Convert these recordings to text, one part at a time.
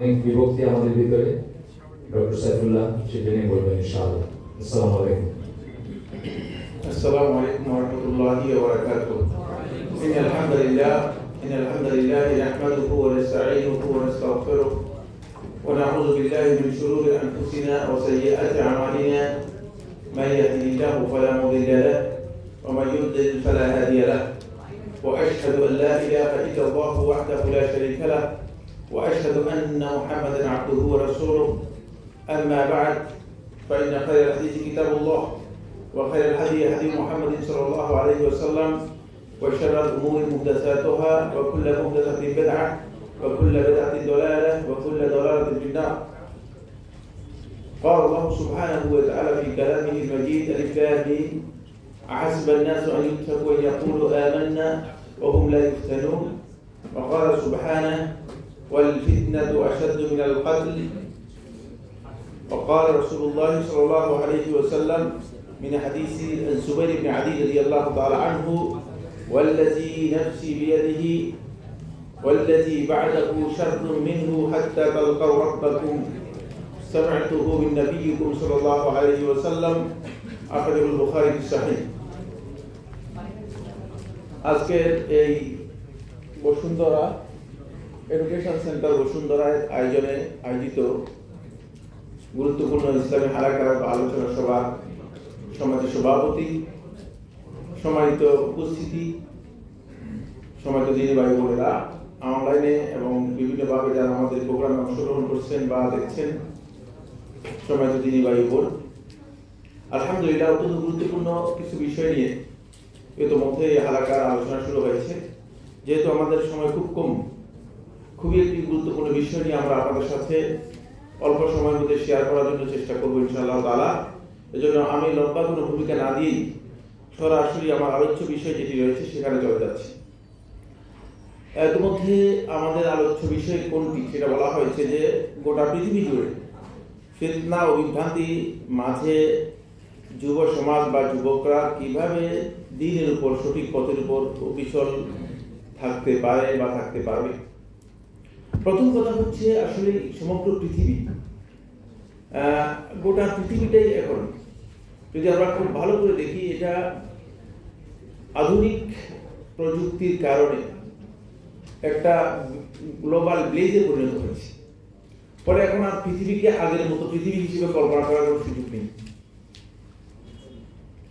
অনেক বিভক্তি আমাদের ভিতরে ডক্টর সাইফুল্লাহ সেটা নিয়ে বলবেন ইনশাআল্লাহ। আসসালামু আলাইকুম। السلام عليكم ورحمة الله وبركاته. إن الحمد لله نحمده ونستعينه ونستغفره ونعوذ بالله من شرور أنفسنا وسيئات أعمالنا. من يهده الله فلا مضل له ومن يضلل فلا هادي له. وأشهد أن لا إله إلا الله وحده لا شريك له وأشهد أن محمدا عبده ورسوله. أما بعد فإن خير الحديث كتاب الله وخير الهدي هدي محمد صلى الله عليه وسلم وشر الأمور محدثاتها وكل محدثة بدعة وكل بدعة ضلالة وكل ضلالة في النار. قال الله سبحانه وتعالى في كلامه المجيد: ألف لام ميم أحسب الناس أن يتركوا أن يقولوا آمنا وهم لا يفتنون. وقال سبحانه: والفتنة أشد من القتل. وقال رسول الله صلى الله عليه وسلم من حديث الزبير بن عدي رضي الله تعالى عنه: والذي نفسي بيده والذي بعده شر منه حتى تلقوا ربكم سمعته من نبيكم صلى الله عليه وسلم. أخرجه البخاري في الصحيح. আজকের এই বসুন্ধরা এডুকেশন সেন্টার বসুন্ধরায় আয়োজিত গুরুত্বপূর্ণ ইসলামী হালাকার আলোচনা সভা সমাজের সভাপতি, সম্মানিত উপস্থিতি, সম্মানিত দিনী ভাই বোনেরা, অনলাইনে এবং বিভিন্নভাবে যারা আমাদের প্রোগ্রামে অংশগ্রহণ করছেন বা দেখছেন, সম্মানিত দিনী ভাই বোন, আলহামদুলিল্লাহ অত্যন্ত গুরুত্বপূর্ণ কিছু বিষয় নিয়ে ইতিমধ্যে হালাকার আলোচনা শুরু হয়েছে। যেহেতু আমাদের সময় খুব কম, খুবই একটি গুরুত্বপূর্ণ বিষয় নিয়ে আমরা আপনাদের সাথে অল্প সময়ের মধ্যে শেয়ার করার জন্য চেষ্টা করবো ইনশাআল্লাহ তাআলা। এজন্য আমি লম্বা কোনো ভূমিকা না দিয়েই সরাসরি আমার আলোচ্য বিষয় যেটি রয়েছে সেখানে চলে যাচ্ছি। ইতিমধ্যে আমাদের আলোচ্য বিষয় কোনটি সেটা বলা হয়েছে যে গোটা পৃথিবী জুড়ে ফিতনা ও বিভ্রান্তি মাঝে যুব সমাজ বা যুবকরা কিভাবে দ্বীনের উপর, সঠিক পথের উপর অবিচল থাকতে পারে বা থাকতে পারবে। প্রথম কথা হচ্ছে আসলে সমগ্র পৃথিবী, গোটা পৃথিবীটাই এখন যদি আমরা খুব ভালো করে দেখি, এটা আধুনিক প্রযুক্তির কারণে একটা গ্লোবাল ব্লেজে পরিণত হয়েছে। ফলে এখন আর পৃথিবীকে আগের মতো পৃথিবী হিসেবে কল্পনা করার কোনো সুযোগ নেই।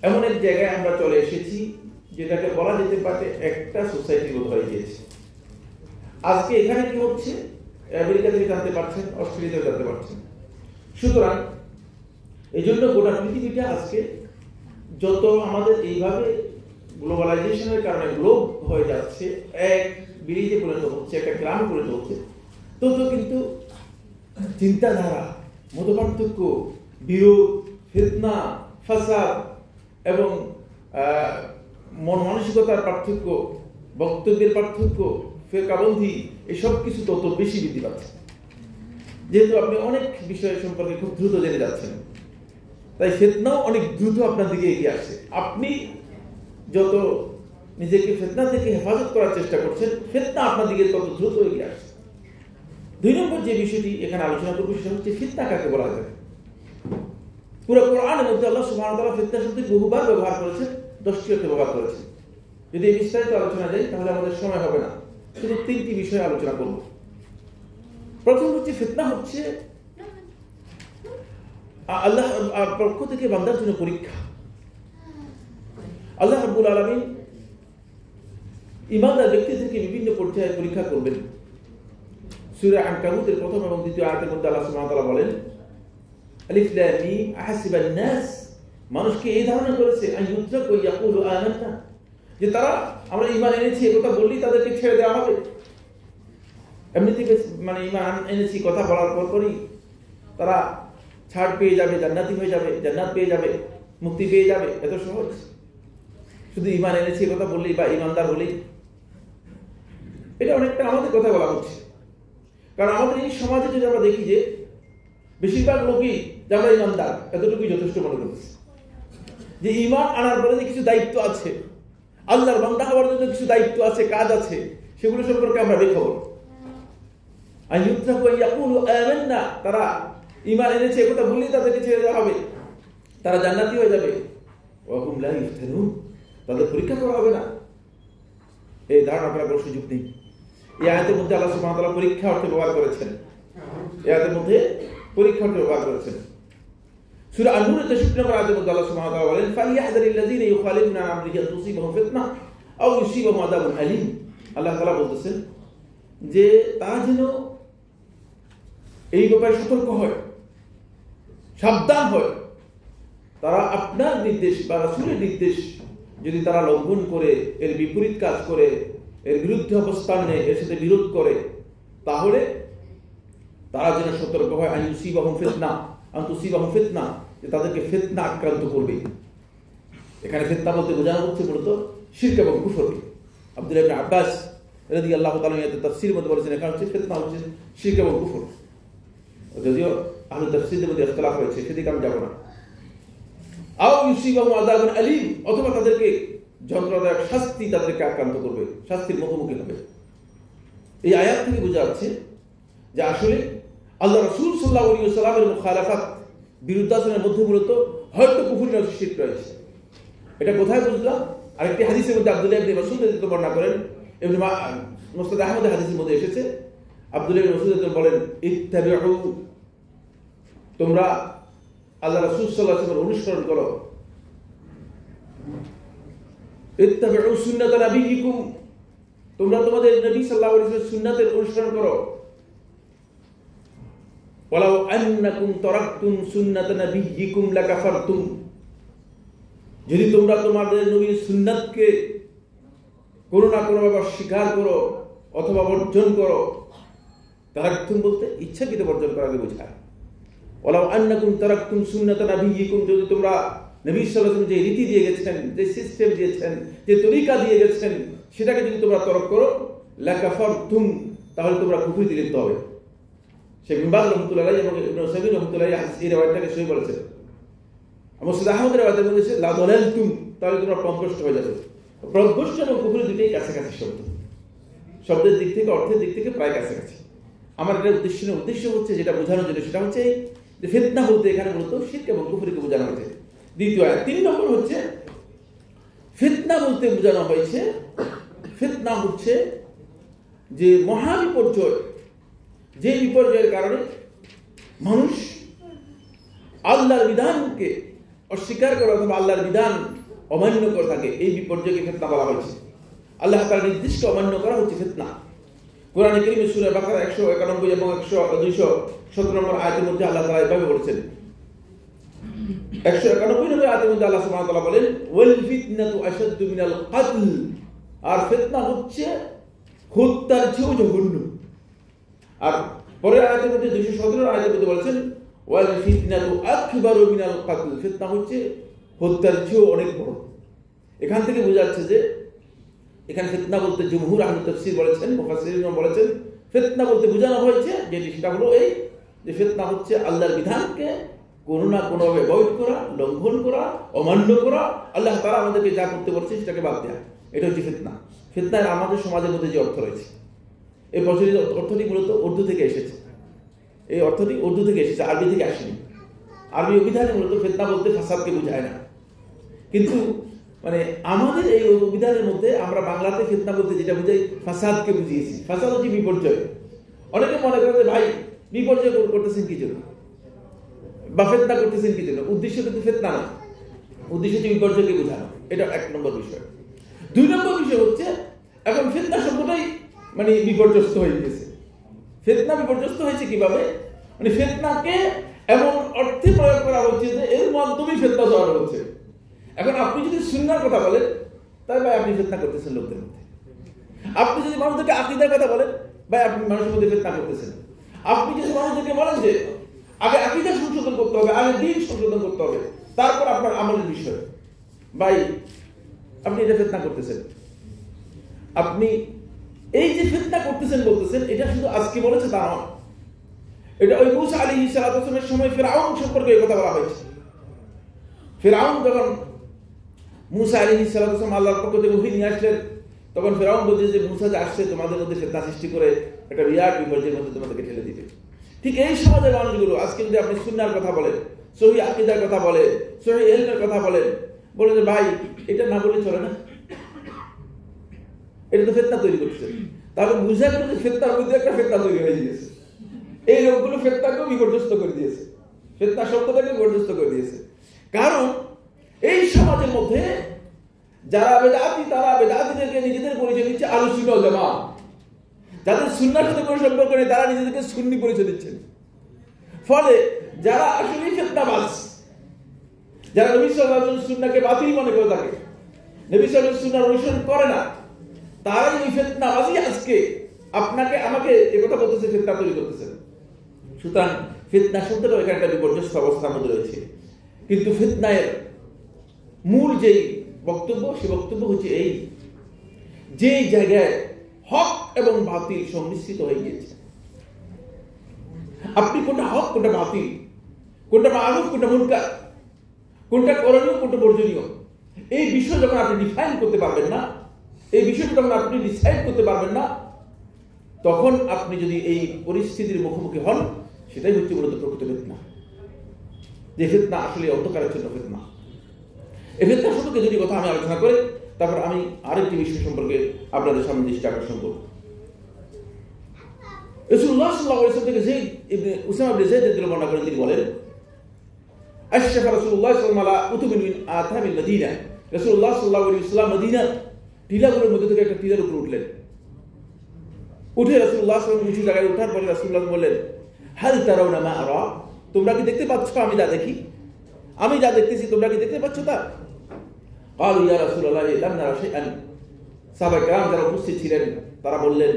এমন এক জায়গায় আমরা চলে এসেছি যেটাকে বলা যেতে পারে একটা সোসাইটির মতো হয়ে গিয়েছে। আজকে এখানে কি হচ্ছে আমেরিকা থেকে জানতে পারছেন, অস্ট্রেলিয়া থেকে জানতে পারছেন। সুতরাং এই জন্য গোটা পৃথিবীটা আজকে যত আমাদের এইভাবে গ্লোবালাইজেশনের কারণে গ্লোব হয়ে যাচ্ছে, এক বিলিজে পরিণত হচ্ছে, একটা গ্রামে পরিণত হচ্ছে, তত কিন্তু চিন্তাধারা, মতপার্থক্য, বিরোধ, ফিতনা, ফাসাদ এবং মন মানসিকতার পার্থক্য, বক্তব্যের পার্থক্য, ফিরকাবন্দী, এসব কিছু তত বেশি বৃদ্ধি পাচ্ছে। যেহেতু আপনি অনেক বিষয় সম্পর্কে খুব দ্রুত জেনে যাচ্ছেন, তাই ফিতনাও অনেক দ্রুত আপনার দিকে এগিয়ে আসছে। আপনি যত নিজেকে ফিতনা থেকে হেফাজত করার চেষ্টা করছেন, ফিতনা আপনার দিকে তত দ্রুত এগিয়ে আসছে। 2 নম্বর যে বিষয়টি এখানে আলোচনা করব সেটা হচ্ছে ফিতনা কাকে বলা যায়। পুরো কোরআনের মধ্যে আল্লাহ সুবহানাহু ওয়া তাআলা ফিতনা শব্দটি বহুবার ব্যবহার করেছেন, 10টি অর্থে ব্যবহার করেছেন। যদি এই বিস্তারিত আলোচনা যাই তাহলে আমাদের সময় হবে না, শুধু 3টি বিষয়ে আলোচনা করব। প্রথম হচ্ছে ফিতনা হচ্ছে আল্লাহ পক্ষ থেকে বান্দার জন্য পরীক্ষা। আল্লাহ রাব্বুল আলামিন ঈমানদার ব্যক্তি থেকে বিভিন্ন পর্যায়ে পরীক্ষা করবেন। সূরা আনকাবুতের প্রথম এবং দ্বিতীয় আয়াতের মধ্যে আল্লাহ সুবহানাহু ওয়া তাআলা বলেন, আলিফ লাম মিম আহাসিবান নাস, মানুষকে এই ধারণা করেছে আন ইউতরাকু ইয়াকুলু আমান্না, যে তারা আমরা ঈমান এনেছি এই কথা বললেই তাদেরকে ছেড়ে দেওয়া হবে। এমনিতে মানে ঈমান এনেছি কথা বলার পরই তারা ছাড় পেয়ে যাবে, জান্নাতি হয়ে যাবে, জান্নাত পেয়ে যাবে, মুক্তি পেয়ে যাবে, এত সহজ? শুধু ঈমান এনেছি এই কথা বললেই বা ঈমানদার হলেই? এটা অনেকটা আমাদের কথা বলা হচ্ছে। কারণ আমাদের এই সমাজে যদি আমরা দেখি যে বেশিরভাগ লোকই যে আমরা ঈমানদার, এতটুকুই যথেষ্ট মনে করছে। যে ঈমান আনার পরে যে কিছু দায়িত্ব আছে, আল্লাহর বান্দা হওয়ার জন্য কিছু দায়িত্ব আছে, কাজ আছে, সেগুলো সম্পর্কে আমরা বেখবর। আইয়ুত্রাকু ইয়াকুলু আমান্না, তারা ঈমান এনেছে কথা বললেই তাদেরকে ছেড়ে দেওয়া হবে, তারা জান্নাতি হয়ে যাবে। ওয়া হুম লা ইফতানুন, তাদের পরীক্ষা করা হবে না, এই ধারণা করার কোনো সুযোগ নেই। এই আয়াতের মধ্যে আল্লাহ সুবহানাহু ওয়া তাআলা পরীক্ষা অর্থে ব্যবহার করেছেন, এই আয়াতের মধ্যে পরীক্ষা অর্থে ব্যবহার করেছেন। সূরা আন-নূর 63 নম্বর আয়াতের মধ্যে আল্লাহ সুবহানাহু ওয়া তাআলা বলেন, ফালিয়াহযারিল্লাযীনা ইউখালিফুনা আন আমরিহি আন তুসিবাহুম ফিতনা আও ইউসিবাহুম আযাবুন আলীম। আল্লাহ তাআলা বলতেছেন যে তারা যেন এই ব্যাপারে সতর্ক হয়, সাবধান হয়, তারা আপনার নির্দেশ বা রাসূলের নির্দেশ যদি তারা লঙ্ঘন করে, এর বিপরীত কাজ করে, এর বিরুদ্ধে অবস্থান নেয়, এর সাথে বিরোধ করে, তাহলে তারা যেন সতর্ক হয় আন তুসিবাহুম ফিতনা, যে তাদেরকে ফিতনা আক্রান্ত করবে। এখানে ফিতনা বলতে বোঝানো হচ্ছে মূলত শিরক এবং কুফরকে। আব্দুল্লাহ ইবনে আব্বাস রাদিয়াল্লাহু তাআলা এর তাফসীরের মধ্যে বলেছেন এখানে হচ্ছে ফিতনা হচ্ছে শিরক এবং কুফর। যদিও আহলে তাফসীরের মধ্যে ইখতিলাফ হয়েছে, সেদিকে আমি যাব না। আও ইউসিবাহুম আযাবুন আলীম, অথবা তাদেরকে যন্ত্রণাদায়ক শাস্তি তাদেরকে আক্রান্ত করবে, শাস্তির মুখোমুখি হবে। এই আয়াত থেকে বোঝা যাচ্ছে যে আসলে আল্লাহ রাসূল সাল্লাল্লাহু আলাইহি ওয়াসাল্লামের মুখালাফাত, বিরুদ্ধাচরণের মধ্যে মূলত হয়তো কুফরি নয়, শিরক রয়েছে। এটা কোথায় বুঝলাম? আরেকটি হাদিসের মধ্যে আব্দুল্লাহ ইবনে মাসউদ রাদিয়াল্লাহু বর্ণনা করেন, ইবনে মুসনাদ আহমদের হাদিসের মধ্যে এসেছে, আব্দুল্লাহ ইবনে মাসউদ বলেন, ইত্তাবিউ, তোমরা আল্লাহ রাসূল সাল্লাল্লাহু আলাইহি ওয়াসাল্লামের অনুসরণ করো। ইত্তাবিউ সুন্নাত নবিয়িকুম, তোমরা তোমাদের নবী সাল্লাল্লাহু আলাইহি ওয়াসাল্লামের সুন্নাতের অনুসরণ করো। ওয়ালাউ আন্নাকুম তারাকতুম সুন্নাত নবিয়িকুম লাকাফারতুম, যদি তোমরা তোমাদের নবীর সুন্নাতকে কোনো না কোনো ভাবে স্বীকার করো অথবা বর্জন করো, তারাকতুম বলতে ইচ্ছাকৃত বর্জন করাকে বোঝায়। ওয়ালাউ আন্নাকুম তারাকতুম সুন্নাত নবিয়িকুম, যদি তোমরা নবী সাল্লাল্লাহু আলাইহি ওয়াসাল্লাম যে রীতি দিয়ে গেছেন, যে সিস্টেম দিয়েছেন, যে তরিকা দিয়ে গেছেন, সেটাকে যদি তোমরা তরক করো, লাকাফারতুম, তাহলে তোমরা কুফরিতে লিপ্ত হবে। শেখ বিন বাজ রাহমাতুল্লাহি আলাইহি এবং ইবনে উসাইমিন রাহমাতুল্লাহি আলাইহি এই রাওয়ায়াতটাকে সহিহ বলেছেন। মুসনাদ আহমদের রাওয়ায়াতের মধ্যে লা দালালতুম, তাহলে তোমরা পথভ্রষ্ট হয়ে যাবে। পথভ্রষ্ট এবং কুফরি দুটোই কাছাকাছি শব্দ, শব্দের দিক থেকে, অর্থের দিক থেকে প্রায় কাছাকাছি। আমার এটা উদ্দেশ্য হচ্ছে যেটা বোঝানোর জন্য, সেটা হচ্ছে যে ফিতনা বলতে এখানে মূলত শিরক এবং কুফরিকে বোঝানো হয়েছে। দ্বিতীয় আয়াত 3 নম্বর হচ্ছে ফিতনা বলতে বোঝানো হয়েছে, ফিতনা হচ্ছে যে মহা বিপর্যয়, যে বিপর্যয়ের কারণে মানুষ আল্লাহর বিধানকে অস্বীকার করে অথবা আল্লাহর বিধান অমান্য করে থাকে, এই বিপর্যয়কে ফিতনা বলা হয়েছে। আল্লাহ তাআলার নির্দিষ্ট অমান্য করা হচ্ছে ফিতনা। কোরআনে কারীমে সূরা বাকারা 191 এবং 217 নম্বর আয়াতের মধ্যে আল্লাহ তাআলা এভাবে বলেছেন, 191 নম্বর আয়াতের মধ্যে আল্লাহ সুবহানাহু ওয়া তাআলা বলেন, ওয়াল ফিতনাতু আশাদ্দু মিনাল কতল, আর ফিতনা হচ্ছে হত্যার চেয়েও জঘন্য। আর পরের আয়াতের মধ্যে 217 আয়াতের মধ্যে বলেছেন, ওয়াল ফিতনাতু আকবারু মিনাল কতল, ফিতনা হচ্ছে হত্যার চেয়েও অনেক বড়। এখান থেকে বোঝা যাচ্ছে যে এখানে ফিতনা বলতে জমহুর আহলে তাফসীর বলেছেন, মুফাসসিরিন বলেছেন, ফিতনা বলতে বোঝানো হয়েছে যেটি সেটা হলো এই যে ফিতনা হচ্ছে আল্লাহর বিধানকে কোনো না কোনোভাবে ভয়েড করা, লঙ্ঘন করা, অমান্য করা, আল্লাহ তাআলা আমাদেরকে যা করতে বলছে সেটাকে বাদ দেওয়া, এটা হচ্ছে ফিতনা। ফিতনার আমাদের সমাজের মধ্যে যে অর্থ রয়েছে, এই প্রচলিত অর্থটি মূলত উর্দু থেকে এসেছে। এই অর্থটি উর্দু থেকে এসেছে, আরবি থেকে আসেনি। আরবি অভিধানে মূলত ফিতনা বলতে ফাসাদকে বোঝায় না, কিন্তু মানে আমাদের এই অভিধানের মধ্যে আমরা বাংলাতে ফিতনা বলতে যেটা বুঝাই, ফাসাদকে বুঝিয়েছি। ফাসাদ হচ্ছে বিপর্যয়। অনেকে মনে করে ভাই বিপর্যয় করতেছেন কি জন্য বা ফিতনা করতেছেন কি জন্য, উদ্দেশ্য কিন্তু ফিতনা না, উদ্দেশ্য হচ্ছে বিপর্যয়কে বোঝানো। এটা 1 নম্বর বিষয়। 2 নম্বর বিষয় হচ্ছে এখন ফিতনা শব্দটাই মানে বিপর্যস্ত হয়ে গেছে। ফিতনা বিপর্যস্ত হয়েছে কিভাবে, মানে ফিতনাকে এমন অর্থে প্রয়োগ করা হচ্ছে যে এর মাধ্যমে ফিতনা ছড়ানো হচ্ছে। এখন আপনি যদি সুন্নাহর কথা বলেন, তাহলে ভাই আপনি ফিতনা করতেছেন লোকদের মধ্যে। আপনি যদি মানুষদেরকে আকীদার কথা বলেন, ভাই আপনি মানুষের মধ্যে ফিতনা করতেছেন। আপনি যদি মানুষদেরকে বলেন যে আগে আকীদা সংশোধন করতে হবে, আগে দ্বীন সংশোধন করতে হবে, তারপর আপনার আমলের বিষয়, ভাই আপনি এটা ফিতনা করতেছেন। আপনি এই যে ফিতনা করতেছেন বলতেছেন, এটা শুধু আজকে বলেছে তা নয়, এটা ওই মূসা আলাইহিস সালামের সময় ফিরআউন সম্পর্কে এই কথা বলা হয়েছে। ফিরআউন যখন মূসা আলাইহিস সালাম আল্লাহর পক্ষ থেকে ওহী নিয়ে আসলেন, তখন ফিরআউন বলছে যে মূসা যে আসছে তোমাদের মধ্যে ফিতনা সৃষ্টি করে একটা বিরাট বিপর্যয়ের মধ্যে তোমাদেরকে ঠেলে দিবে। ঠিক এই সমাজের মানুষগুলো আজকে যদি আপনি সুন্নাহর কথা বলেন, সহিহ আকীদার কথা বলেন, সহিহ ইলমের কথা বলেন যে ভাই এটা না বললে চলে না, এটা তো ফিতনা তৈরি করছে, তাহলে বুঝা গেল যে ফিতনার মধ্যে একটা ফিতনা তৈরি হয়ে গিয়েছে। এই লোকগুলো ফিতনাকেও বিপর্যস্ত করে দিয়েছে, ফিতনা শব্দটাকে বিপর্যস্ত করে দিয়েছে। কারণ এই সমাজের মধ্যে যারা বেদাতি তারা বেদাতিদেরকে নিজেদের পরিচয় দিচ্ছে আহলে সুন্নাহ ওয়াল জামাত, যাদের সুন্নাহর সাথে কোনো সম্পর্ক নেই তারা নিজেদেরকে সুন্নি পরিচয় দিচ্ছেন। ফলে যারা আসলে ফিতনাবাজ, যারা নবী সাল্লাল্লাহু আলাইহি ওয়াসাল্লাম সুন্নাহকে বাতিল মনে করে থাকে, নবী সাল্লাল্লাহু আলাইহি ওয়াসাল্লাম সুন্নাহর অনুসরণ করে না, তারাই এই ফিতনাবাজি আজকে আপনাকে আমাকে একথা বলতেছে, ফিতনা তৈরি করতেছে। সুতরাং ফিতনা শব্দটাও এখানে একটা বিপর্যস্ত অবস্থার মধ্যে রয়েছে। কিন্তু ফিতনার মূল যেই বক্তব্য, সে বক্তব্য হচ্ছে এই, যে জায়গায় হক এবং বাতিল সংমিশ্রিত হয়ে গিয়েছে, আপনি কোনটা হক কোনটা বাতিল, কোনটা মারুফ কোনটা মুনকার, কোনটা করণীয় কোনটা বর্জনীয়, এই বিষয় যখন আপনি ডিফাইন করতে পারবেন না, এই বিষয়টা যখন আপনি ডিসাইড করতে পারবেন না, তখন আপনি যদি এই পরিস্থিতির মুখোমুখি হন, সেটাই হচ্ছে মূলত প্রকৃত ফিতনা। যে ফিতনা আসলে অন্ধকারের জন্য ফিতনা। এই ফিতনা সম্পর্কে যদি কথা আমি আলোচনা করি, তারপর আমি আরেকটি বিষয় সম্পর্কে আপনাদের সামনে দৃষ্টি আকর্ষণ করব। রাসূলুল্লাহ সাল্লাল্লাহু আলাইহি ওয়াসাল্লাম থেকে যায়েদ ইবনে উসামা ইবনে যায়েদ রাদিয়াল্লাহু আনহু বর্ণনা করেন, তিনি বলেন, আশরাফা রাসূলুল্লাহ সাল্লাল্লাহু আলাইহি ওয়াসাল্লাম উতুবিন মিন আতামিল মদিনা। রাসূলুল্লাহ সাল্লাল্লাহু আলাইহি ওয়াসাল্লাম মদিনার টিলাগুলোর মধ্যে থেকে একটা টিলার উপরে উঠলেন। উঠে রাসূলুল্লাহ সাল্লাল্লাহু আলাইহি ওয়াসাল্লাম উঁচু জায়গায় ওঠার পরে রাসূলুল্লাহ বললেন, হাল তারাউনা মা আরা, তোমরা কি দেখতে পাচ্ছ আমি যা দেখি, আমি যা দেখতেছি তোমরা কি দেখতে পাচ্ছ তা? ক্বালু ইয়া রাসূলুল্লাহ লাম নারা শাইআন। সাহাবায়ে কেরাম যারা উপস্থিত ছিলেন তারা বললেন,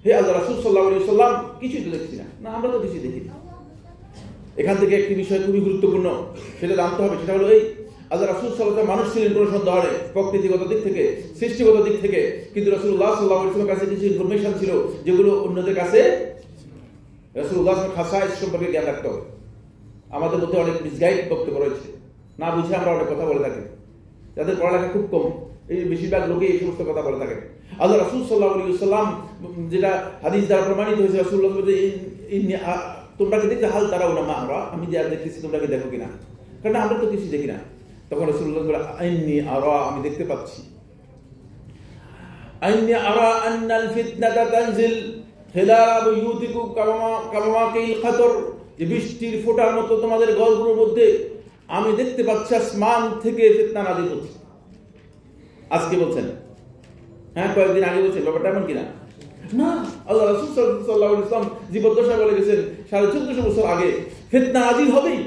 হে আল্লাহর রাসূল সাল্লাল্লাহু আলাইহি ওয়াসাল্লাম, কিছুই তো দেখছি না। না, আমরা তো কিছুই দেখি না। এখান থেকে একটি বিষয় খুবই গুরুত্বপূর্ণ, সেটা জানতে হবে। সেটা হলো এই, আল্লাহর রাসূল সাল্লাল্লাহু আলাইহি ওয়াসাল্লাম মানুষ ছিলেন কোনো সন্দেহ নেই, প্রকৃতিগত দিক থেকে, সৃষ্টিগত দিক থেকে, কিন্তু রাসূলুল্লাহ সাল্লাল্লাহু আলাইহি ওয়াসাল্লামের কাছে কিছু ইনফরমেশন ছিল যেগুলো অন্যদের কাছে রাসূলুল্লাহ খাসায়েস সম্পর্কে জ্ঞান রাখতে হবে। আমাদের মধ্যে অনেক মিসগাইড বক্তব্য রয়েছে, না বুঝে আমরা অনেক কথা বলে থাকি, যাদের পড়ালেখা খুব কম, এই বেশিরভাগ লোকে এই সমস্ত কথা বলে থাকে। আল্লাহ রাসূল সাল্লাল্লাহু আলাইহি ওয়াসাল্লাম যেটা হাদিস দ্বারা প্রমাণিত হয়েছে, রাসূলুল্লাহ তোমরা কি দেখতে হাল তারাউনা মা আরা, আমি যা দেখতেছি তোমরা কি দেখো কিনা, কারণ আমরা তো কিছু দেখি না। তখন রাসূলুল্লাহ বলে, আইন্নী আরা, আমি দেখতে পাচ্ছি, আইন্নী আরা আন্নাল ফিতনাতা তানজিল হিলাল বুয়ুতিকুম কামা কিল খাতর, যে বৃষ্টির ফোঁটার মতো তোমাদের ঘরগুলোর মধ্যে আমি দেখতে পাচ্ছি আসমান থেকে ফিতনা নাযিল হচ্ছে। আজকে বলছেন, হ্যাঁ কয়েকদিন আগে বলছেন, ব্যাপারটা এমন কিনা? না, আল্লাহ রাসূল সাল্লাল্লাহু আলাইহি ওয়াসাল্লাম জীবদ্দশায় বলে গেছেন 1450 বছর আগে ফিতনা নাযিল হবেই।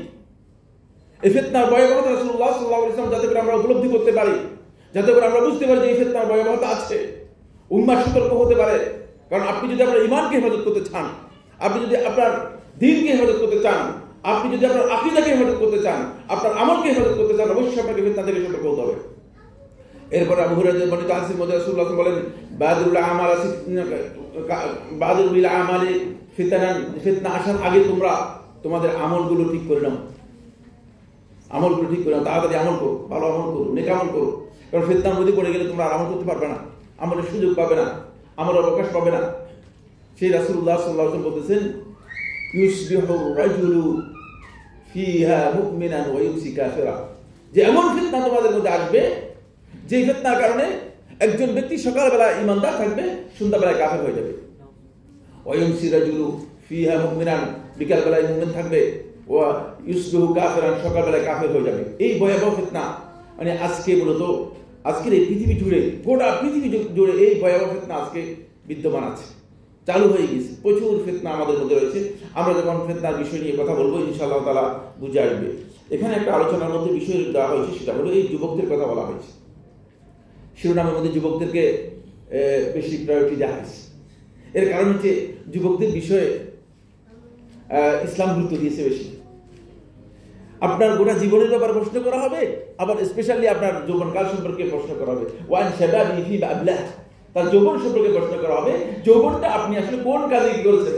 এই ফিতনার ভয়াবহতা রাসূলুল্লাহ সাল্লাল্লাহু আলাইহি ওয়াসাল্লাম যাতে করে আমরা উপলব্ধি করতে পারি, যাতে করে আমরা বুঝতে পারি যে এই ফিতনার ভয়াবহতা আছে, উম্মাহ সতর্ক হতে পারে। কারণ আপনি যদি আপনার ঈমানকে হেফাজত করতে চান, আপনি যদি আপনার দ্বীনকে হেফাজত করতে চান, আপনি যদি আপনার আকীদাকে হেফাজত করতে চান, আপনার আমলকে হেফাজত করতে চান, অবশ্যই আপনাকে ফিতনা থেকে সতর্ক হতে হবে। এরপর আবু হুরায়রা বর্ণিত হাদিসের মধ্যে রাসূলুল্লাহ বলেন, বাদিরুল আমালি ফিতনান, ফিতনা আসার আগে তোমরা তোমাদের আমলগুলো ঠিক করে নাও, আমলগুলো ঠিক করে নাও, তাড়াতাড়ি আমল করো, ভালো আমল করো, নেক আমল করো। কারণ ফিতনার মধ্যে পড়ে গেলে তোমরা আমল করতে পারবে না, আমলের সুযোগ পাবে না, আমলের অবকাশ পাবে না। সেই রাসূলুল্লাহ সাল্লাল্লাহু আলাইহি ওয়াসাল্লাম বলতেছেন, ইউসবিহু রাজুলু ফিহা মুমিনান ওয়া ইউমসি কাফিরা, যে এমন ফিতনা তোমাদের মধ্যে আসবে যে ফিতনার কারণে একজন ব্যক্তি সকালবেলা ঈমানদার থাকবে, সন্ধ্যাবেলায় কাফের হয়ে যাবে। ওয়া ইউমসি রাজুলু ফিহা মুমিনান, বিকালবেলায় মুমিন থাকবে, ওয়া ইউসবিহু কাফিরান, সকালবেলায় কাফের হয়ে যাবে। এই ভয়াবহ ফিতনা মানে আজকে মূলত আজকের এই পৃথিবী জুড়ে, গোটা পৃথিবী জুড়ে এই ভয়াবহ ফিতনা আজকে বিদ্যমান আছে, চালু হয়ে গেছে। প্রচুর ফিতনা আমাদের মধ্যে রয়েছে। আমরা যখন ফিতনার বিষয় নিয়ে কথা বলবো ইনশাআল্লাহ তাআলা বুঝে আসবে। এখানে একটা আলোচনার মধ্যে বিষয় দেওয়া হয়েছে, সেটা হলো এই যুবকদের কথা বলা হয়েছে। শিরোনামের মধ্যে যুবকদেরকে বেশি প্রায়োরিটি দেওয়া হয়েছে। এর কারণ হচ্ছে যুবকদের বিষয়ে ইসলাম গুরুত্ব দিয়েছে বেশি। আপনার গোটা জীবনের ব্যাপারে প্রশ্ন করা হবে, আবার স্পেশালি আপনার যৌবনকাল সম্পর্কে প্রশ্ন করা হবে। ওয়ান শাবাবি ফি বাবলা, তার যৌবন সম্পর্কে প্রশ্ন করা হবে। যৌবনটা আপনি আসলে কোন কাজে কি করেছেন,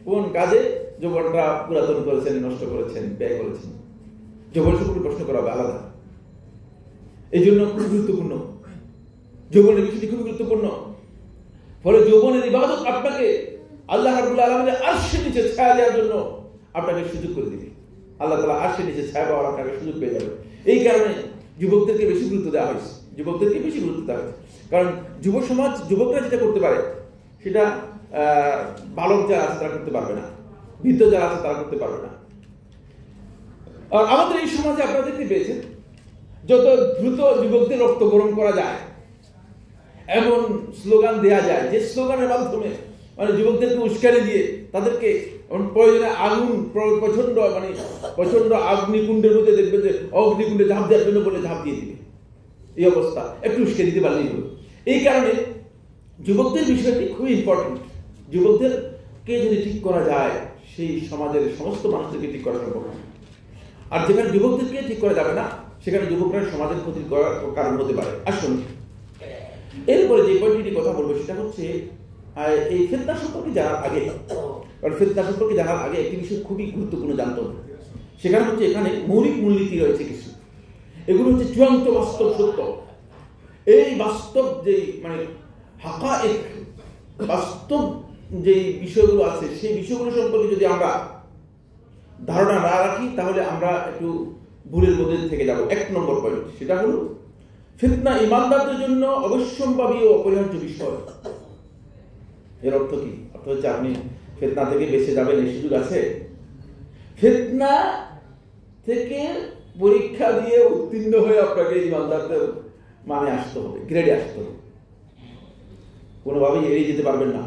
কোন কাজে যৌবনটা পুরাতন করেছেন, নষ্ট করেছেন, ব্যয় করেছেন, যৌবন সম্পর্কে প্রশ্ন করা হবে আলাদা। এই জন্য খুব গুরুত্বপূর্ণ, যৌবনের বিষয়টি খুবই গুরুত্বপূর্ণ। ফলে যৌবনের ইবাদত আপনাকে আল্লাহ রাব্বুল আলামিনের আরশের নিচে ছায়া দেওয়ার জন্য আপনাকে সুযোগ করে দিবে। আল্লাহ তাআলা আরশের নিচে ছায়া পাওয়ার আপনাকে সুযোগ পেয়ে যাবে। এই কারণে যুবকদেরকে বেশি গুরুত্ব দেওয়া হয়েছে, যুবকদেরকে বেশি গুরুত্ব দেওয়া হয়েছে। কারণ যুব সমাজ, যুবকরা যেটা করতে পারে সেটা বালক যারা আছে তারা করতে পারবে না, বৃদ্ধ যারা আছে তারা করতে পারবে না। আর আমাদের এই সমাজে আপনারা দেখতে পেয়েছেন, যত দ্রুত যুবকদের রক্ত গরম করা যায়, এমন স্লোগান দেয়া যায় যে স্লোগানের মাধ্যমে মানে যুবকদেরকে উস্কানি দিয়ে তাদেরকে প্রয়োজনে আগুন প্রচন্ড অগ্নিকুণ্ডের মধ্যে দেখবে যে অগ্নিকুণ্ডে ঝাঁপ দেওয়ার জন্য বলে ঝাঁপ দিয়ে দিবে। এই অবস্থা একটু উস্কে দিতে পারলেই হলো। এই কারণে যুবকদের বিষয়টি খুবই ইম্পর্টেন্ট। যুবকদেরকে যদি ঠিক করা যায়, সেই সমাজের সমস্ত মানুষদেরকে ঠিক করা সম্ভব। আর যেখানে যুবকদেরকে ঠিক করা যাবে না, সেখানে যুবকরা সমাজের ক্ষতি করার কারণ হতে পারে। আসুন এরপরে যে পয়েন্টটি কথা বলবো সেটা হচ্ছে এই ফিতনা সম্পর্কে জানার আগে, কারণ ফিতনা সম্পর্কে জানার আগে একটি বিষয় খুবই গুরুত্বপূর্ণ জানতে হবে। সেখানে হচ্ছে এখানে মৌলিক মূলনীতি রয়েছে কিছু, এগুলো হচ্ছে চূড়ান্ত বাস্তব সত্য। এই বাস্তব যে মানে হাকায়েক, বাস্তব যে বিষয়গুলো আছে সেই বিষয়গুলো সম্পর্কে যদি আমরা ধারণা না রাখি তাহলে আমরা একটু ভুলের মধ্যে থেকে যাব। 1 নম্বর পয়েন্ট সেটা হলো ফিতনা ইমানদারদের জন্য অবশ্যম্ভাবী ও অপরিহার্য বিষয়। এর অর্থ কি? অর্থ হচ্ছে আপনি ফিতনা থেকে বেঁচে যাবেন এই সুযোগ আছে? ফিতনা থেকে পরীক্ষা দিয়ে উত্তীর্ণ হয়ে আপনাকে ইমানদারদের মানে আসতে হবে, গ্রেডে আসতে হবে, কোনোভাবেই এড়িয়ে যেতে পারবেন না।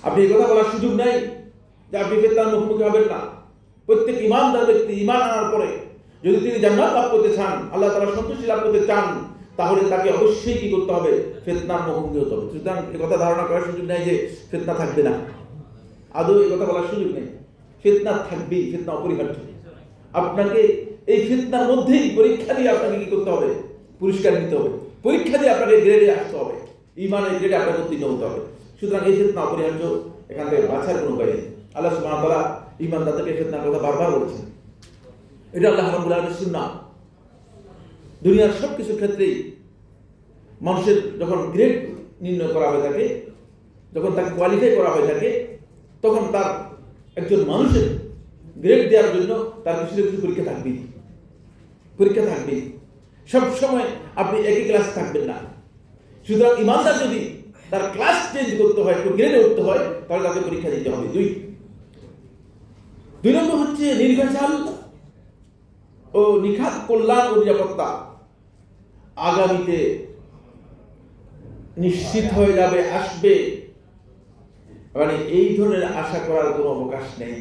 আপনি এই কথা বলার সুযোগ নাই যে আপনি ফিতনার মুখোমুখি হবেন না। প্রত্যেক ইমানদার ব্যক্তি ইমান আনার পরে যদি তিনি জান্নাত লাভ করতে চান, আল্লাহ তাআলার সন্তুষ্টি লাভ করতে চান, তাহলে তাকে অবশ্যই কি করতে হবে? ফিতনার মুখোমুখি হতে হবে। সুতরাং এই কথা ধারণা করার সুযোগ নেই যে ফিতনা থাকবে না, আদৌ এই কথা বলার সুযোগ নেই। ফিতনা থাকবেই, ফিতনা অপরিহার্য। আপনাকে এই ফিতনার মধ্যেই পরীক্ষা দিয়ে আপনাকে কি করতে হবে? পুরস্কার নিতে হবে। পরীক্ষা দিয়ে আপনাকে গ্রেডে আসতে হবে, ইমানের গ্রেডে আপনাকে উত্তীর্ণ হতে হবে। সুতরাং এই ফিতনা অপরিহার্য, এখান থেকে বাঁচার কোনো উপায় নেই। আল্লাহ সুবহানাহু ওয়া তাআলা ইমানদারদেরকে ফিতনার কথা বারবার বলেছেন। এটা আল্লাহ রাব্বুল আলামিনের সুন্নাহ। দুনিয়ার সবকিছু ক্ষেত্রেই মানুষের যখন গ্রেড নির্ণয় করা হয়ে থাকে, যখন তাকে কোয়ালিফাই করা হয়ে থাকে, তখন তার একজন মানুষের গ্রেড দেওয়ার জন্য তার কিছু না কিছু পরীক্ষা থাকবেই, পরীক্ষা থাকবেই। সবসময় আপনি একই ক্লাস থাকবেন না। সুতরাং ইমানদার যদি তার ক্লাস চেঞ্জ করতে হয়, একটু গ্রেডে উঠতে হয়, তাহলে তাকে পরীক্ষা দিতে হবে। 2 নম্বর হচ্ছে নির্ভেজাল ও নিখাত কল্যাণ ও নিরাপত্তা। আগামীতে নিশ্চিত হয়ে যাবে, আসবে, মানে এই ধরনের আশা করার কোনো অবকাশ নেই।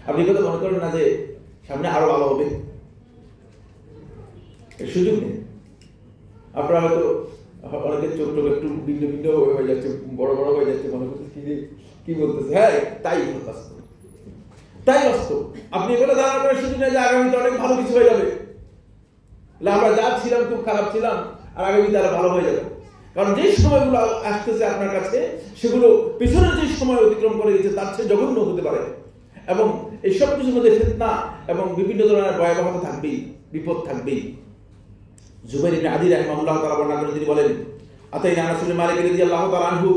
আপনি কথা মনে করেন না যে সামনে আরো ভালো হবে, এর সুযোগ নেই। আপনারা হয়তো অনেকের চোখ টোক একটু ভিন্ন ভিন্ন হয়ে যাচ্ছে, বড় বড় হয়ে যাচ্ছে, মনে করছে কি বলতেছে। হ্যাঁ, তাই বাস্তব, তাই বাস্তব। আপনি এগুলো ধারণা করার সুযোগ নেই যে আগামীতে অনেক ভালো কিছু হয়ে যাবে। আমরা যা ছিলাম খুব খারাপ ছিলাম, আর আগামীতে আরো ভালো হয়ে যাবে। কারণ যে সময়গুলো আসতেছে আপনার কাছে, সেগুলো পিছনের যে সময় অতিক্রম করে গেছে তার চেয়ে জঘন্য হতে পারে। এবং এই সব কিছুর মধ্যে ফিতনা এবং বিভিন্ন ধরনের ভয়াবহতা থাকবেই, বিপদ থাকবেই। জুবাইর ইবনে আদি রাহিমাহুল্লাহ তাআলা বর্ণনা করেন, তিনি বলেন, আতাইনা আনাস ইবনে মালিক রাদিয়াল্লাহু তাআলা আনহু,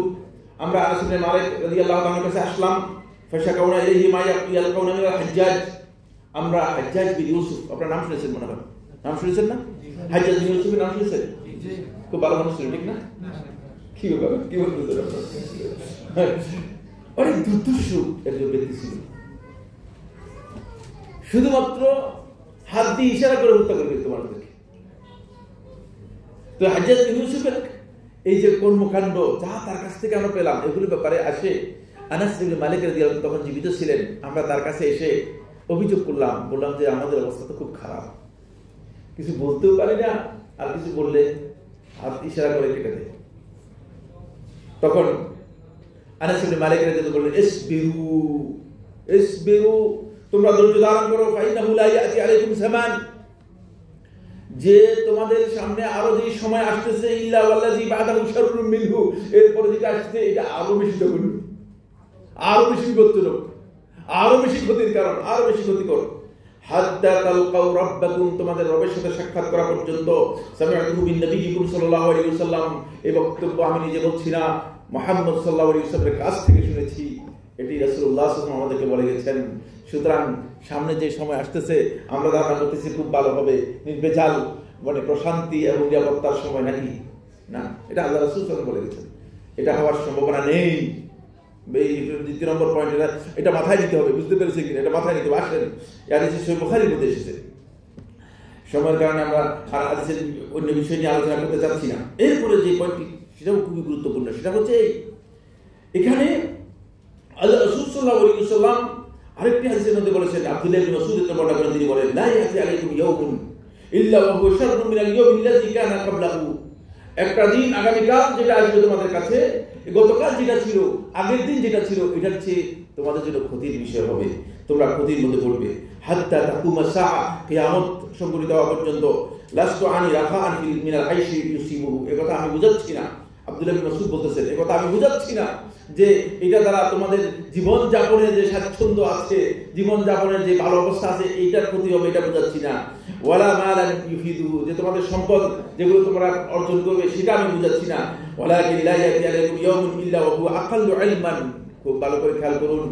আমরা আনাস ইবনে মালিক রাদিয়াল্লাহু তাআলার কাছে আসলাম। ফাশাকাউনা ইলাইহি মা ইয়ালকাউনা মিনাল হাজ্জাজ, আমরা হাজ্জাজ বিন ইউসুফ, আপনার নাম শুনেছেন মনে হয়, নাম শুনেছেন না? হাজ্জাজ বিন ইউসুফের নাম শুনেছেন? খুব ভালো মানুষ ছিল, ঠিক না? কি ব্যাপার, কি বলতেছেন আপনারা? অনেক দুর্দর্শ একজন ব্যক্তি ছিল, শুধুমাত্র হাত দিয়ে ইশারা করে হত্যা করে দিত মানুষদেরকে। তো হাজ্জাজ বিন ইউসুফের এই যে কর্মকাণ্ড যা তার কাছ থেকে আমরা পেলাম, এগুলোর ব্যাপারে আসে আনাস ইবনে মালিক রাদিয়াল্লাহু আনহু তখন জীবিত ছিলেন। আমরা তার কাছে এসে অভিযোগ বললাম যে আমাদের অবস্থা তো খুব খারাপ, কিছু বলতেও পারি না, আর কিছু বললে হাত ইশারা করে কেটে দেয়। তখন আনাস ইবনে মালিক রাদিয়াল্লাহু আনহু বললেন, ইসবিরু, তোমরা ধৈর্য ধারণ করো, ফাইনাহু লা ইয়াতি আলাইকুম জামান, যে তোমাদের সামনে আরো যে সময় আসতেছে, ইল্লা ওয়াল্লাযী বা'দাহু শাররুম মিনহু, এরপরে যেটা আসছে এটা আরো বেশি জঘন্য, আরো বেশি বিপজ্জনক, আরো বেশি ক্ষতির কারণ, আরো বেশি ক্ষতিকর। হাত্তা তালকাউ রাব্বাকুম, তোমাদের রবের সাথে সাক্ষাৎ করা পর্যন্ত। সামি'তুহু বিন নবিয়্যিকুম সাল্লাল্লাহু আলাইহি ওয়াসাল্লাম, এই বক্তব্য আমি নিজে বলছি না, মুহাম্মদ সাল্লাল্লাহু আলাইহি ওয়াসাল্লামের কাছ থেকে শুনেছি, এটি রাসূলুল্লাহ সাল্লাল্লাহু আলাইহি ওয়াসাল্লাম আমাদেরকে বলে গেছেন। সুতরাং সামনে যে সময় আসতেছে আমরা ধারণা করতেছি খুব ভালো হবে, নির্ভেজাল মানে প্রশান্তি এবং নিরাপত্তার সময়, নাকি না? এটা আল্লাহ রাসূল সাল্লাল্লাহু আলাইহি ওয়াসাল্লাম বলে গেছেন। এটা হওয়ার সম্ভাবনা নেই। এই 2 নম্বর পয়েন্ট, এটা মাথায় নিতে হবে। বুঝতে পেরেছেন কিনা? এটা মাথায় নিতে হবে। আসেন, এই হাদিস সহিহ বুখারীর মধ্যে এসেছে। সময়ের কারণে আমরা আর হাদিসের অন্য বিষয় নিয়ে আলোচনা করতে চাচ্ছি না। এরপরে যে পয়েন্টটি, সেটাও খুবই গুরুত্বপূর্ণ। সেটা হচ্ছে এখানে আল্লাহ রাসূল সাল্লাল্লাহু আলাইহি ওয়াসাল্লাম আরেকটি হাদিসের মধ্যে বলেছেন, আব্দুল্লাহ ইবনে মাসউদ বর্ণনা করেন, তিনি বলেন, লা ইয়াতি আলাইকুম ইয়াউমুন ইল্লা ওয়া হুয়া শাররুম মিনাল ইয়াউমিল্লাযী কানা ক্বাবলাহু। একটা দিন আগামীকাল যেটা আসবে তোমাদের কাছে, গতকাল যেটা ছিল, আগের দিন যেটা ছিল, এটার চেয়ে তোমাদের জন্য ক্ষতির বিষয় হবে, তোমরা ক্ষতির মধ্যে পড়বে। হাত্তা তাকুমা সাআ, কিয়ামত সংঘটিত হওয়া পর্যন্ত। লাস্তু আনি রাফাআন মিনাল আইশি ইউসিবুহু, একথা আমি বুঝাচ্ছি না। আব্দুল্লাহ ইবনে মাসউদ বলতেছেন, একথা আমি বুঝাচ্ছি না যে এটা দ্বারা তোমাদের জীবন যাপনের যে স্বাচ্ছন্দ্য আছে, জীবন যাপনের যে ভালো অবস্থা আছে, এইটার ক্ষতি হবে, এটা বুঝাচ্ছি না। ওয়ালা মালান ইউফিদুহু, যে তোমাদের সম্পদ যেগুলো তোমরা অর্জন করবে সেটা আমি বুঝাচ্ছি না। ওয়ালাকিন লা ইয়াতি আলাইকুম ইয়াউমুন ইল্লা ওয়া হুয়া আকাল্লু ইলমান। খুব ভালো করে খেয়াল করুন,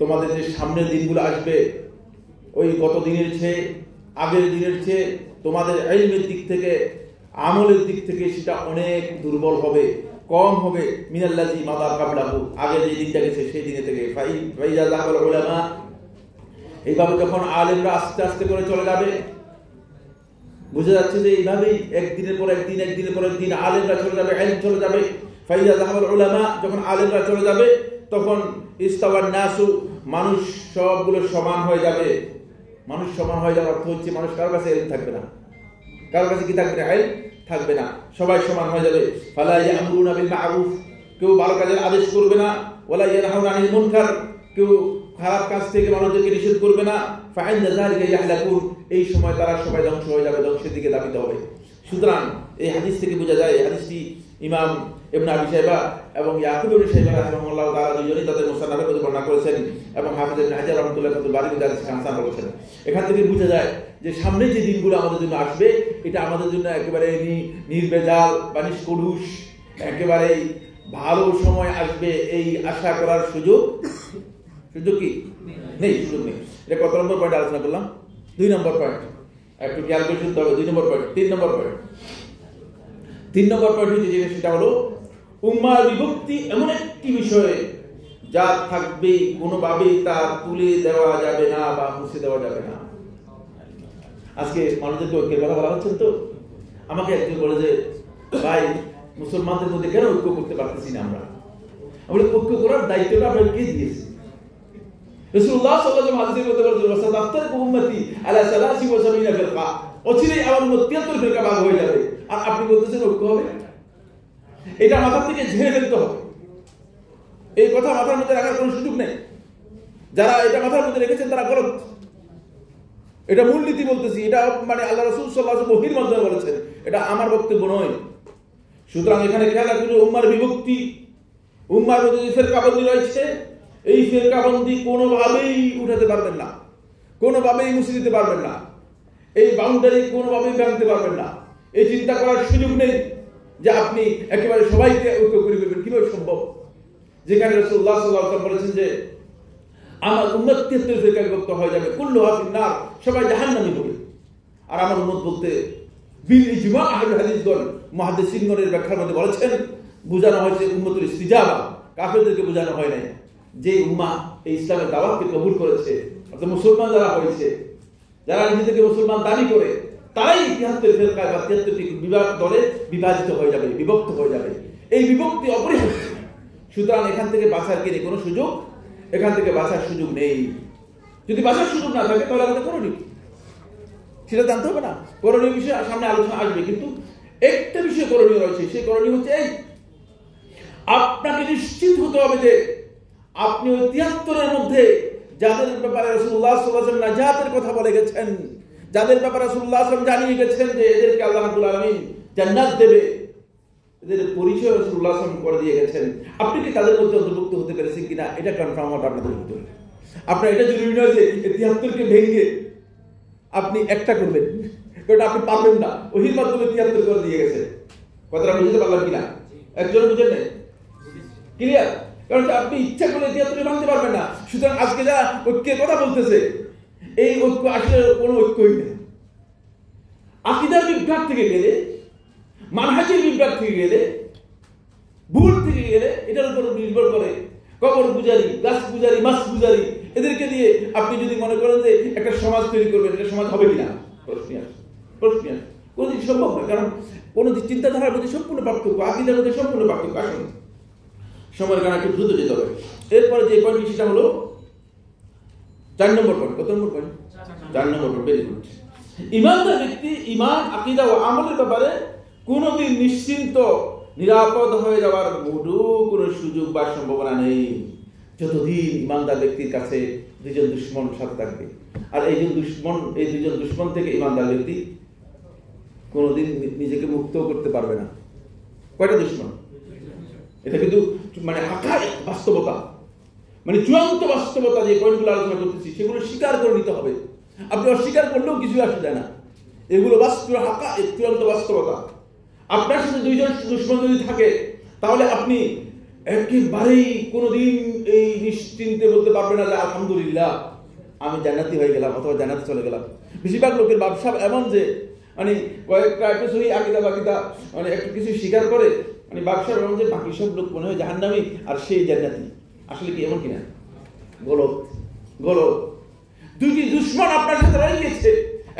তোমাদের যে সামনের দিনগুলো আসবে, ওই গত দিনের চেয়ে, আগের দিনের চেয়ে তোমাদের ইলমের দিক থেকে, আমলের দিক থেকে সেটা অনেক দুর্বল হবে, কম হবে। মিনাল্লাযী মাদা ক্বাবলাহু, আগে যে দিনটা গেছে সেই দিনে থেকে। ফাইজা যাহাবাল উলামা, এইভাবে যখন আলেমরা আস্তে আস্তে করে চলে যাবে, বুঝা যাচ্ছে যে এইভাবেই একদিনের পর একদিন, একদিনের পর একদিন আলেমরা চলে যাবে, ইলম চলে যাবে। ফাইজা যাহাবাল উলামা, যখন আলেমরা চলে যাবে, তখন ইস্তাওয়ান নাসু, মানুষ সবগুলো সমান হয়ে যাবে। মানুষ সমান হয়ে যাওয়ার অর্থ হচ্ছে মানুষ কারোর কাছে ইলম থাকবে না, কারোর কাছে কি থাকবে না? ইলম থাকবে না, সবাই সমান হয়ে যাবে। ফালা ইয়ামুরুনা বিল মা'রুফ, কেউ ভালো কাজের আদেশ করবে না। ওয়ালা ইয়ানহাউনা আনিল মুনকার, কেউ খারাপ কাজ থেকে মানুষদেরকে নিষেধ করবে না। ফাইন্দা যালিকা ইয়াহলাকুন, এই সময় তারা সবাই ধ্বংস হয়ে যাবে, ধ্বংসের দিকে ধাবিত হবে। সুতরাং এই হাদিস থেকে বোঝা যায়, এই হাদিসটি ইমাম ইবনে আবি শাইবা এবং ইয়াকুব ইবনে শাইবা রাহিমাহুল্লাহ তাআলা দুইজনই তাদের মুসান্নাফে মধ্যে বর্ণনা করেছেন, এবং হাফিজ ইবনে হাজার রাহমাতুল্লাহ ফাতুল বারীর মধ্যে হাদিসটি হাসান বলেছেন। এখান থেকে বোঝা যায় যে সামনে যে দিনগুলো আমাদের জন্য আসবে, এটা আমাদের জন্য একেবারে নির্ভেজাল বা নিষ্কলুষ, একেবারে ভালো সময় আসবে, এই আশা করার সুযোগ কি নেই, সুযোগ নেই। এটা কত নম্বর পয়েন্ট আলোচনা করলাম? 2 নম্বর পয়েন্ট। একটু খেয়াল করে শুনতে হবে। 2 নম্বর পয়েন্ট। 3 নম্বর পয়েন্ট। 3 নম্বর পয়েন্ট হচ্ছে যেটা, সেটা হলো উম্মার বিভক্তি এমন একটি বিষয় যা থাকবে, কোনোভাবেই তা তুলে দেওয়া যাবে না বা মুছে দেওয়া যাবে না। আজকে মানুষদেরকে ঐক্যের কথা বলা হচ্ছে। তো আমাকে একজন বলে যে, ভাই মুসলমানদের মধ্যে কেন ঐক্য করতে পারতেছি না আমরা? আমরা ঐক্য করার দায়িত্বটা আপনাকে কে দিয়েছে? রাসূলুল্লাহ সাল্লাল্লাহু আলাইহি ওয়াসাল্লাম হাদিসের মধ্যে বলেছেন, ওয়াসাদাফতার উম্মতি আলা 73 ফিরকা, অচিরেই আমার উম্মত 73 ফিরকা ভাগ হয়ে যাবে। আর আপনি বলতেছেন ঐক্য হবে? এটা মাথা থেকে ঝেড়ে ফেলতে হবে। এই কথা মাথার মধ্যে রাখার কোনো সুযোগ নেই। যারা এটা মাথার মধ্যে রেখেছেন তারা গলত। এটা মূলনীতি বলতেছি, এটা মানে আল্লাহ রাসূল সাল্লাল্লাহু আলাইহি ওয়াসাল্লাম ওহীর মাধ্যমে বলেছেন, এটা আমার বক্তব্য নয়। সুতরাং এখানে খেয়াল রাখুন, উম্মার বিভক্তি, উম্মার মধ্যে যে ফিরকাবন্দি রয়েছে, এই ফিরকাবন্দি কোনোভাবেই উঠাতে পারবেন না, কোনোভাবেই মুছে দিতে পারবেন না, এই বাউন্ডারি কোনোভাবেই ভাঙতে পারবেন না। এই চিন্তা করার সুযোগ নেই যে আপনি একেবারে সবাইকে ঐক্য করে ফেলবেন। কিভাবে সম্ভব? যেখানে রাসূলুল্লাহ সাল্লাল্লাহু আলাইহি ওয়াসাল্লাম বলেছেন যে আমার উম্মত 73 ফিরকায় বিভক্ত হয়ে যাবে, কুল্লুহা ফিন্নার, সবাই জাহান্নামী হবে। আর আমার উম্মত বলতে বিল ইজমা আহলে হাদিসগণ, মুহাদ্দিসিনগণের ব্যাখ্যার মধ্যে বলেছেন, বোঝানো হয়েছে উম্মতুল ইস্তিজাবা, কাফেরদেরকে বোঝানো হয় নাই। যে উম্মাহ এই ইসলামের দাওয়াতকে কবুল করেছে, অর্থাৎ মুসলমান যারা হয়েছে, যারা নিজেদেরকে মুসলমান দাবি করে, তারাই 73 ফিরকায় বা 73টি দলে বিভাজিত হয়ে যাবে, বিভক্ত হয়ে যাবে। এই বিভক্তি অপরিহার্য। সুতরাং এখান থেকে বাঁচার কি কোনো সুযোগ? এখান থেকে বাঁচার সুযোগ নেই। যদি বাঁচার সুযোগ না থাকে তাহলে আমাদের করণীয় সেটা জানতে হবে না। করণীয় বিষয়ে সামনে আলোচনা আসবে, কিন্তু একটা বিষয় করণীয় রয়েছে। সেই করণীয় হচ্ছে এই, আপনাকে নিশ্চিত হতে হবে যে আপনি ওই 73-এর মধ্যে যাদের ব্যাপারে রাসূলুল্লাহ সাল্লাল্লাহু আলাইহি ওয়াসাল্লাম নাজাতের কথা বলে গেছেন, যাদের ব্যাপারে রাসূলুল্লাহ সাল্লাল্লাহু আলাইহি ওয়াসাল্লাম জানিয়ে গেছেন যে এদেরকে আল্লাহ রাব্বুল আলামিন জান্নাত দেবে, এদের পরিচয় রাসূলুল্লাহ সাল্লাল্লাহু আলাইহি ওয়াসাল্লাম করে দিয়ে গেছেন, আপনি কি তাদের মধ্যে অন্তর্ভুক্ত হতে পেরেছেন কিনা এটা কনফার্ম হওয়াটা আপনাদের করতে হবে। আপনার এটা জরুরি নয় যে 73কে ভেঙে আপনি একটা করবেন, কারণ আপনি পারবেন না। ওহীর মাধ্যমে 73 করে দিয়ে গেছে। কথাটা বুঝতে পারলাম কিনা? একজন বুঝেন নাই? ক্লিয়ার? কারণ আপনি ইচ্ছা করলে তিয়াত্তরে ভাঙতে পারবেন না। সুতরাং আজকে যারা ঐক্যের কথা বলতেছে, এই ঐক্য আসলে কোনো ঐক্যই না। আকীদার বিভ্রাট থেকে গেলে, মানহাজের বিভ্রাট থেকে গেলে, ভুল থেকে গেলে এটার উপর নির্ভর করে কবর পূজারি, গাছ পূজারি, মাছ পূজারি, এদেরকে দিয়ে আপনি যদি মনে করেন যে একটা সমাজ তৈরি করবেন, এটা সমাজ হবে কিনা? প্রশ্ন কোনদিন সম্ভব নয়। কারণ কোন চিন্তাধারার মধ্যে সম্পূর্ণ পার্থক্য, আকীদার মধ্যে সম্পূর্ণ পার্থক্য। আসুন সময়ের কারণে একটু দ্রুত যেতে হবে। এরপরে যে পয়েন্ট সেটা হলো 4 নম্বর পয়েন্ট। কত নম্বর পয়েন্ট? 4 নম্বর পয়েন্ট। Very good. ইমানদার ব্যক্তি ঈমান, আকীদা ও আমলের ব্যাপারে কোনদিন নিশ্চিন্ত, নিরাপদ হয়ে যাওয়ার কোনো সুযোগ বা সম্ভাবনা নেই যতদিন ইমানদার ব্যক্তির কাছে দুজন দুশ্মন সাথে থাকবে। আর এই দুজন দুশ্মন থেকে ইমানদার ব্যক্তি কোনদিন নিজেকে মুক্ত করতে পারবে না। কয়টা দুশ্মন? এটা কিন্তু মানে হাকায়েক, বাস্তবতা, মানে চূড়ান্ত বাস্তবতা। যে পয়েন্টগুলো আলোচনা করতেছি সেগুলো স্বীকার করে নিতে হবে। আপনি অস্বীকার করলেও কিছু আসে যায় না। এগুলো হাকায়েক, চূড়ান্ত বাস্তবতা। আপনার সাথে দুইজন দুশ্মন যদি থাকে তাহলে আপনি একেবারেই কোনোদিন এই নিশ্চিন্তে বলতে পারবেন না যে আলহামদুলিল্লাহ আমি জান্নাতি হয়ে গেলাম অথবা জান্নাতে চলে গেলাম। বেশিরভাগ লোকের ব্যবসা এমন যে মানে কয়েকটা একটু সহি আকীদা বাকিদা মানে একটু কিছু স্বীকার করে মানে ব্যবসার এমন যে বাকি সব লোক মনে হয় জাহান্নামী আর সেই জান্নাতি। আসলে কি এমন কিনা? গলত। দুইটি দুশ্মন আপনার সাথে রয়ে গেছে।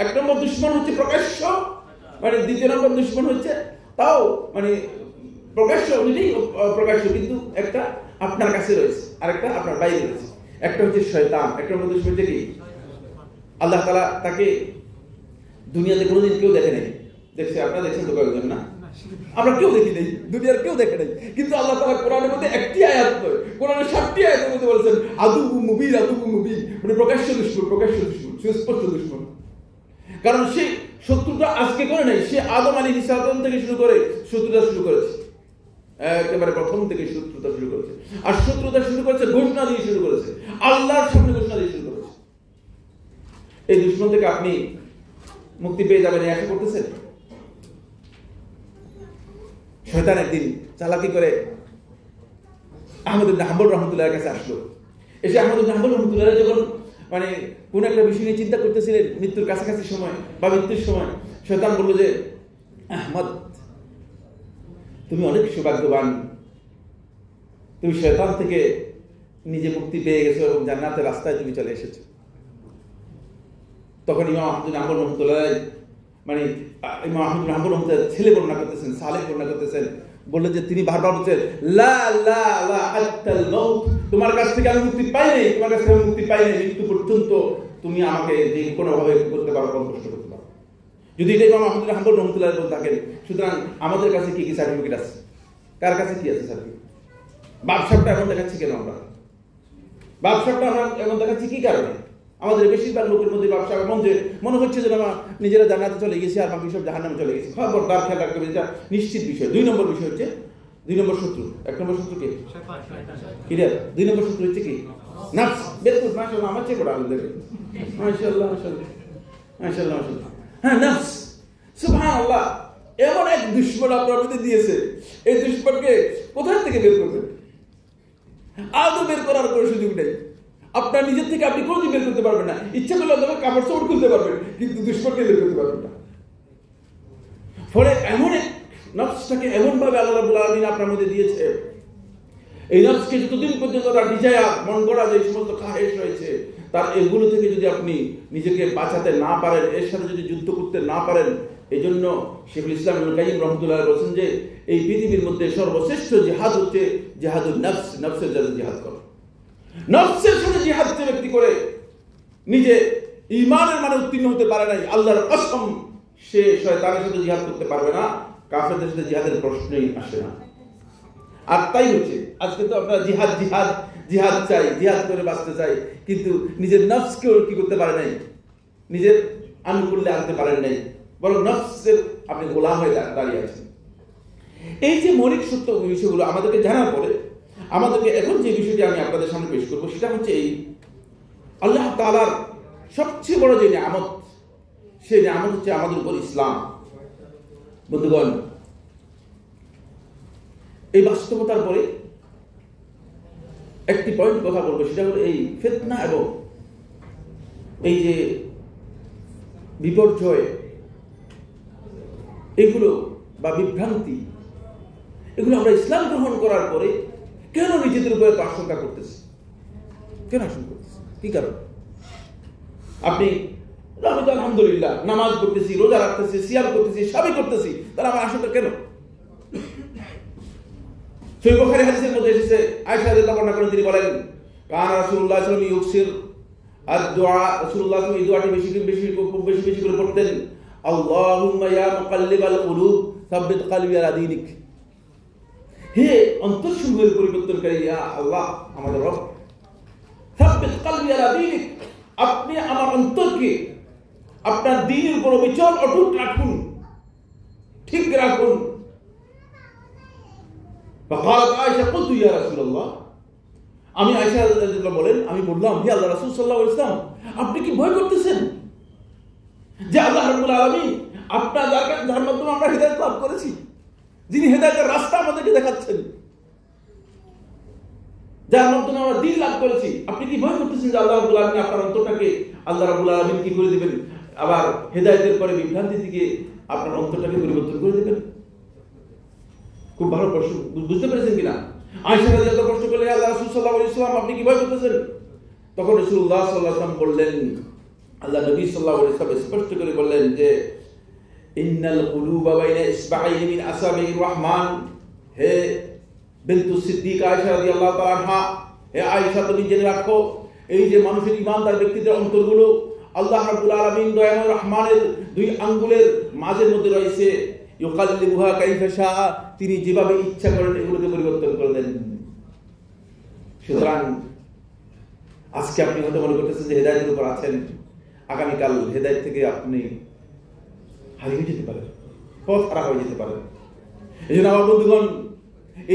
1 নম্বর দুশ্মন হচ্ছে প্রকাশ্য, মানে 2 নম্বর দুশ্মন হচ্ছে তাও মানে প্রকাশ্য, দুইটাই প্রকাশ্য, কিন্তু একটা আপনার কাছে রয়েছে আর একটা আপনার বাইরে রয়েছে। একটা হচ্ছে শয়তান। 1 নম্বর দুশ্মন হচ্ছে কি? আল্লাহ তাআলা তাকে দুনিয়াতে কোনোদিন কেউ দেখে নাই। দেখছে? আপনারা দেখছেন তো কয়েকজন? না, আমরা কেউ দেখি নাই, দুনিয়ার কেউ দেখে নাই। কিন্তু আল্লাহ তাআলা কোরআনের মধ্যে একটি আয়াত নয়, কোরআনের 7টি আয়াতের মধ্যে বলেছেন আদুউম মুবিন, মানে প্রকাশ্য দুশমন, সুস্পষ্ট দুশমন। কারণ সে শত্রুতা আজকে করে নাই, সে আদম আলাইহিস সালাম থেকে শুরু করে শত্রুতা শুরু করেছে। একেবারে প্রথম থেকে শত্রুতা শুরু করেছে। আর শত্রুতা শুরু করেছে ঘোষণা দিয়ে শুরু করেছে, আল্লাহর সামনে ঘোষণা দিয়ে শুরু করেছে। এই দুশমন থেকে আপনি মুক্তি পেয়ে যাবেন এই আশা করতেছেন? শয়তান একদিন চালাকি করে আহমদ ইবনে হাম্বল রাহমাতুল্লাহর কাছে আসলো। এসে আহমদ ইবনে হাম্বল রাহমাতুল্লাহ যখন মানে কোন একটা বিষয় নিয়ে চিন্তা করতেছিলেন মৃত্যুর কাছাকাছি সময় বা মৃত্যুর সময়, শয়তান বলল যে আহমদ তুমি অনেক সৌভাগ্যবান, তুমি শয়তান থেকে নিজে মুক্তি পেয়ে গেছো এবং জান্নাতের রাস্তায় তুমি চলে এসেছো। তখন ইমাম আহমদ ইবনে হাম্বল রাহমাতুল্লাহ মানে ইমাম আহমদ ইবনে হাম্বল রাহমাতুল্লাহ ছেলে বর্ণনা করতেছেন, সালেহ বর্ণনা করতেছেন, বললেন যে তিনি বারবার বলছেন লা লা লা হাত্তাল মাউত, তোমার কাছ থেকে আমি মুক্তি পাই নাই, তোমার কাছ থেকে আমি মুক্তি পাই নাই, মৃত্যু পর্যন্ত তুমি আমাকে যে কোনো ভাবে করতে পারো, কষ্ট করতে পারো। যদি এটা ইমাম আহমদ ইবনে হাম্বল রাহমাতুল্লাহ বলে থাকেন, সুতরাং আমাদের কাছে কি কি সার্টিফিকেট আছে? কার কাছে কি আছে সার্টিফিকেট? ব্যবসাটা এমন দেখাচ্ছি কেন আমরা? ব্যবসাটা আমরা এমন দেখাচ্ছি কি কারণে? আমাদের বেশিরভাগ লোকের মধ্যে ব্যবসা এমন যে মনে হচ্ছে যে আমরা নিজেরা জান্নাতে চলে গেছি আর বাকি সব জাহান্নামে চলে গেছি। খবরদার, খেয়াল রাখতে হবে, এটা নিশ্চিত বিষয়। 2 নম্বর বিষয় হচ্ছে 2 নম্বর শত্রু। 1 নম্বর শত্রু কে? ক্লিয়ার? 2 নম্বর শত্রু হচ্ছে কি? নফস। বিলকুল, মাশাআল্লাহ, আমার চেয়ে বড় আলো দেখে, মাশাআল্লাহ মাশাআল্লাহ মাশাআল্লাহ মাশাআল্লাহ। হ্যাঁ, নফস। সুবহানাল্লাহ, এমন এক দুশমন আপনার মধ্যে দিয়েছে, এই দুশমনকে কোথা থেকে বের করবেন? আদৌ বের করার কোনো সুযোগ নেই। আপনার নিজের থেকে আপনি কোনোদিন বের করতে পারবেন না। ইচ্ছা করলে তবে কাপড় চোপড় খুলতে পারবেন, কিন্তু দুশমনকে বের করতে পারবেন না। ফলে এমন এক নফসটাকে এমন ভাবে আল্লাহ রাব্বুল আলামিন আপনার মধ্যে দিয়েছে, এই নফসকে যতদিন পর্যন্ত তার ডিজায়ার, মন গড়া যে সমস্ত খাহেশ রয়েছে, তার এগুলো থেকে যদি আপনি নিজেকে বাঁচাতে না পারেন, এর সাথে যদি যুদ্ধ করতে না পারেন, এই জন্য শেখুল ইসলাম ইবনে কাইয়িম রাহমাতুল্লাহ বলেছেন যে এই পৃথিবীর মধ্যে সর্বশ্রেষ্ঠ জিহাদ হচ্ছে জিহাদুন নফস, নফসের সাথে জিহাদ করা। নফসের সাথে জিহাদ যে ব্যক্তি করে নিজে ঈমানের মানে উত্তীর্ণ হতে পারে নাই, আল্লাহর কসম, সে শয়তানের সাথে জিহাদ করতে পারবে না, কাফেরদের সাথে জিহাদের প্রশ্নই আসে না। আর তাই হচ্ছে আজকে তো আপনারা জিহাদ জিহাদ জিহাদ চাই, জিহাদ করে বাঁচতে চাই, কিন্তু নিজের নফসকেও কি করতে পারে নাই, নিজের আনুকূল্যে আনতে পারেন নাই, বরং নফসের আপনি গোলাম হয়ে দাঁড়িয়ে আছেন। এই যে মৌলিক সত্য বিষয়গুলো আমাদেরকে জানার পরে আমাদেরকে এখন যে বিষয়টি আমি আপনাদের সামনে পেশ করবো সেটা হচ্ছে এই আল্লাহ তাআলার সবচেয়ে বড় যে নিয়ামত, সেই নিয়ামত হচ্ছে আমাদের উপর ইসলাম। বন্ধুগণ, এই বাস্তবতার পরে একটি পয়েন্ট কথা বলবো, সেটা হলো এই ফিতনা এবং এই যে বিপর্যয়, এগুলো বা বিভ্রান্তি, এগুলো আমরা ইসলাম গ্রহণ করার পরে কেন নিজেদের উপরে আশঙ্কা করতেছি? কেন আশঙ্কা করতেছি? কি কারণ? আমি তো আলহামদুলিল্লাহ নামাজ পড়তেছি, রোজা রাখতেছি, সিয়াম করতেছি, সবই করতেছি, তাহলে আমার আশঙ্কা কেন? সহিহ বুখারী হাদিসের মধ্যে এসেছে, আয়েশা রাদিয়াল্লাহু আনহা বর্ণনা করেন, তিনি বলেন, কানা রাসূলুল্লাহ সাল্লাল্লাহু আলাইহি ওয়াসাল্লাম ইউকসির আদ-দুআ, রাসূলুল্লাহ এই দোয়াটি বেশি করে পড়তেন, আল্লাহুম্মা ইয়া মুকাল্লিবাল কুলুব সাব্বিত কলবি আলা দীনিক। হে অন্তরসমূহের পরিবর্তনকারী, ইয়া আল্লাহ আমাদের রব, সাব্বিত কলবি আলা দীনিক, আপনি আমার অন্তরকে আপনার দ্বীনের উপর অবিচল অটুট রাখুন, ঠিক রাখুন। فقالت عائشة قلت يا رسول الله, আমি আয়েশা রাদিয়াল্লাহু বলেন, আমি বললাম, হে আল্লাহর রাসূল সাল্লাল্লাহু আলাইহি ওয়াসাল্লাম, আপনি কি ভয় করতেছেন যে আল্লাহ রাব্বুল আলামিন আপনার যার মাধ্যমে আমরা হিদায়াত লাভ করেছি, যিনি হিদায়াতের রাস্তা আমাদেরকে দেখাচ্ছেন, যার মাধ্যমে আমরা দ্বীন লাভ করেছি, আপনি কি ভয় করতেছেন যে আল্লাহ রাব্বুল আলামিন আপনার অন্তরটাকে আল্লাহ রাব্বুল আলামিন কি করে দিবেন, আবার হিদায়াতের পরে বিভ্রান্তি থেকে আপনার অন্তরটাকে পরিবর্তন করে দিবেন? খুব ভালো প্রশ্ন, বুঝতে পেরেছেন কিনা? আয়েশা রাদিয়াল্লাহু প্রশ্ন করলেন, আল্লাহ রাসূল সাল্লাল্লাহু আলাইহি ওয়াসাল্লাম আপনি কি ভয় করতেছেন? তখন রাসূলুল্লাহ সাল্লাল্লাহু আলাইহি ওয়াসাল্লাম বললেন, আল্লাহ নবী সাল্লাল্লাহু আলাইহি ওয়াসাল্লাম স্পষ্ট করে বললেন যে ইন্নাল কুলুবা বাইনা ইসবাঈনি মিন আসাবির রহমান, হে বিনতু সিদ্দিক আয়েশা রাদিয়াল্লাহু তাআলা আনহা, হে আয়েশা তুমি জেনে রাখো, এই যে মানুষের ঈমানদার ব্যক্তিদের অন্তরগুলো আল্লাহ রাব্বুল আলামিন দয়াময় রহমানের দুই আঙ্গুলের মাঝের মধ্যে রয়েছে, ইউকাল্লিবুহা কাইফা শাআ, তিনি যেভাবে ইচ্ছা করেন এগুলোকে পরিবর্তন করে দেন। সুতরাং আজকে আপনি হয়তো মনে করতেছেন যে হেদায়েতের উপর আছেন, আগামীকাল হেদায়েত থেকে আপনি হারিয়ে যেতে পারেন, পথ হারা হয়ে যেতে পারেন। এই জন্য আমার বন্ধুগণ,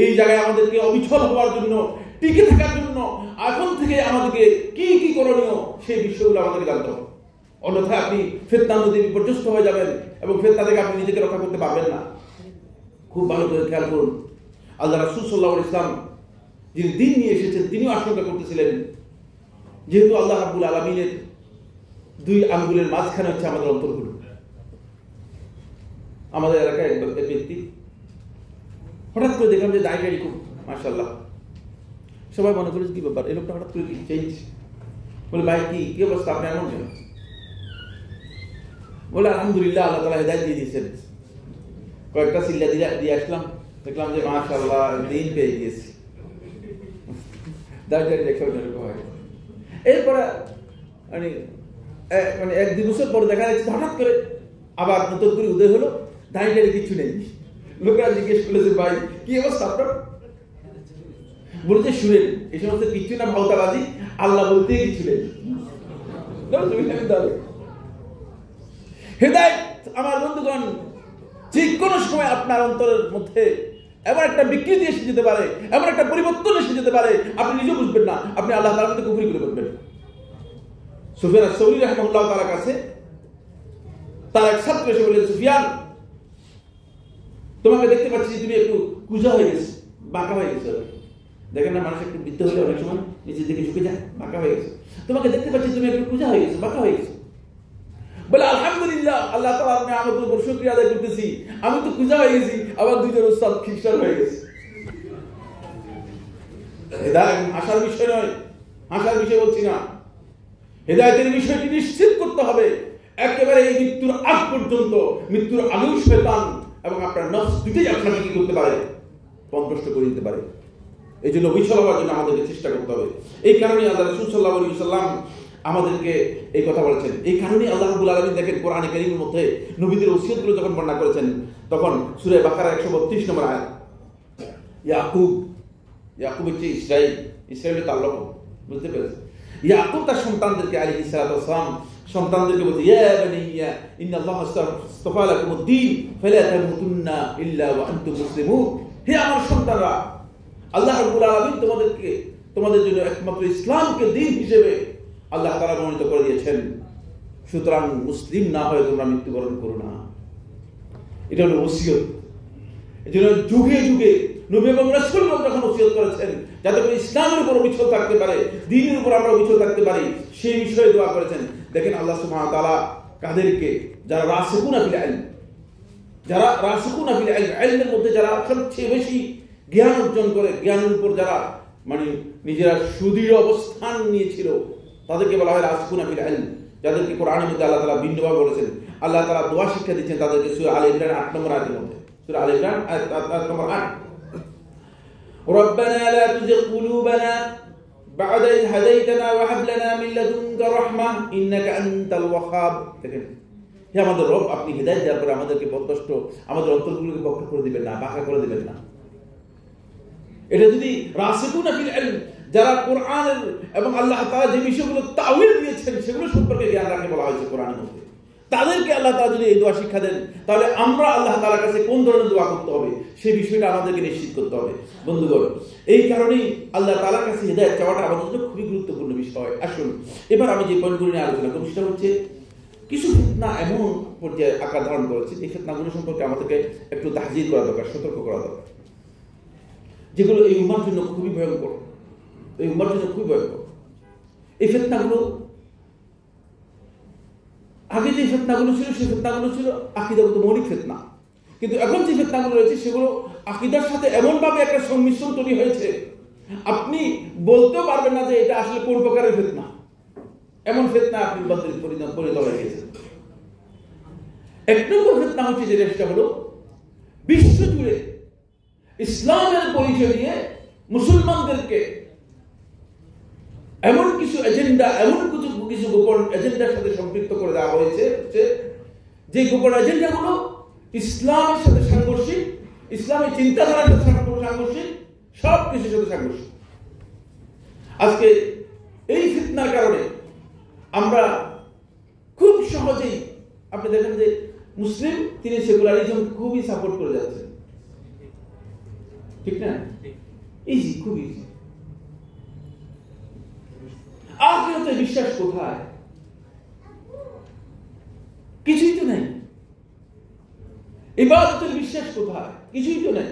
এই জায়গায় আমাদেরকে অবিচল হওয়ার জন্য, টিকে থাকার জন্য এখন থেকে আমাদেরকে কি কি করণীয় সেই বিষয়গুলো আমাদেরকে জানতে হবে। অন্যথায় আপনি ফিতনার মধ্যে বিপর্যস্ত হয়ে যাবেন এবং ফিতনা থেকে আপনি নিজেকে রক্ষা করতে পারবেন না। খুব ভালো করে খেয়াল করুন, আল্লাহ রাসূল সাল্লাল্লাহু আলাইহি ওয়াসাল্লাম যিনি দ্বীন নিয়ে এসেছেন, তিনিও আশঙ্কা করতেছিলেন, যেহেতু আল্লাহ রাব্বুল আলামিনের দুই আঙ্গুলের মাঝখানে হচ্ছে আমাদের অন্তরগুলো। আমাদের এলাকায় এক ব্যক্তি হঠাৎ করে দেখলাম যে দাঁড়িয়ে খুব মাশাআল্লাহ, সবাই মনে করেছে কি ব্যাপার, এই লোকটা হঠাৎ করে কি চেঞ্জ, বলে ভাই কি অবস্থা, আপনি এমন কেন? বলে আলহামদুলিল্লাহ আল্লাহ তাআলা হিদায়াত দিয়ে দিয়েছেন, কয়েকটা সিল্লা দিয়ে আসলাম, দেখলাম যে মাশাআল্লাহ দিন পেয়ে গিয়েছি। এরপরে মানে এক দুই বছর পরে দেখা যাচ্ছে হঠাৎ করে আবার নতুন করে উদয় হলো, দাঁড়িয়ে কিছু নেই। লোকেরা জিজ্ঞেস করেছে, ভাই কি অবস্থা আপনার? বলছে শুনেন, এই সমস্ত কিচ্ছু না ভাওতাবাজি, আল্লাহ বলতে কিছু নেই। হেদায়েত আমার বন্ধুগণ যে কোনো সময় আপনার অন্তরের মধ্যে এমন একটা বিকৃতি এসে যেতে পারে, এমন একটা পরিবর্তন এসে যেতে পারে, আপনি নিজে বুঝবেন না, আপনি আল্লাহ তাআলার সাথে কুফরি করে বলবেন। সুফিয়ান আস-সাউরি রাহিমাহুল্লাহ তাআলার কাছে তার এক ছাত্র এসে বললেন, সুফিয়ান তোমাকে দেখতে পাচ্ছি তুমি একটু কুজা হয়ে গেছে, বাঁকা হয়ে গেছে। দেখেন না, মানুষ একটু বৃদ্ধ হলে অনেক সময় নিচের দিকে ঝুঁকে যায়, বাঁকা হয়ে গেছে। তোমাকে দেখতে পাচ্ছি তুমি একটু কুজা হয়ে গেছে, বাঁকা হয়ে গেছে। বলে আলহামদুলিল্লাহ, আল্লাহ তাআলা আপনি আমাদের উপর শুকরিয়া আদায় করতেছি, আমি তো কুজা হয়ে গেছি, আবার দুইজন উস্তাদ খ্রিস্টান হয়ে গেছে। হেদায়েত আশার বিষয় নয়, আশার বিষয় বলছি না। হেদায়েতের বিষয়টি নিশ্চিত করতে হবে একেবারে এই মৃত্যুর আগ পর্যন্ত। মৃত্যুর আগেও শয়তান এবং আপনার নফস দুটোই আপনাকে কি করতে পারে, পথভ্রষ্ট করে দিতে পারে। এই জন্য অবিচল হওয়ার জন্য আমাদেরকে চেষ্টা করতে হবে। এই কারণে আল্লাহ রাসূল সাল্লাল্লাহু আলাইহি ওয়াসাল্লাম আমাদেরকে এই কথা বলেছেন। এই কারণে আল্লাহ রাব্বুল আলামিন দেখেন কোরআনে কারীমের মধ্যে নবীদের ওসিয়তগুলো যখন বর্ণনা করেছেন, তখন সূরা বাকারা 132 নম্বর আয়াত, ইয়াকুব হচ্ছে ইসরাইলের তাল্লুক, বুঝতে পেরেছেন? ইয়াকুব তার সন্তানদেরকে আলাইহিস সালাতু ওয়াস সালাম সন্তানদেরকে বলতে, ইয়া বানিয়া ইন্নাল্লাহা আস্তাফা লাকুমুদ-দীন ফালা তামুতুন্না ইল্লা ওয়া আনতুম মুসলিমুন। হে আমার সন্তানরা, আল্লাহ রাব্বুল আলামিন তোমাদের জন্য একমাত্র ইসলামকে দ্বীন হিসেবে আল্লাহ তাআলা মনোনীত করে দিয়েছেন, সুতরাং মুসলিম না হয়ে তোমরা মৃত্যুবরণ করো না। এটা হলো ওসিয়ত। এজন্য যুগে যুগে নবী এবং রাসূলগণ যখন ওসিয়ত করেছেন যাতে করে ইসলামের উপর অবিচল থাকতে পারে, দ্বীনের উপর আমরা অবিচল থাকতে পারি, সেই বিষয়ে দোয়া করেছেন। দেখেন আল্লাহ সুবহানাহু ওয়া তাআলা কাদেরকে, যারা রাসিখুনা ফিল ইলম, যারা রাসিখুনা ফিল ইলম, ইলমের মধ্যে যারা সবচেয়ে বেশি জ্ঞান অর্জন করে, জ্ঞানের উপর যারা মানে নিজেরা সুদৃঢ় অবস্থান নিয়েছিল, তাদেরকে বলা হয় রাসিখুনা ফিল ইলম, যাদেরকে কোরআনের মধ্যে আল্লাহ তাআলা ভিন্নভাবে বলেছেন। আল্লাহ তাআলা দোয়া শিক্ষা দিচ্ছেন তাদেরকে সূরা আলে ইমরান 8 নম্বর আয়াতের মধ্যে। সূরা আলে ইমরান আয়াত নম্বর 8, রব্বানা লা তুযিগ কুলুবানা বা'দা ইয হাদাইতানা ওয়া হাব লানা মিন লাদুনকা রাহমাহ ইন্নাকা আনতাল ওয়াহ্হাব। দেখেন, হে আমাদের রব, আপনি হিদায়াত দেওয়ার পরে আমাদেরকে পথভ্রষ্ট, আমাদের অন্তরগুলোকে বক্র করে দিবেন না, বাঁকা করে দিবেন না। এটা যদি রাসিখুনা ফিল ইলম, যারা কোরআনের এবং আল্লাহ তাআলা যে বিষয়গুলো তাওয়িল দিয়েছেন সেগুলো সম্পর্কে জ্ঞান রাখে বলা হয়েছে কোরআনের মধ্যে, তাদেরকে আল্লাহ তাআলা যদি এই দোয়া শিক্ষা দেন, তাহলে আমরা আল্লাহ তাআলার কাছে কোন ধরনের দোয়া করতে হবে সেই বিষয়টা আমাদেরকে নিশ্চিত করতে হবে। বন্ধুগণ, এই কারণেই আল্লাহ তাআলার কাছে হিদায়াত চাওয়াটা আমাদের জন্য খুবই গুরুত্বপূর্ণ বিষয়। আসুন এবার আমি যে পয়েন্টগুলো নিয়ে আলোচনা করব সেটা হচ্ছে কিছু ফিতনা এমন পর্যায়ে আকার ধারণ করেছে যে ফিতনাগুলো সম্পর্কে আমাদেরকে একটু তাহযীর করা দরকার, সতর্ক করা দরকার, যেগুলো এই উম্মার জন্য খুবই ভয়ঙ্কর, এই উম্মার জন্য খুবই ভয়ঙ্কর। এই ফিতনাগুলো আগে যে ফিতনাগুলো ছিল সেই ফিতনাগুলো ছিল আকীদাগত মৌলিক ফিতনা, কিন্তু এখন যে ফিতনাগুলো রয়েছে সেগুলো আকীদার সাথে এমন ভাবে একটা সংমিশ্রণ তৈরি হয়েছে আপনি বলতেও পারবেন না যে এটা আসলে কোন প্রকারের ফিতনা। এমন ফিতনা আপনি পরিণত হয়ে গেছেন। এক নম্বর ফিতনা হচ্ছে যে সেটা হলো বিশ্ব জুড়ে ইসলামের পরিচয় দিয়ে মুসলমানদেরকে এমন কিছু এজেন্ডা, এমন কিছু গোপন এজেন্ডার সাথে সম্পৃক্ত করে দেওয়া হয়েছে যে গোপন এজেন্ডাগুলো ইসলামের সাথে সাংঘর্ষিক, ইসলামের চিন্তাধারার সাথে সাংঘর্ষিক, সব কিছুর সাথে সাংঘর্ষিক। আজকে এই ফিতনার কারণে আমরা খুব সহজেই, আপনি দেখেন যে মুসলিম তিনি সেকুলারিজম খুবই সাপোর্ট করে যাচ্ছেন, ঠিক না? ইজি, খুব ইজি। আখিরাতে বিশ্বাস কোথায়? কিছুই তো নেই। ইবাদতের বিশ্বাস কোথায়? কিছুই তো নেই।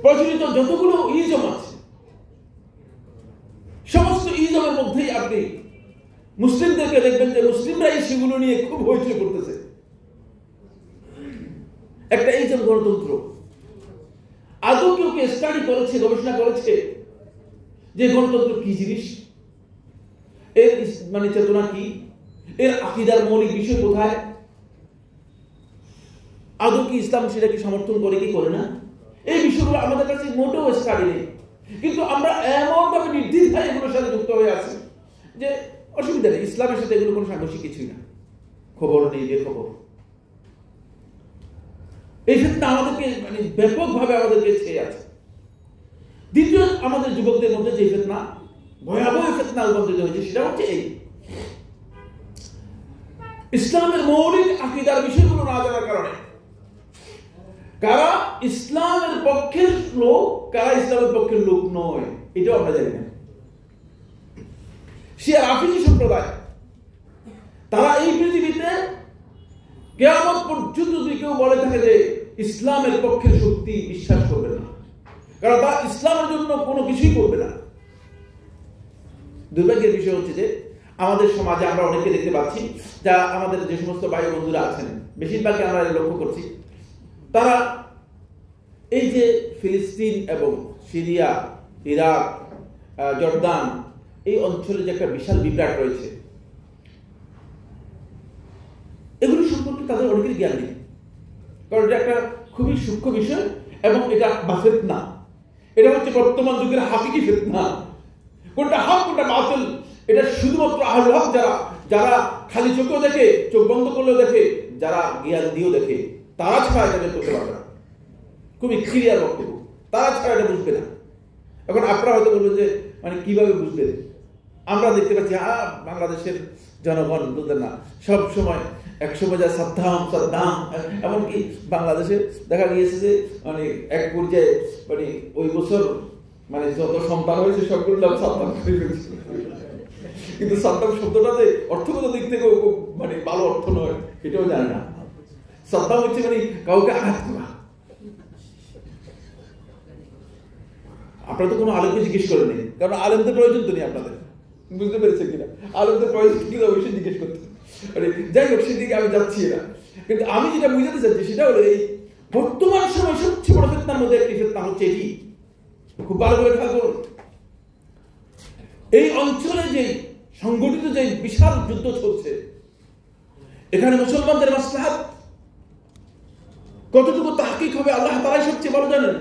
প্রচলিত যতগুলো ইজম আছে সমস্ত ইজমের মধ্যেই আপনি মুসলিমদেরকে দেখবেন যে মুসলিমরাই সেগুলো নিয়ে খুব হইচই করতেছে। একটা ইজম গণতন্ত্র, আদৌ কেউ কে স্টাডি করেছে, গবেষণা করেছে যে গণতন্ত্র কি জিনিস, এর মানে চেতনা কি, এর আকীদার মৌলিক বিষয় কোথায়, আদৌ কি ইসলাম সেটাকে সমর্থন করে কি করে না, এই বিষয়গুলো আমাদের কাছে মোটেও স্টাডি নেই। কিন্তু আমরা এমন ভাবে নির্দ্বিধায় এগুলোর সাথে যুক্ত হয়ে আছি যে অসুবিধা নেই, ইসলামের সাথে এগুলো কোনো সাংঘর্ষিক কিছুই না, খবর নেই, যে খবর। এই ফিতনা আমাদেরকে মানে ব্যাপকভাবে আমাদেরকে ছেয়ে আছে। দ্বিতীয়, আমাদের যুবকদের মধ্যে যে ফিতনা, ভয়াবহ ফিতনা রূপান্তরিত হয়েছে সেটা হচ্ছে এই ইসলামের মৌলিক আকীদার বিষয়গুলো না জানার কারণে কারা ইসলামের পক্ষের লোক, কারা ইসলামের পক্ষের লোক নয়, এটাও আমরা জানি না। শিয়া রাফিজি সম্প্রদায়, তারা এই পৃথিবীতে কিয়ামত পর্যন্ত যদি কেউ বলে থাকে যে ইসলামের পক্ষের শক্তি, বিশ্বাস করবে না, কারণ তারা ইসলামের জন্য কোনো কিছুই করবে না। দুর্ভাগ্যের বিষয় হচ্ছে যে আমাদের সমাজে আমরা অনেকে দেখতে পাচ্ছি, যা আমাদের যে সমস্ত ভাই বন্ধুরা আছেন বেশিরভাগই আমরা লক্ষ্য করছি, তারা এই যে ফিলিস্তিন এবং সিরিয়া, ইরাক, জর্দান এই অঞ্চলে যে একটা বিশাল বিভ্রাট রয়েছে, এগুলো সম্পর্কে তাদের অনেকের জ্ঞান নেই। কারণ এটা একটা খুবই সূক্ষ্ম বিষয় এবং এটা ফিতনা, এটা হচ্ছে বর্তমান যুগের হাকিকি ফিতনা। কোনটা হক কোনটা বাতিল, এটা শুধুমাত্র আহলুল হক যারা খালি চোখেও দেখে, চোখ বন্ধ করলেও দেখে, যারা জ্ঞান দিয়েও দেখে, তারা ছাড়া এটা বের করতে পারবে না। খুবই ক্লিয়ার বক্তব্য, তারা ছাড়া এটা বুঝবে না। এখন আপনারা হয়তো বলবেন যে মানে কিভাবে বুঝবেন? আমরা দেখতে পাচ্ছি বাংলাদেশের জনগণ বুঝলেন না, সব সময় একসময় যা সাদ্দাম, এমনকি বাংলাদেশে দেখা গিয়েছে যে মানে এক পর্যায়ে মানে ওই বছর মানে যত সন্তান হয়েছে সবগুলো নাম সাদ্দাম করে ফেলছে। কিন্তু সাদ্দাম শব্দটা যে অর্থগত দিক থেকে মানে ভালো অর্থ নয় এটাও জানে না। সাদ্দাম হচ্ছে মানে কাউকে আঘাত করা, আপনারা তো কোনো আলেমকে জিজ্ঞেস করেনি, কারণ আলেমদের প্রয়োজন তো নেই আপনাদের, বুঝতে পেরেছেন কিনা? আলেমদের প্রয়োজন কিনা অবশ্যই জিজ্ঞেস করতে। যাই হোক, সেদিকে আমি যাচ্ছি না, কিন্তু আমি যেটা বুঝাতে চাচ্ছি সেটা হলো এই বর্তমান সময় সবচেয়ে বড় ফিতনার মধ্যে একটি ফিতনা হচ্ছে এটি। খুব ভালো করে খেয়াল করুন, এই অঞ্চলে যে সংগঠিত যে বিশাল যুদ্ধ চলছে, এখানে মুসলমানদের মাসলাহাত কতটুকু তাহকিক হবে আল্লাহ তাআলাই সবচেয়ে ভালো জানেন,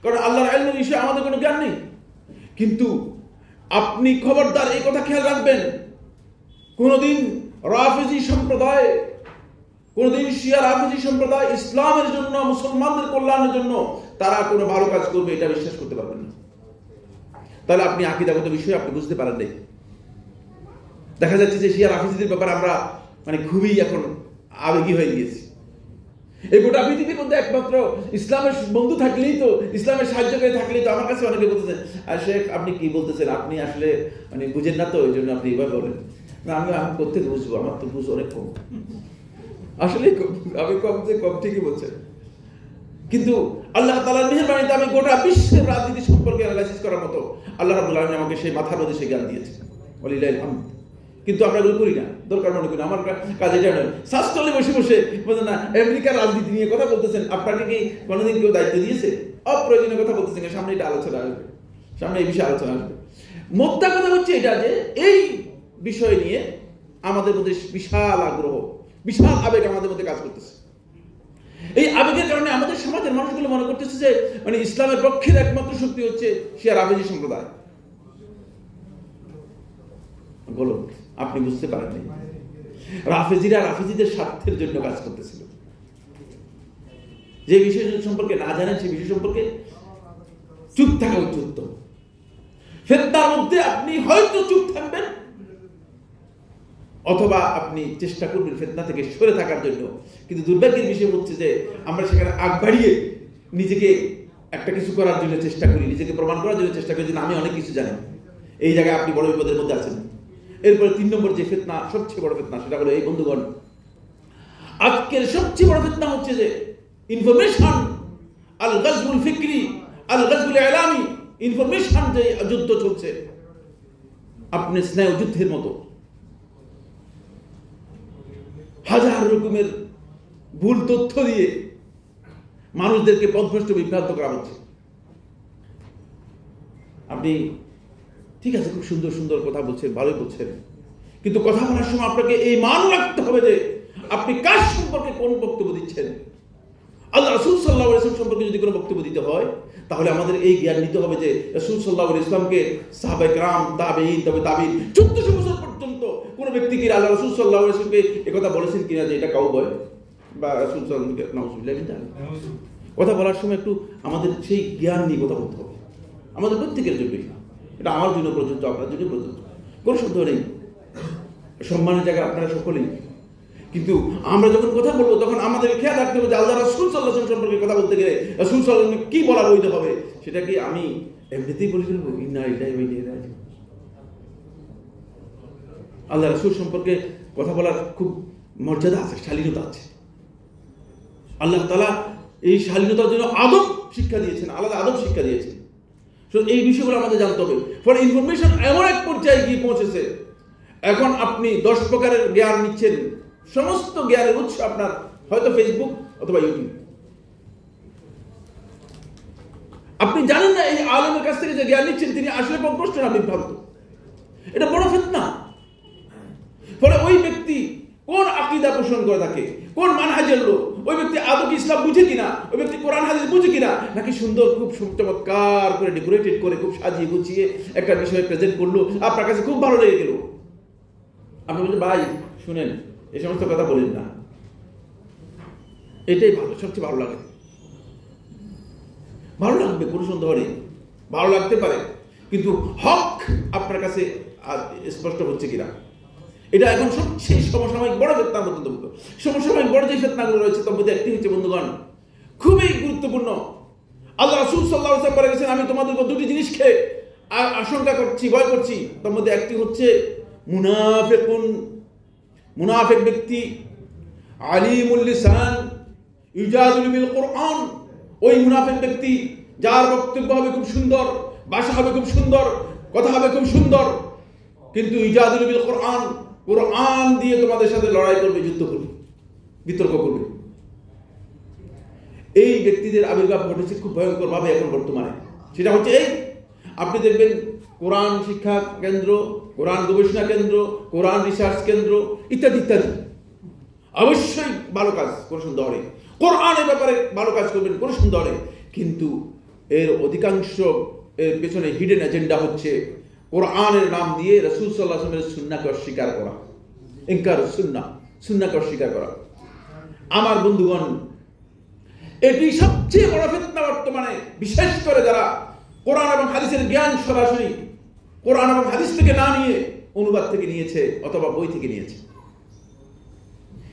কারণ আল্লাহর ইলমের বিষয়ে আমাদের কোনো জ্ঞান নেই। কিন্তু আপনি খবরদার এই কথা খেয়াল রাখবেন, কোনদিন রাফিজি সম্প্রদায়, কোনদিন শিয়া রাফিজি সম্প্রদায় ইসলামের জন্য, মুসলমানদের কল্যাণের জন্য তারা কোনো ভালো কাজ করবে এটা বিশ্বাস করতে পারবেন না। তাহলে আপনি আকীদাগত বিষয়ে আপনি বুঝতে পারেন নাই। দেখা যাচ্ছে যে শিয়া রাফিজিদের ব্যাপারে আমরা মানে খুবই এখন আবেগী হয়ে গিয়েছি। এই গোটা পৃথিবীর মধ্যে একমাত্র ইসলামের বন্ধু থাকলেই তো, ইসলামের সাহায্যকারী থাকলেই তো। আমার কাছে অনেকে বলতেছেন, শেখ আপনি কি বলতেছেন, আপনি আসলে মানে বুঝেন না তো, ওই জন্য আপনি এইভাবে বলেন। না, আমি করতে বুঝবো, আমার তো বুঝ অনেক কম, আসলে আমি কম যে কম, ঠিকই বলছেন। কিন্তু আল্লাহ তাআলার মেহেরবানিতে আমি গোটা বিশ্বের রাজনীতি সম্পর্কে অ্যানালাইসিস করার মতো আল্লাহ রাব্বুল আলামিন আমাকে সেই মাথার মধ্যে সেই জ্ঞান দিয়েছে, ওয়ালিল্লাহিল হামদ। কিন্তু আমরা এগুলো করি না, দরকার মনে করি না। আমার কাজ এটা নয় শাস্ত্রলে বসে বসে বলছেন না আমেরিকার রাজনীতি নিয়ে কথা বলতেছেন, আপনাকে কি কোনোদিন কেউ দায়িত্ব দিয়েছে? অপ্রয়োজনীয় কথা বলতেছেন, সামনে এটা আলোচনা আসবে, সামনে এই বিষয়ে আলোচনা আসবে। মোদ্দা কথা হচ্ছে এটা যে এই বিষয় নিয়ে আমাদের মধ্যে বিশাল আগ্রহ, বিশাল আবেগ আমাদের মধ্যে কাজ করতেছে। এই আবেগের কারণে আমাদের সমাজের মানুষগুলো মনে করতেছে যে মানে ইসলামের পক্ষের একমাত্র শক্তি হচ্ছে শিয়া রাফিজি সম্প্রদায়। গলত, আপনি বুঝতে পারেননি। রাফিজিরা রাফিজিদের স্বার্থের জন্য কাজ করতেছিল। যে বিষয় সম্পর্কে না জানেন সেই বিষয় সম্পর্কে চুপ থাকা উচিত। ফিতনার মধ্যে আপনি হয়তো চুপ থাকবেন, অথবা আপনি চেষ্টা করবেন ফিতনা থেকে সরে থাকার জন্য। কিন্তু দুর্ভাগ্যের বিষয় হচ্ছে যে আমরা সেখানে আগ বাড়িয়ে নিজেকে একটা কিছু করার জন্য চেষ্টা করি, নিজেকে প্রমাণ করার জন্য চেষ্টা করি যে আমি অনেক কিছু জানি। এই জায়গায় আপনি বড় বিপদের মধ্যে আছেন। এরপরে 3 নম্বর যে ফিতনা, সবচেয়ে বড় ফিতনা, সেটা হলো এই বন্ধুগণ, আজকের সবচেয়ে বড় ফিতনা হচ্ছে যে ইনফরমেশন, আল গাজবুল ফিকরি, আল গাজবুল ইলামি, ইনফরমেশন যে যুদ্ধ চলছে, আপনি স্নেহ যুদ্ধের মতো হাজার রকমের ভুল তথ্য দিয়ে মানুষদেরকে পথভ্রষ্ট বিভ্রান্ত করা হচ্ছে। আপনি ঠিক আছে, খুব সুন্দর সুন্দর কথা বলছেন, ভালোই বলছেন, কিন্তু কথা বলার সময় আপনাকে এই মান রাখতে হবে যে আপনি কার সম্পর্কে কোন বক্তব্য দিচ্ছেন। আল্লাহ রাসূল সাল্লাল্লাহু আলাইহি ওয়াসাল্লাম সম্পর্কে যদি কোনো বক্তব্য দিতে হয়, তাহলে আমাদের এই জ্ঞান নিতে হবে যে রাসূল সাল্লাল্লাহু আলাইহি ওয়াসাল্লামকে সাহাবায়ে কেরাম, তাবেঈন, তাবেঈন 1400 বছর পর্যন্ত কোন ব্যক্তি কি আল্লাহ রাসূল সাল্লাল্লাহু আলাইহি ওয়াসাল্লামকে একথা বলেছেন কিনা যে এটা কাউবয় বা রাসূল সাল্লাল্লাহু আলাইহি ওয়াসাল্লাম নাউজুবিল্লাহ মিন যালিক। কথা বলার সময় একটু আমাদের সেই জ্ঞান নিয়ে কথা বলতে হবে, আমাদের প্রত্যেকের জন্যই। এটা আমার জন্য প্রযোজ্য, আপনার জন্য প্রযোজ্য, কোনো সন্দেহ নেই। সম্মানের জায়গায় আপনারা সকলেই। কিন্তু আমরা যখন কথা বলবো তখন আমাদের খেয়াল রাখতে হবে যে আল্লাহ রাসূল সাল্লাল্লাহু আলাইহি ওয়াসাল্লাম সম্পর্কে কথা বলতে গেলে রাসূল সাল্লাল্লাহু আলাইহি ওয়াসাল্লাম কি বলা বৈধ হবে, সেটা কি আমি এমনিতেই বলে ফেলবো? ইন্না লিল্লাহি ওয়া ইন্না ইলাইহি রাজিউন। আল্লাহ রাসূল সম্পর্কে কথা বলার খুব মর্যাদা আছে, শালীনতা আছে। আল্লাহ তাআলা এই শালীনতার জন্য আদব শিক্ষা দিয়েছেন, আলাদা আদব শিক্ষা দিয়েছেন। এই বিষয়গুলো আমাদের জানতে হবে। ফলে ইনফরমেশন এমন এক পর্যায়ে গিয়ে পৌঁছেছে, এখন আপনি 10 প্রকারের জ্ঞান নিচ্ছেন, সমস্ত জ্ঞানের উৎস আপনার হয়তো ফেসবুক অথবা ইউটিউব। আপনি জানেন না এই আলেমের কাছ থেকে যে জ্ঞান নিচ্ছেন তিনি আসলে পথভ্রষ্ট না বিভ্রান্ত। এটা বড় ফিতনা। ফলে ওই ব্যক্তি কোন আকীদা পোষণ করে থাকে, কোন মানহাজের লোক, ওই ব্যক্তি আদৌ ইসলাম বুঝে কিনা, ওই ব্যক্তি কোরআন হাদিস বুঝে কিনা, নাকি সুন্দর খুব চমৎকার করে ডেকোরেটেড করে খুব সাজিয়ে গুছিয়ে একটা বিষয় প্রেজেন্ট করলো, আপনার কাছে খুব ভালো লেগে গেল। আপনি বলছেন ভাই শুনেন এই সমস্ত কথা বলেন না, এটাই ভালো, সবচেয়ে ভালো লাগে। ভালো লাগবে, কোনো সন্দেহ নেই, ভালো লাগতে পারে, কিন্তু হক আপনার কাছে স্পষ্ট হচ্ছে কিনা, এটা এখন সবচেয়ে সমসাময়িক বড় ফিতনার মধ্যে অন্তর্ভুক্ত। সমসাময়িক বড় যে ফিতনাগুলো রয়েছে তার মধ্যে একটি হচ্ছে বন্ধুগণ, খুবই গুরুত্বপূর্ণ। আল্লাহ রাসূল সাল্লাল্লাহু আলাইহি ওয়াসাল্লাম বলেছেন, আমি তোমাদের উপর 2টি জিনিসকে আশঙ্কা করছি, ভয় করছি। তার মধ্যে একটি হচ্ছে মুনাফিকুন, মুনাফিক ব্যক্তি, আলিমুল লিসান ইউজাদুল বিল কুরআন, ওই মুনাফিক ব্যক্তি যার বক্তব্য হবে খুব সুন্দর, ভাষা হবে খুব সুন্দর, কথা হবে খুব সুন্দর, কিন্তু ইজাদুল বিল কোরআন, কোরআন দিয়ে তোমাদের সাথে লড়াই করবে, যুদ্ধ করবে, বিতর্ক করবে। এই ব্যক্তিদের আবির্ভাব ঘটেছে খুব ভয়ঙ্কর ভাবে এখন বর্তমানে। সেটা হচ্ছে এই, আপনি দেখবেন কোরআন শিক্ষা কেন্দ্র, কোরআন গবেষণা কেন্দ্র, কোরআন রিসার্চ কেন্দ্র ইত্যাদি ইত্যাদি। অবশ্যই ভালো কাজ কোনো সন্দেহ নেই, কোরআনের ব্যাপারে ভালো কাজ করবেন কোনো সন্দেহ নেই, কিন্তু এর অধিকাংশ এর পেছনে হিডেন এজেন্ডা হচ্ছে কোরআনের নাম দিয়ে রাসূল সাল্লাল্লাহু আলাইহি ওয়াসাল্লামের সুন্নাহকে অস্বীকার করা, ইনকার সুন্নাহ, সুন্নাহকে অস্বীকার করা। আমার বন্ধুগণ, এটি সবচেয়ে বড় ফিতনা বর্তমানে, বিশেষ করে যারা কোরআন এবং হাদিসের জ্ঞান সরাসরি কোরআন এবং হাদিস থেকে না নিয়ে অনুবাদ থেকে নিয়েছে অথবা বই থেকে নিয়েছে।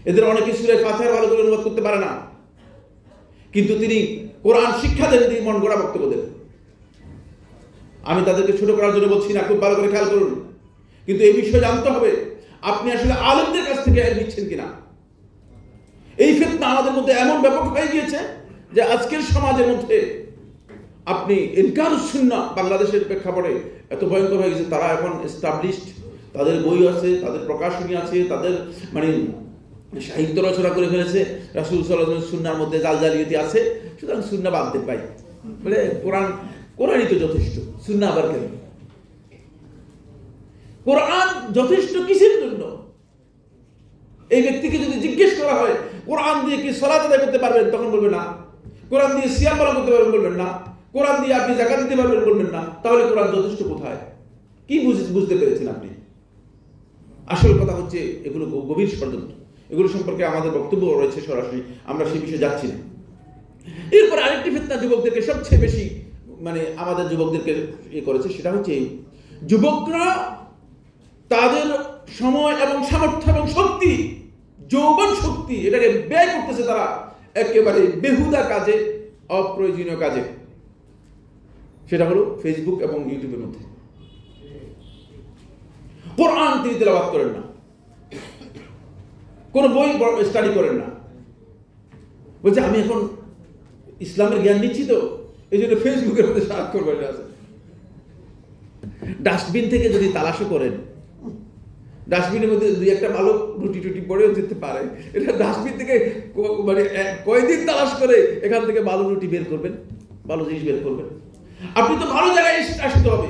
এদের অনেকে সূরা ফাতিহা ভালো করে অনুবাদ করতে পারে না, কিন্তু তিনি কোরআন শিক্ষা দেন, তিনি মন গড়া বক্তব্য দেন। আমি তাদেরকে ছোট করার জন্য বলছি না, খুব ভালো করে খেয়াল করুন, কিন্তু এই বিষয়ে জানতে হবে আপনি আসলে আলেমদের কাছ থেকে নিচ্ছেন কিনা। এই ফিতনা আমাদের মধ্যে এমন ব্যাপক হয়ে গিয়েছে যে আজকের সমাজের মধ্যে আপনি ইনকারুস সুন্নাহ বাংলাদেশের প্রেক্ষাপটে এত ভয়ঙ্কর হয়ে গেছে। তারা এখন এস্টাবলিশড, তাদের বই আছে, তাদের প্রকাশনী আছে, তাদের মানে সাহিত্য রচনা করে ফেলেছে, রাসূল সাল্লাল্লাহু আলাইহি ওয়াসাল্লামের সুন্নাহর মধ্যে জালজালিয়াতি আছে, সুতরাং সুন্নাহ বাদ দেন ভাই, বলে কোরআনই তো যথেষ্ট, সুন্নাহ আবার কেন? কোরআন যথেষ্ট কিসের জন্য? এই ব্যক্তিকে যদি জিজ্ঞেস করা হয় কোরআন দিয়ে কি সালাত আদায় করতে পারবেন, তখন বলবে না। কোরআন দিয়ে সিয়াম পালন করতে পারবেন, বলবেন না। কোরআন দিয়ে আপনি যাকাত দিতে পারবেন, বলবেন না। তাহলে কোরআন যথেষ্ট কোথায়? কি বুঝতে পেরেছেন আপনি? আসল কথা হচ্ছে এগুলো গভীর ষড়যন্ত্র, এগুলো সম্পর্কে আমাদের বক্তব্য রয়েছে সরাসরি, আমরা সেই বিষয়ে যাচ্ছি না। এরপর আরেকটি ফিতনা যুবকদেরকে সবচেয়ে বেশি মানে আমাদের যুবকদেরকে করেছে, সেটা হচ্ছে যুবকরা তাদের সময় এবং সামর্থ্য এবং শক্তি, যৌবন শক্তি, এটাকে ব্যয় করতেছে তারা একেবারে বেহুদা কাজে, অপ্রয়োজনীয় কাজে। সেটা হলো ফেসবুক এবং ইউটিউবের মধ্যে। কোরআন তিনি তেলাওয়াত করেন না, কোন বই স্টাডি করেন না, বলছে আমি এখন ইসলামের জ্ঞান নিচ্ছি তো এই জন্য ফেসবুকের মধ্যে স্বাক্ষর করে আছে। ডাস্টবিন থেকে যদি তালাশও করেন, ডাস্টবিনের মধ্যে দুই একটা ভালো রুটি টুটি পড়েও যেতে পারে, এটা ডাস্টবিন থেকে মানে কয়দিন তালাশ করে এখান থেকে ভালো রুটি বের করবেন, ভালো জিনিস বের করবেন। আপনি তো ভালো জায়গায় আসতে হবে,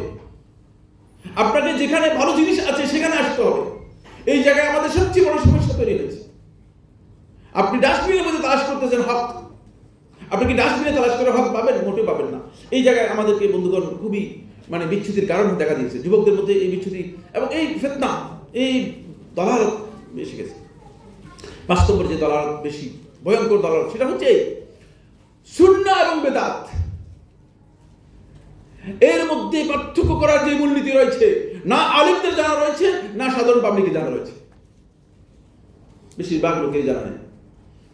আপনাকে যেখানে ভালো জিনিস আছে সেখানে আসতে হবে। এই জায়গায় আমাদের সবচেয়ে বড় সমস্যা তৈরি হয়েছে। আপনি ডাস্টবিনের মধ্যে তালাশ করতেছেন হক, আপনি কি ডাস্টবিনে তালাশ করে হক পাবেন? মোটেও পাবেন না। এই জায়গায় আমাদেরকে বন্ধুগণ খুবই মানে বিচ্যুতির কারণ দেখা দিয়েছে যুবকদের মধ্যে, এই বিচ্যুতি এবং এই ফিতনা, এই দালালত বেশি গেছে। 5 নম্বর যে দালালত বেশি ভয়ঙ্কর দালালত, সেটা হচ্ছে সুন্নাহ এবং বেদাত। এর মধ্যে পার্থক্য করার যে মূলনীতি রয়েছে, না আলেমদের জানা রয়েছে, না সাধারণ পাবলিকের জানা রয়েছে। বেশিরভাগ লোকের জানা নেই।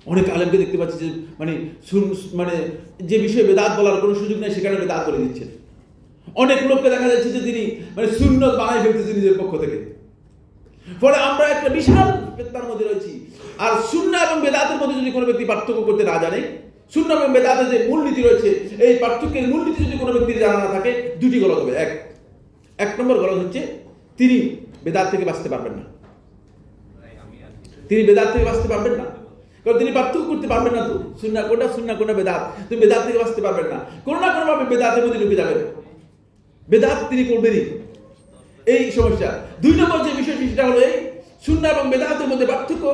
অনেক আলেমকে দেখতে পাচ্ছি যে মানে যে বিষয়ে বেদাত বলার কোনো সুযোগ নেই সেখানে বেদাত বলে দিচ্ছেন। অনেক লোককে দেখা যাচ্ছে যে তিনি মানে সুন্নত বানাই ফেলতেছে নিজের পক্ষ থেকে। ফলে আমরা একটা বিশাল ফিতনার মধ্যে রয়েছি। আর সুন্নাহ এবং বেদাতের মধ্যে যদি কোনো ব্যক্তি পার্থক্য করতে না জানে, সুন্নাহ এবং বেদাতের যে মূলনীতি রয়েছে, এই পার্থক্যের মূলনীতি যদি কোনো ব্যক্তির জানা না থাকে, দুটি গলদ হবে। এক নম্বর গলদ হচ্ছে তিনি বেদাত থেকে বাঁচতে পারবেন না, তিনি বেদাত থেকে বাঁচতে পারবেন না, কারণ তিনি পার্থক্য করতে পারবেন না। তো সুন্নাহ কোনটা বেদাত, তুমি বেদাত থেকে বাঁচতে পারবেন না, কোনো না কোনো ভাবে বেদাতের মধ্যে ঢুকে যাবেন, বেদাত তিনি করবেনই, এই সমস্যা। 2 নম্বর যে বিষয়টি সেটা হলো এই সুন্নাহ এবং বেদাতের মধ্যে পার্থক্য।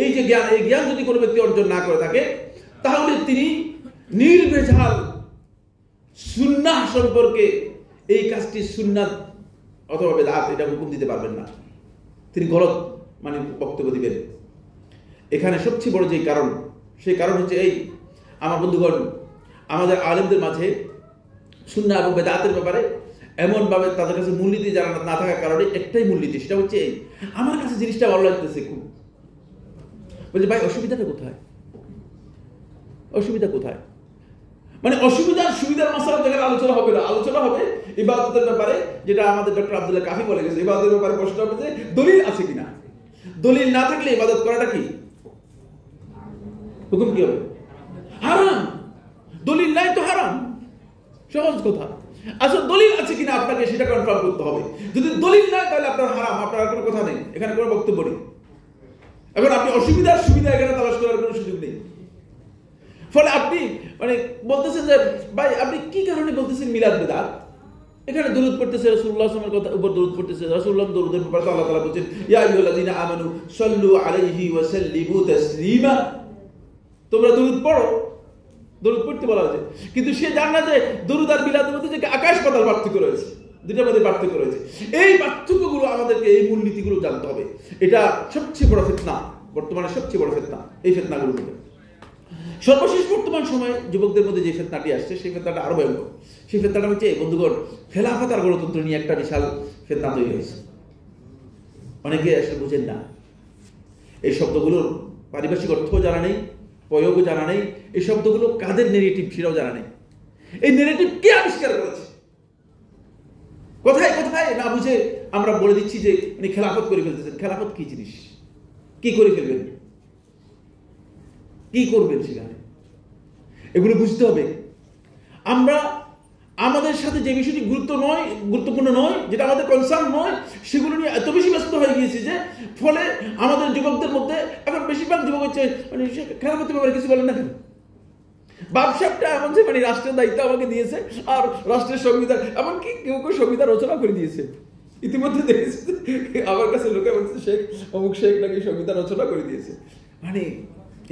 এই যে জ্ঞান, এই জ্ঞান যদি কোনো ব্যক্তি অর্জন না করে থাকে, তাহলে তিনি নির্ভেজাল সুন্নাহ সম্পর্কে এই কাজটি সুন্নাত অথবা বেদাত এটা হুকুম দিতে পারবেন না, তিনি গলত মানে বক্তব্য দিবেন। এখানে সবচেয়ে বড় যে কারণ, সেই কারণ হচ্ছে এই, আমার বন্ধুগণ, আমাদের আলেমদের মাঝে সুন্নাহ এবং বেদাতের ব্যাপারে এমনভাবে তাদের কাছে মূলনীতি জানা না থাকার কারণে একটাই মূলনীতি, সেটা হচ্ছে এই, আমার কাছে জিনিসটা ভালো লাগতেছে খুব, বলছে ভাই অসুবিধাটা কোথায়, অসুবিধা কোথায়? মানে সুবিধার মাসালার জায়গায় আলোচনা হবে না, আলোচনা হবে ইবাদতের ব্যাপারে, যেটা আমাদের ডক্টর আব্দুল্লাহ কাফি বলে গেছে। ইবাদতের ব্যাপারে প্রশ্ন হবে যে দলিল আছে কিনা, দলিল না থাকলে ইবাদত করাটা কি হুকুম কি হবে? হারাম। দলিল নাই তো হারাম, সহজ কথা। আসলে দলিল আছে কিনা আপনাকে সেটা কনফার্ম করতে হবে। যদি দলিল নাই তাহলে আপনার হারাম, আপনার কোনো কথা নেই, এখানে কোনো বক্তব্য নেই। এখন আপনি অসুবিধার সুবিধা এখানে তালাশ করার কোনো সুযোগ নেই। ফলে আপনি মানে বলতেছেন যে ভাই আপনি কি কারণে বলতেছেন মিলাদ বিদআত? এখানে দরুদ পড়তেছে, রাসূলুল্লাহ সাল্লাল্লাহু আলাইহি ওয়াসাল্লামের কথা উপর দরুদ পড়তেছে, রাসূলুল্লাহ দরুদের ব্যাপারে আল্লাহ তাআলা বলেছেন ইয়া আইয়ুহাল্লাযীনা আমানু সাল্লু আলাইহি ওয়া সাল্লিমু তাসলিমা, তোমরা দরুদ পড়ো, দরুদ পড়তে বলা হয়েছে। কিন্তু সে জানে না যে দরুদ আর মিলাদের মধ্যে যে আকাশ পাতাল পার্থক্য রয়েছে, দুটার মধ্যে পার্থক্য রয়েছে। এই পার্থক্যগুলো আমাদেরকে, এই মূলনীতিগুলো জানতে হবে। এটা সবচেয়ে বড় ফিতনা, বর্তমানে সবচেয়ে বড় ফিতনা এই ফিতনাগুলোর মধ্যে। সর্বশেষ বর্তমান সময়ে যুবকদের মধ্যে যে ফিতনাটি আসছে সেই ফিতনাটা আরো ভয়ঙ্কর। সেই ফিতনাটা হচ্ছে বন্ধুগণ, খেলাফত আর গণতন্ত্র নিয়ে একটা বিশাল ফিতনা তৈরি হয়েছে। অনেকে আসলে বুঝেন না, এই শব্দগুলোর পারিভাষিক অর্থ জানা নেই, প্রয়োগও জানা নেই, এই শব্দগুলো কাদের নেগেটিভ সেটাও জানা নেই। এই নেগেটিভ কে আবিষ্কার করেছে? কোথায় কোথায় না বুঝে আমরা বলে দিচ্ছি যে মানে খেলাফত করে ফেলতেছেন। খেলাফত কি জিনিস? কি করে ফেলবেন? কি করবেন সেখানে? এগুলো বুঝতে হবে। আমরা আমাদের সাথে যে বিষয়টি গুরুত্বপূর্ণ নয়, যেটা আমাদের কনসার্ন নয়, সেগুলো নিয়ে এত বেশি ব্যস্ত হয়ে গিয়েছি যে ফলে আমাদের যুবকদের মধ্যে এখন বেশিরভাগ যুবক হচ্ছে মানে খেলাফতের ব্যাপারে কিছু বলেন না কেন? ব্যবসাটা এমন যে মানে রাষ্ট্রের দায়িত্ব আমাকে দিয়েছে আর রাষ্ট্রের সংবিধান, এমনকি কেউ কেউ সংবিধান রচনা করে দিয়েছে। ইতিমধ্যে দেখেছি আমার কাছে লোকে বলছে শেখ অমুক শেখ নাকি সংবিধান রচনা করে দিয়েছে। মানে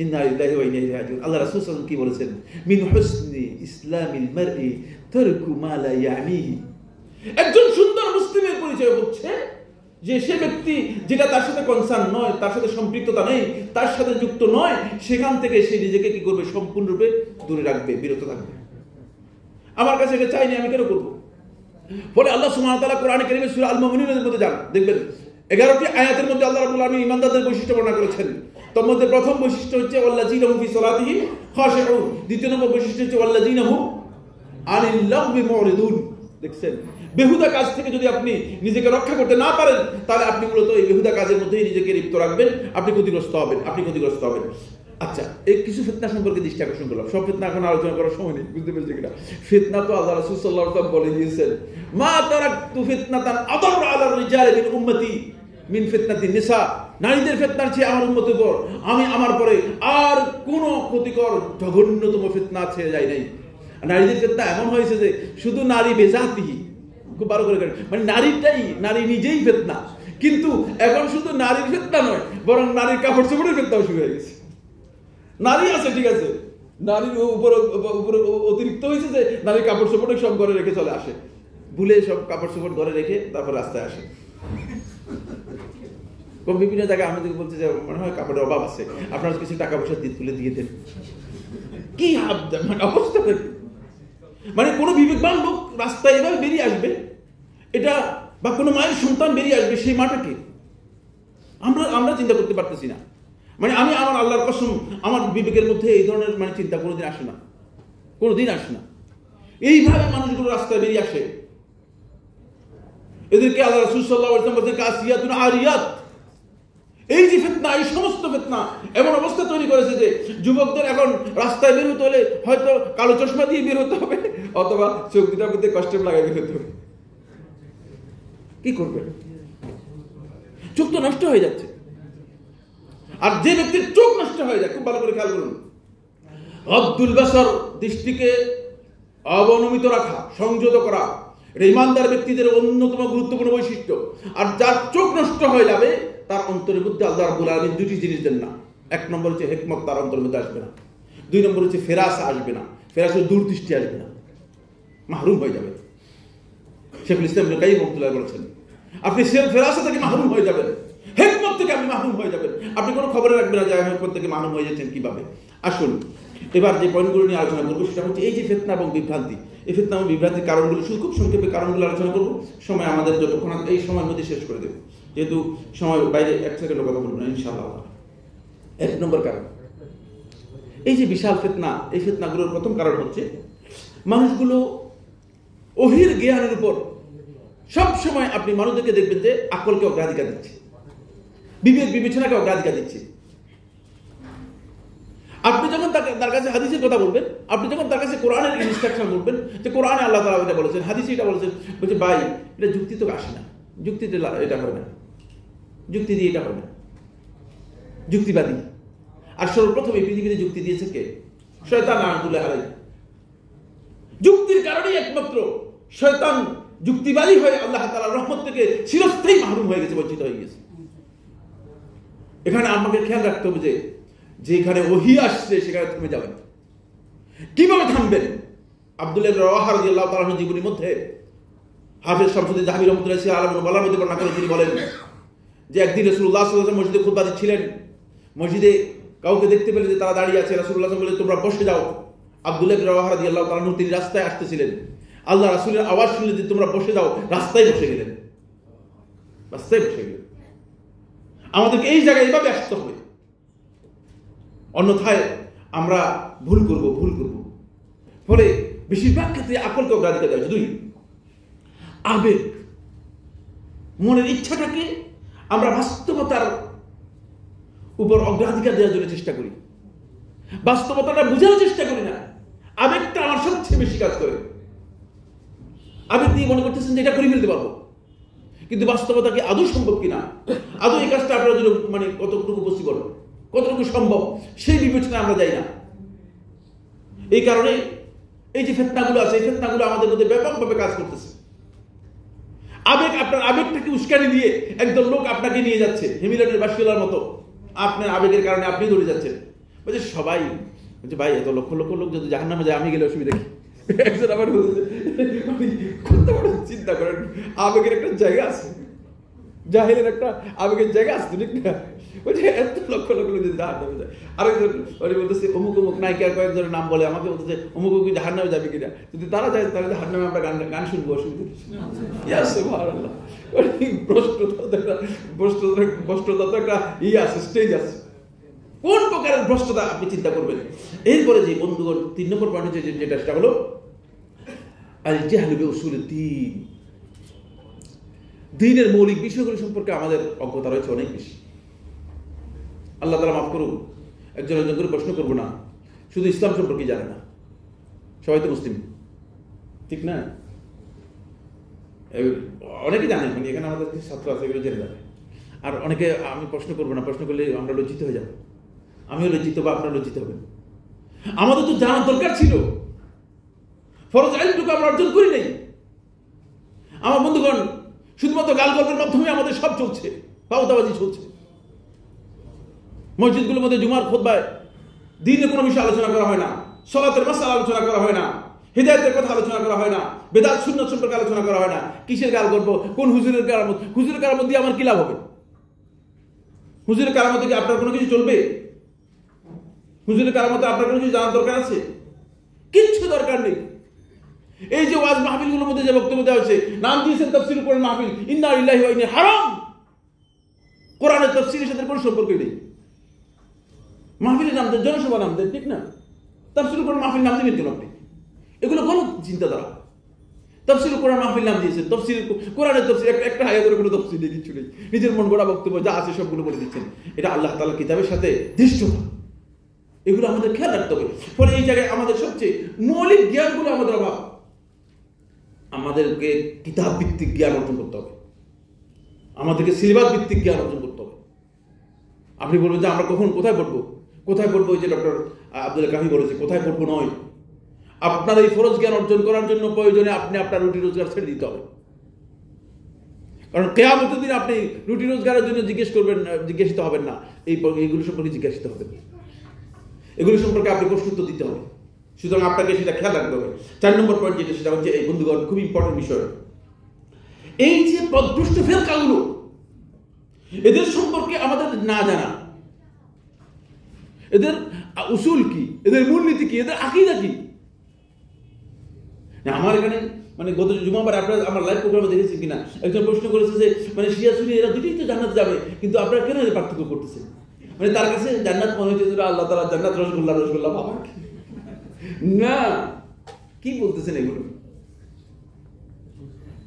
ইন্না লিল্লাহি ওয়া ইন্না ইলাইহি রাজিউন। আল্লাহ রাসূল সাল্লাল্লাহু আলাইহি ওয়াসাল্লাম কি বলেছেন? মিন হুসনি ইসলামিল মারই তারকু মা লা ইয়ানিহি। একজন সুন্দর মুসলিমের পরিচয় হচ্ছে যে সে ব্যক্তি যেটা তার সাথে কনসার্ন নয়, তার সাথে সম্পৃক্ততা নেই, তার সাথে যুক্ত নয়, সেখান থেকে সে নিজেকে কি করবে? সম্পূর্ণরূপে দূরে রাখবে, বিরত থাকবে। আমার কাছে এটা চাইনি, আমি কেন করবো? ফলে আল্লাহ সুবহানাহু ওয়া তাআলা কোরআনে কারীমে সূরা আল মুমিনুনের মধ্যে যান, দেখবেন 11টি আয়াতের মধ্যে আল্লাহ রাব্বুল আলামিন ঈমানদারদের বৈশিষ্ট্য বর্ণনা করেছেন। তার মধ্যে প্রথম বৈশিষ্ট্য হচ্ছে ওয়াল্লাযীনা হুম ফি সালাতিহিম খাশিউন, দ্বিতীয় নম্বর বৈশিষ্ট্য হচ্ছে ওয়াল্লাযীনা হুম আনিল লাগবি মুরিদুন। দেখছেন, বেহুদা কাজ থেকে যদি আপনি নিজেকে রক্ষা করতে না পারেন তাহলে আপনি মূলত এই বেহুদা কাজের মধ্যেই নিজেকে লিপ্ত রাখবেন, আপনি ক্ষতিগ্রস্ত হবেন। আচ্ছা, এই কিছু ফিতনা সম্পর্কে দৃষ্টি আকর্ষণ করলাম। সব ফিতনা এখন আলোচনা করার সময় নেই, বুঝতে পেরেছি কিনা? ফিতনা তো আল্লাহ রাসূল সাল্লাল্লাহু আলাইহি ওয়াসাল্লাম বলে দিয়েছেন, মা তারাকতু ফিতনাতান আদাররা আলা রিজালি মিন উম্মতি মিন ফিতনাতিন নিসা। নারীদের ফিতনার চেয়ে আমার উম্মতের উপর আমি আমার পরে আর কোন ক্ষতিকর জঘন্যতম ফিতনা ছেড়ে যায় নাই। নারীদের ফিতনা এমন হয়েছে যে শুধু নারী বেজাতিহি, খুব ভালো করে মানে নারী নিজেই ফিতনা। কিন্তু এখন শুধু নারীর ফিতনা নয়, বরং নারীর কাপড় চোপড়ের ফিতনাও শুরু হয়ে গেছে। নারী আছে ঠিক আছে, নারীর উপর অতিরিক্ত হয়েছে যে নারীর কাপড় চোপড় সব ঘরে রেখে চলে আসে, ভুলে সব কাপড় চোপড় ঘরে রেখে তারপর রাস্তায় আসে। বিভিন্ন জায়গায় আমাদের বলছে যে মনে হয় কাপড়ের অভাব আছে, আপনার কিছু টাকা পয়সা তুলে দিয়ে দেন। কি মানে অবস্থা! মানে কোনো বিবেকবান লোক রাস্তায় এভাবে বেরিয়ে আসবে, এটা বা কোনো মায়ের সন্তান বেরিয়ে আসবে, সেই মাটাকে আমরা চিন্তা করতে পারতেছি না। মানে আমি আমার আল্লাহর কসম, আমার বিবেকের মধ্যে এই ধরনের মানে চিন্তা কোনোদিন আসে না। এইভাবে মানুষগুলো রাস্তায় বেরিয়ে আসে। এদেরকে আল্লাহ রাসূল সাল্লাল্লাহু আলাইহি ওয়াসাল্লাম বলেন কাসিয়াতুন আরিয়াত। এই যে ফিতনা, এই সমস্ত ফিতনা এমন অবস্থা তৈরি করেছে যে যুবকদের এখন রাস্তায় বের হতে হলে হয়তো কালো চশমা দিয়ে বের হতে হবে, অথবা চোখ দুটার মধ্যে কস্টেম লাগাই বের হতে হবে। কি করবেন? চোখ তো নষ্ট হয়ে যাচ্ছে। আর যে ব্যক্তির চোখ নষ্ট হয়ে যায়, খুব ভালো করে খেয়াল করুন, আব্দুল বাসার, দৃষ্টিকে অবনমিত রাখা, সংযত করা, এটা ঈমানদার ব্যক্তিদের অন্যতম গুরুত্বপূর্ণ বৈশিষ্ট্য। আর যার চোখ নষ্ট হয়ে যাবে তার অন্তরের মধ্যে আল্লাহ রাব্বুল আলামিন দুটি জিনিস দেন না। এক নম্বর হচ্ছে হিকমত, তার অন্তরের মধ্যে আসবে না। দুই নম্বর হচ্ছে ফেরাসা আসবে না, ফেরাসা দূরদৃষ্টি আসবে না, মাহরুম হয়ে যাবে। শেখুল ইসলাম ইবনে কাইয়্যিম রাহিমাহুল্লাহ বলেছেন, আপনি ফেরাসা থেকে মাহরুম হয়ে যাবেন, হিকমত থেকে আপনি মাহরুম হয়ে যাবেন। আপনি কোনো খবর রাখবেন না যে হিকমত থেকে মাহরুম হয়ে যাচ্ছেন কিভাবে। আসুন এবার যে পয়েন্টগুলো নিয়ে আলোচনা করবো সেটা হচ্ছে এই যে ফিতনা এবং বিভ্রান্তি, এই ফিতনা এবং বিভ্রান্তির কারণগুলো খুব সংক্ষেপে কারণগুলো আলোচনা করবো। সময় আমাদের যতক্ষণ এই সময়ের মধ্যে শেষ করে দেবো, যেহেতু সময় বাইরে এক সেকেন্ডের কথা বলবো না ইনশাআল্লাহ। এক নম্বর কারণ, এই যে বিশাল ফিতনা, এই ফিতনাগুলোর প্রথম কারণ হচ্ছে মানুষগুলো ওহির জ্ঞানের উপর সব সময় আপনি মানুষদেরকে দেখবেন যে আকলকে অগ্রাধিকার দিচ্ছে, বিবেক বিবেচনাকে অগ্রাধিকার দিচ্ছে। আপনি যখন তার কাছে হাদিসের কথা বলবেন, আপনি যখন তার কাছে কোরআনের ইনস্ট্রাকশন বলবেন যে কোরআনে আল্লাহ তাআলা এটা বলেছেন, হাদিসে এটা বলেছেন, বলছে ভাই এটা যুক্তি তো আসে না, যুক্তিতে এটা হবে না, যুক্তি দিয়ে এটা হবে না, যুক্তিবাদী। আর সর্বপ্রথম এই পৃথিবীতে যুক্তি দিয়েছে কে? শয়তান লাআনাতুল্লাহ আলাইহি। যুক্তির কারণেই একমাত্র শয়তান যুক্তিবাদী হয়ে আল্লাহ তাআলার রহমত থেকে চিরস্থায়ী মাহরুম হয়ে গেছে, বঞ্চিত হয়ে গেছে। এখানে আমাকে খেয়াল রাখতে হবে যে যেখানে ওহী আসছে সেখানে থেমে যাবেন। কিভাবে থামবেন? আব্দুল্লাহ ইবনে রাওয়াহা রাদিয়াল্লাহু তাআলা জীবনীর মধ্যে হাফেজ শামসুদ্দিন যাহাবী রাহমাতুল্লাহি আলাইহি বলার মধ্যে বর্ণনা করেন, তিনি বলেন যে একদিন রাসূলুল্লাহ সাল্লাল্লাহু আলাইহি ওয়াসাল্লাম মসজিদে খুতবা দিচ্ছিলেন। মসজিদে কাউকে দেখতে পেলে যে তারা দাঁড়িয়ে আছে, রাসূলুল্লাহ সাল্লাল্লাহু আলাইহি ওয়াসাল্লাম বলে তোমরা বসে যাও। আব্দুল্লাহ ইবনে রাওয়াহা রাদিয়াল্লাহু তাআলা তিনি রাস্তায় আসতেছিলেন, আল্লাহ রাসূলের আওয়াজ শুনলে যে তোমরা বসে যাও, রাস্তায় বসে গেলেন, রাস্তায় বসে গেলেন। আমাদেরকে এই জায়গায় এইভাবে আসতে হবে, অন্যথায় আমরা ভুল করব। ফলে বেশিরভাগ ক্ষেত্রে আকলকে অগ্রাধিকার দেওয়া হচ্ছে। 2, আবেগ, মনের ইচ্ছাটাকে আমরা বাস্তবতার উপর অগ্রাধিকার দেওয়ার জন্য চেষ্টা করি, বাস্তবতাটা বোঝার চেষ্টা করি না। আবেগটা আমার সবচেয়ে বেশি কাজ করে। আবেগ দিয়ে মনে করতেছেন যে এটা করে ফেলতে পারবো, কিন্তু বাস্তবতা কি আদৌ সম্ভব কিনা, আদৌ এই কাজটা আপনার জন্য মানে কতটুকু পসিবল, কতটুকু সম্ভব, সেই বিবেচনায় আমরা যাই না। এই কারণে এই যে ফিতনাগুলো আছে, এই ফিতনাগুলো আমাদের মধ্যে ব্যাপকভাবে কাজ করতেছে। আবেগ, আপনার আবেগটাকে উস্কানি দিয়ে একদল লোক আপনাকে নিয়ে যাচ্ছে হেমিলনের বাসিলার মতো। আপনার আবেগের কারণে আপনি দৌড়ে যাচ্ছেন। বলছে সবাই বলছে ভাই এত লক্ষ লক্ষ লোক যদি জাহান্নামে যায়, আমি গেলে অসুবিধা কি? একজন আবার বলছে কত বড় চিন্তা করেন, আবেগের একটা জায়গা আছে, জাহেলের একটা আবেগের জায়গা আছে, ঠিক না? বলছে এত লক্ষ লক্ষ লোক যদি জাহান্নামে যায়। আরেকজন বলতেছে অমুক অমুক নায়িকার কয়েকজনের নাম বলে, আমাকে বলতেছে অমুক অমুক জাহান্নামে যাবে কিনা। যদি তারা যায় তাহলে জাহান্নামে আমরা গান শুনবো, অসুবিধা সুবহানাল্লাহ। ভ্রষ্টতা তো একটা আছে, স্টেজ আছে। কোন প্রকারের ভ্রষ্টতা আপনি চিন্তা করবেন। এরপরে যে বন্ধুগণ 3 নম্বর পয়েন্ট হচ্ছে যেটা, সেটা হলো আল জাহলু বিউসুলিদ্দিন। দ্বীনের মৌলিক বিষয়গুলো সম্পর্কে আমাদের অজ্ঞতা রয়েছে অনেক বেশি। আল্লাহ তাআলা মাফ করুন, একজন করে প্রশ্ন করবো না, শুধু ইসলাম সম্পর্কে জানে না। সবাই তো মুসলিম, ঠিক না? অনেকে জানে, মানে এখানে আমাদের ছাত্র আছে, এগুলো জেনে যাবে। আর অনেকে আমি প্রশ্ন করবো না, প্রশ্ন করলে আমরা লজ্জিত হয়ে যাবো, আমিও লজ্জিত বা আপনারা লজ্জিত হবেন। আমাদের তো জানার দরকার ছিল, ফরজ আইনটুকু আমরা অর্জন করি নাই। আমার বন্ধুগণ, শুধুমাত্র গাল গল্পের মাধ্যমে আমাদের সব চলছে, পাওতাবাজি চলছে। মসজিদগুলোর মধ্যে জুমার খুতবায় দ্বীনের কোনো বিষয় আলোচনা করা হয় না, সালাতের মাসআলা আলোচনা করা হয় না, হিদায়াতের কথা আলোচনা করা হয় না, বেদাত সুন্নাত সম্পর্কে আলোচনা করা হয় না। কিসের গাল গল্প? কোন হুজুরের কারামত? হুজুরের কারামত দিয়ে আমার কি লাভ হবে? হুজুরের কারামতে কি আপনার কোনো কিছু চলবে? হুজুরের কারামতে আপনার কোনো কিছু জানার দরকার আছে? কিচ্ছু দরকার নেই। এই যে ওয়াজ মাহফিলগুলোর মধ্যে যে বক্তব্য দেওয়া হচ্ছে, নাম দিয়েছেন তাফসীরুল কোরআন মাহফিল, ইন্না লিল্লাহি ওয়া ইন্না ইলাইহি হারাম। কোরআনের তাফসীরের সাথে কোনো সম্পর্কই নেই। মাহফিলের নাম দেন, জনসভা নাম দেন, ঠিক না? তাফসীরুল কোরআন মাহফিল নাম দিবেন কেন আপনি? এগুলো গলত চিন্তাধারা। তাফসীরুল কোরআন মাহফিল নাম দিয়েছেন, তাফসীর কোরআনের তাফসীর, একটা আয়াতের কোনো তাফসীর নেই, কিছু নেই। নিজের মন গড়া বক্তব্য যা আছে সবগুলো বলে দিচ্ছেন। এটা আল্লাহ তাআলার কিতাবের সাথে ধৃষ্টতা। এগুলো আমাদের খেয়াল রাখতে হবে। ফলে এই জায়গায় আমাদের সবচেয়ে মৌলিক জ্ঞানগুলো আমাদের অভাব। আমাদেরকে কিতাব ভিত্তিক জ্ঞান অর্জন করতে হবে, আমাদেরকে সিলেবাস ভিত্তিক জ্ঞান অর্জন করতে হবে। আপনি বলবেন যে আমরা কখন কোথায় পড়বো? কোথায় পড়বো? ওই যে ডক্টর আব্দুল কাফি বলেছে, কোথায় পড়বো নয়, আপনার এই ফরজ জ্ঞান অর্জন করার জন্য প্রয়োজনে আপনি আপনার রুটি রোজগার ছেড়ে দিতে হবে। কারণ কিয়ামতের দিন আপনি রুটি রোজগারের জন্য জিজ্ঞাসিত হবেন না, এইগুলো সম্পর্কে জিজ্ঞাসিত হবেন, এগুলো সম্পর্কে আপনি প্রশ্ন উত্তর দিতে হবে। সুতরাং আপনাকে সেটা খেয়াল রাখতে হবে। 4 নম্বর পয়েন্ট যেটা, সেটা হচ্ছে এই বন্ধুগণ খুব ইম্পর্টেন্ট বিষয়, এই যে পথভ্রষ্ট ফেরকাগুলো, এদের সম্পর্কে আমাদের না জানা, এদের উসুল কি, এদের মূলনীতি কি, এদের আকীদা কি। আমার এখানে মানে গত জুমাবার আপনারা আমার লাইভ প্রোগ্রামে দেখেছেন কিনা, একজন প্রশ্ন করেছে যে মানে শিয়া সুন্নি এরা দুটোই তো জান্নাত যাবে, কিন্তু আপনারা কেন এর পার্থক্য করতেছেন? মানে তার কাছে জান্নাত মনে হচ্ছে আল্লাহ তাআলা জান্নাত রসগোল্লা বাবা না, কি বলতেছেন এগুলো?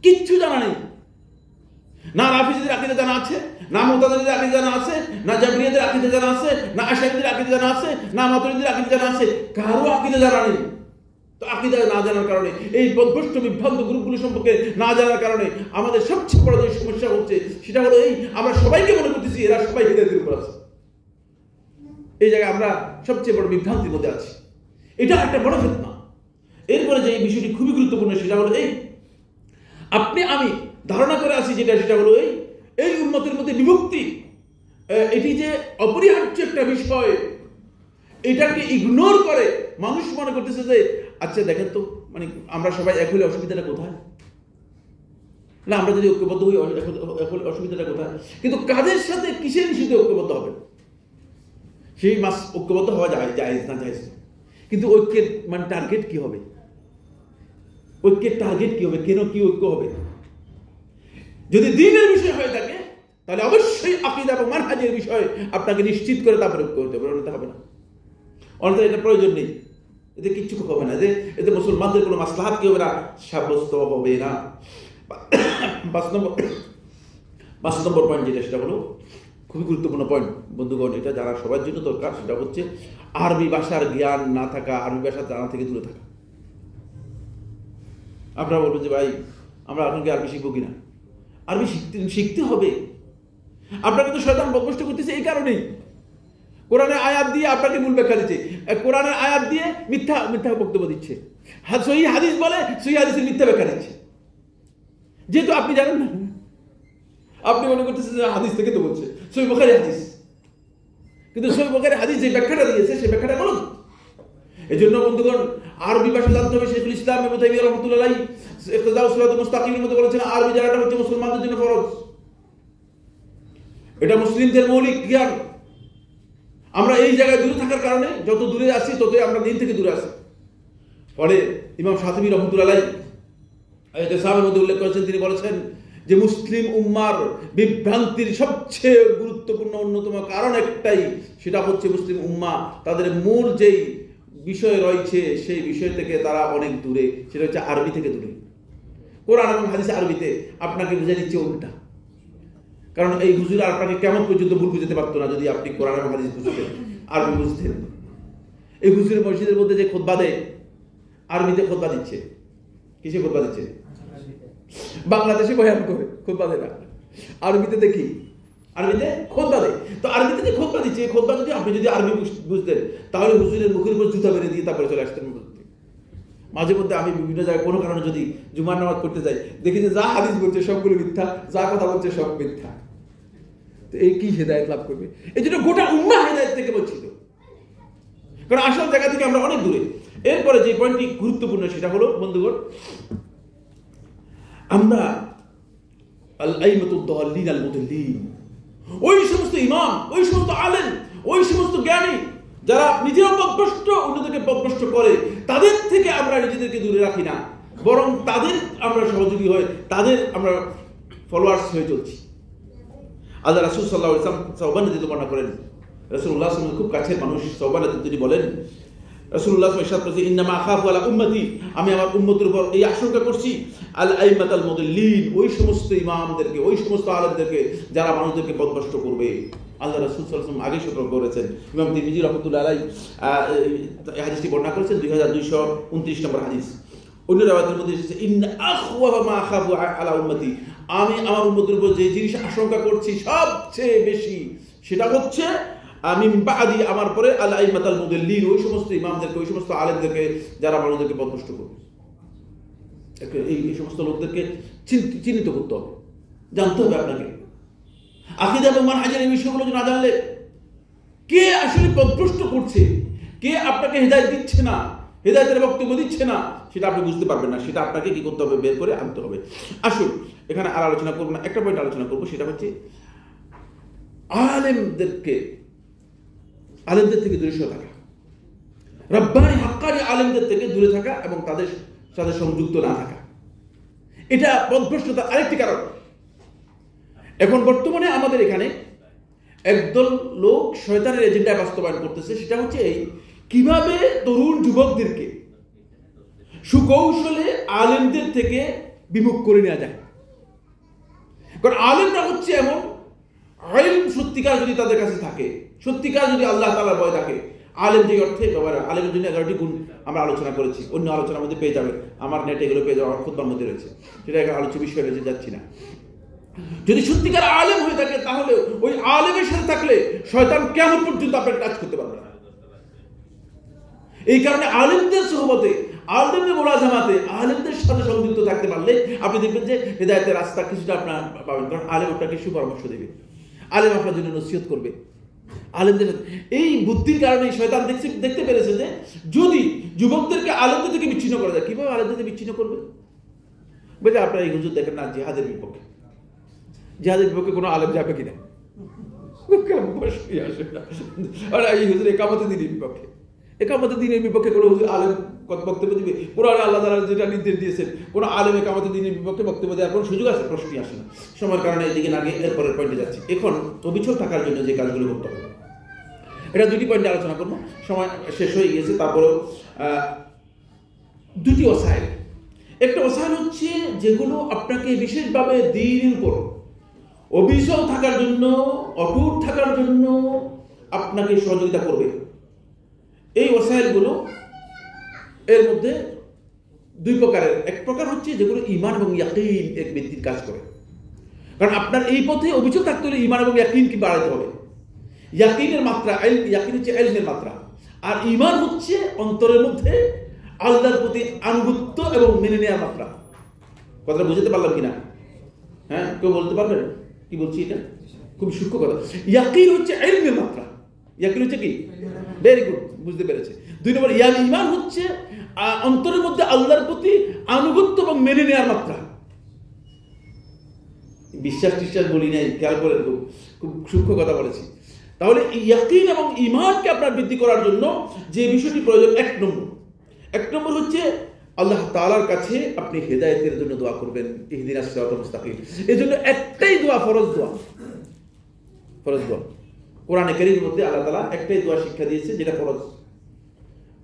কিচ্ছু জানা নেই। না রাফিজিদের আকীদা জানা আছে, না মুতাজিলাদের আকীদা জানা আছে, না জাবরিয়াদের আকীদা জানা আছে, না আশআরীদের আকীদা জানা আছে, না মাতুরিদীদের আকীদা জানা আছে, কারো আকীদা জানা নেই। তো আকীদা না জানার কারণে, এই পথভ্রষ্ট বিভ্রান্ত গ্রুপগুলো সম্পর্কে না জানার কারণে আমাদের সবচেয়ে বড় যে সমস্যা হচ্ছে সেটা হলো এই, আমরা সবাইকে মনে করতেছি এরা সবাই হিদায়াতের উপর আছে। এই জায়গায় আমরা সবচেয়ে বড় বিভ্রান্তির মধ্যে আছি। এটা একটা বড় ফিতনা। এরপরে যে বিষয়টি খুবই গুরুত্বপূর্ণ সেটা হলো এই, আপনি আমি ধারণা করে আছি সেটা হলো এই উম্মতের মধ্যে বিভক্তি, এটি যে অপরিহার্য একটা বিষয়, এটাকে ইগনোর করে মানুষ মনে করতেছে যে আচ্ছা দেখেন তো, মানে আমরা সবাই এক হলে অসুবিধাটা কোথায়? না আমরা যদি ঐক্যবদ্ধ হই অসুবিধাটা কোথায়? কিন্তু কাদের সাথে কিসের ইস্যুতে ঐক্যবদ্ধ হবে সেই ঐক্যবদ্ধ হওয়া জায়েজ না জায়েজ, কিন্তু ঐক্যের মানে টার্গেট কি হবে? ঐক্যের টার্গেট কি হবে? কেন কি ঐক্য হবে? যদি দ্বীনের বিষয় হয়ে থাকে তাহলে অবশ্যই আকীদা এবং মানহাজের বিষয় আপনাকে নিশ্চিত করে তারপরে ঐক্য হতে হবে না, অন্যথা এটা প্রয়োজন নেই। এতে কিচ্ছু হবে না, যে এতে মুসলমানদের কোনো মাসলাহাত কি হবে না, সাব্যস্ত হবে না। 5 নম্বর পয়েন্ট যেটা, সেটা হলো খুবই গুরুত্বপূর্ণ পয়েন্ট বন্ধুগণ, এটা যারা সবার জন্য দরকার, সেটা হচ্ছে আরবি ভাষার জ্ঞান না থাকা, আরবি ভাষা জানা থেকে দূরে থাকা। আপনারা বলবেন যে ভাই আমরা এখন কি আরবি শিখবো কিনা? আরবি শিখতে হবে। আপনাকে তো শয়তান বদভস্ত করতেছে এই কারণেই, কোরআনের আয়াত দিয়ে আপনাকে মূল ব্যাখ্যা দিচ্ছে, কোরআনের আয়াত দিয়ে মিথ্যা বক্তব্য দিচ্ছে, সহিহ হাদিস বলে সহিহ হাদিসের মিথ্যা ব্যাখ্যা দিচ্ছে। যেহেতু আপনি জানেন না, আপনি মনে করতেছেন যে হাদিস থেকে তো বলছে, সহিহ বুখারী হাদিস, কিন্তু সহিহ বুখারী হাদিস যে ব্যাখ্যাটা দিয়েছে সেই ব্যাখ্যাটা গলত। এই জন্য বন্ধুগণ আরবি ভাষা জানতে হবে। শেখুল ইসলাম ইবনে তাইমিয়া রাহমাতুল্লাহ আলাইহি ইখতিদাউ সিরাতুল মুস্তাকিমের মধ্যে বলেছেন আরবি জানাটা হচ্ছে মুসলমানদের জন্য ফরজ, এটা মুসলিমদের মৌলিক জ্ঞান। আমরা এই জায়গায় দূরে থাকার কারণে, যত দূরে আছি ততই আমরা দিন থেকে দূরে আছি। ফলে ইমাম শাতিবী রাহমাতুল্লাহ আলাইহি ইতিসামের মধ্যে উল্লেখ করেছেন, তিনি বলেছেন যে মুসলিম উম্মার বিভ্রান্তির সবচেয়ে গুরুত্বপূর্ণ অন্যতম কারণ একটাই, সেটা হচ্ছে মুসলিম উম্মা তাদের মূল যেই বিষয় রয়েছে সেই বিষয় থেকে তারা অনেক দূরে, সেটা হচ্ছে আরবি থেকে দূরে। কোরআন এবং হাদিস আরবিতে আপনাকে বুঝে দিচ্ছে উল্টা, কারণ এই হুজুর আপনাকে কেমন পর্যন্ত ভুল বুঝতে পারতো না যদি আপনি কোরআন এবং হাদিস বুঝতেন, আরবি বুঝতেন। এই হুজুরের মসজিদের মধ্যে যে খুতবা দেয়, আরবিতে খুতবা দিচ্ছে। কিসে খুতবা দিচ্ছে? বাংলাদেশে বয়ান করে খুতবা দেয় না, আরবিতে দেখি আরবিতে খুতবা দেয়। তো আরবিতে যে খুতবা দিচ্ছে, এই খুতবা যদি আপনি আরবি বুঝতেন তাহলে হুজুরের মুখের উপর জুতা মেরে দিয়ে তারপরে চলে আসতেন। মাঝে মধ্যে আমি বিভিন্ন জায়গায় কোনো কারণে যদি জুমার নামাজ পড়তে যাই, দেখি যে যা হাদিস বলছে সবগুলো মিথ্যা, যা কথা বলছে সব মিথ্যা। তো এই কি হেদায়েত লাভ করবে? এই জন্য গোটা উম্মাহ হেদায়েত থেকে বঞ্চিত, কারণ আসল জায়গা থেকে আমরা অনেক দূরে। এরপরে যে পয়েন্টটি গুরুত্বপূর্ণ সেটা হলো বন্ধুগণ, আমরা আল আইমাতুদ দাল্লিন আল মুদিল্লিন, ওই সমস্ত ইমাম, ওই সমস্ত আলেম, ওই সমস্ত জ্ঞানী যারা নিজেরা পথভ্রষ্ট, অন্যদেরকে পথভ্রষ্ট করে, তাদের থেকে আমরা নিজেদেরকে দূরে রাখি না, বরং তাদের আমরা সহযোগী হয়ে তাদের আমরা ফলোয়ার্স হয়ে চলছি। আল্লাহ রাসূল সাল্লাল্লাহু আলাইহি ওয়াসাল্লাম সাওবান নদী বর্ণনা করেন, রাসূলুল্লাহ সাল্লাল্লাহু আলাইহি ওয়াসাল্লাম খুব কাছের মানুষ সাওবান নদী, তিনি বলেন রাসূলুল্লাহ সাল্লাল্লাহু আলাইহি ওয়াসাল্লাম ইন্নামা আখাফু আলা উম্মতি, আমি আমার উম্মতের উপর এই আশঙ্কা করছি আল আইমাতাল মুদিল্লিন, ওই সমস্ত ইমামদেরকে, ওই সমস্ত আলেমদেরকে যারা মানুষদেরকে পথভ্রষ্ট করবে। আল্লাহ রাসূল সাল্লাল্লাহু আলাইহি ওয়াসাল্লাম আগে সতর্ক করেছেন। ইমাম তিরমিজি রাহমাতুল্লাহ আলাইহি এই হাদিসটি বর্ণনা করেছেন, 2229 নম্বর হাদিস। অন্য রাওয়ায়াতের মধ্যে এসেছে ইন্না আখওয়াফা মা আখাফু আলা উম্মতি, আমি আমার উম্মতের উপর যে জিনিস আশঙ্কা করছি সবচেয়ে বেশি সেটা হচ্ছে আমি বাদি, আমার পরে আল আইমাতাল মুদিল্লিন, ওই সমস্ত ইমামদেরকে, ওই সমস্ত আলেমদেরকে যারা মানুষদেরকে পথভ্রষ্ট করবে। এই সমস্ত লোকদেরকে চিহ্নিত করতে হবে, জানতে হবে আপনাকে। আকীদা এবং মানহাজের এই বিষয়গুলো না জানলে কে আসলে পথভ্রষ্ট করছে, কে আপনাকে হেদায়েত দিচ্ছে না, হেদায়েতের বক্তব্য দিচ্ছে না, সেটা আপনি বুঝতে পারবেন না। সেটা আপনাকে কি করতে হবে? বের করে আনতে হবে। আসুন এখানে আর আলোচনা করবো না, একটা পয়েন্ট আলোচনা করবো, সেটা হচ্ছে আলেমদের থেকে দূরে থাকা, রব্বানি হাক্কানি আলেমদের থেকে দূরে থাকা এবং তাদের সাথে সংযুক্ত না থাকা, এটা পথভ্রষ্টতার আরেকটি কারণ। এখন বর্তমানে আমাদের এখানে একদল লোক শয়তানের এজেন্ডা বাস্তবায়ন করতেছে, সেটা হচ্ছে এই কিভাবে তরুণ যুবকদেরকে সুকৌশলে আলেমদের থেকে বিমুখ করে নেওয়া যায়। কারণ আলেমরা হচ্ছে এমন, ইলম সত্যিকার যদি তাদের কাছে থাকে, সত্যিকার যদি আল্লাহ তাআলার ভয় থাকে, আলেম যে অর্থে ব্যবহার, আলেমের জন্য 11টি গুণ আমরা আলোচনা করেছি, অন্য আলোচনার মধ্যে পেয়ে যাবে, আমার নেটে এগুলো পেয়ে যাওয়া, আমার খুতবার মধ্যে রয়েছে, সেটা একটা আলোচ্য বিষয় রয়েছে, যাচ্ছি না। যদি সত্যিকার আলেম হয়ে থাকে তাহলে ওই আলেমের সাথে থাকলে শয়তান কিয়ামত পর্যন্ত আপনাকে টাচ করতে পারবে না। এই কারণে আলেমদের সোহবতে, আলেমদের মোলাজামাতে, আলেমদের সাথে সংযুক্ত থাকতে পারলে আপনি দেখবেন যে হেদায়েতের রাস্তা কিছুটা আপনার পাবেন। কারণ আলেম আপনাকে সুপরামর্শ দেবে, আলেম আপনার জন্য নসিহত করবে। আলেমদের এই বুদ্ধির কারণে শয়তান দেখতে পেরেছে যে যদি যুবকদেরকে আলেমদের থেকে বিচ্ছিন্ন করা যায়, কিভাবে আলেমদের থেকে বিচ্ছিন্ন করবে? বুঝলে আপনারা এই হুজুর দেখেন না জিহাদের বিপক্ষে, জিহাদের বিপক্ষে কোনো আলেম যাবে কিনা? আর এই হুজুর একামতে দিনের বিপক্ষে, একামতে দিনের বিপক্ষে কোনো হুজুর আলেম বক্তব্য দিবে? কোরআনে আল্লাহ তাআলা যেটা নির্দেশ দিয়েছেন, কোনো আলেম একামতে দিনের বিপক্ষে বক্তব্য দেওয়ার কোনো সুযোগ আছে? প্রশ্নই আসে না। সময়ের কারণে এদিকে না গিয়ে এরপরের পয়েন্টে যাচ্ছি। এখন অবিচল থাকার জন্য যে কাজগুলো করতে হবে, এটা দুটি পয়েন্টে আলোচনা করবো, সময় শেষ হয়ে গিয়েছে। তারপরেও দুটি ওসাইল, একটা ওসাইল হচ্ছে যেগুলো আপনাকে বিশেষভাবে দ্বীনের উপর অবিচল থাকার জন্য, অটুট থাকার জন্য আপনাকে সহযোগিতা করবে। এই ওসাইলগুলো এর মধ্যে দুই প্রকারের। এক প্রকার হচ্ছে যেগুলো ঈমান এবং ইয়াকিন এক ব্যক্তির কাজ করে। কারণ আপনার এই পথে অবিচল থাকতে হলে ঈমান এবং ইয়াকিনকে বাড়াতে হবে। ইয়াকিনের মাত্রা, ইয়াকিন হচ্ছে ইলমের মাত্রা, আর ঈমান হচ্ছে অন্তরের মধ্যে আল্লাহর প্রতি আনুগত্য এবং মেনে নেওয়ার মাত্রা। কথাটা বুঝতে পারলাম কিনা? হ্যাঁ, কেউ বলতে পারবেন কি বলছি? এটা খুব সূক্ষ্ম কথা। ইয়াকিন হচ্ছে ইলমের মাত্রা, ইয়াকিন হচ্ছে কি? ভেরি গুড, বুঝতে পেরেছে। দুই নম্বর ঈমান হচ্ছে অন্তরের মধ্যে আল্লাহর প্রতি আনুগত্য এবং মেনে নেওয়ার মাত্রা। বিশ্বাস টিশ্বাস বলি নাই, খেয়াল করে, খুব সূক্ষ্ম কথা বলেছি। তাহলে ইয়াকিন এবং ঈমানকে আপনার বৃদ্ধি করার জন্য যে বিষয়টি প্রয়োজন, এক নম্বর হচ্ছে আল্লাহ তাআলার কাছে আপনি হেদায়েতের জন্য দোয়া করবেন, ইহদিনাস সিরাতাল মুস্তাকিম। এই জন্য একটাই দোয়া, ফরজ দোয়া। কোরআনে কারীমের মধ্যে আল্লাহ তাআলা একটাই দোয়া শিক্ষা দিয়েছে, যেটা ফরজ।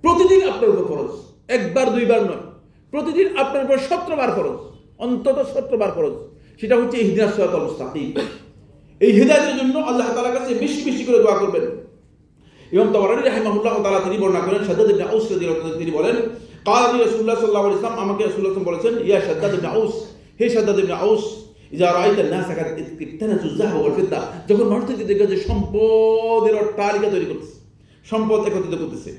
প্রতিদিন আপনার উপর ফরজ, একবার দুইবার নয়, প্রতিদিন আপনার উপর 17 বার ফরজ, অন্তত 17 বার ফরজ। সেটা হচ্ছে ইহদিনাস সিরাতাল মুস্তাকিম। এই হেদায়েতের জন্য আল্লাহ তাআলার কাছে বেশি বেশি করে দোয়া করবেন। ইমাম তাবারানী রাহিমাহুল্লাহ তাআলা তিনি বর্ণনা করেন, শাদ্দাদ ইবনে আউস রাদিয়াল্লাহু আনহু তিনি বলেন, ক্বালা রাসূলুল্লাহ সাল্লাল্লাহু আলাইহি ওয়াসাল্লাম, আমাকে রাসূলুল্লাহ সাল্লাল্লাহু আলাইহি ওয়াসাল্লাম বলেছেন, ইয়া শাদ্দাদ ইবনে আউস, হে শাদ্দাদ ইবনে আউস, ইযা রাআইতা আন-নাসা কাদ ইকতানাজু যাহব ওয়াল ফিদ্দা, যখন মানুষকে দেখবে যে সম্পদের অট্টালিকা তৈরি করতেছে, সম্পদ একত্রিত করতেছে,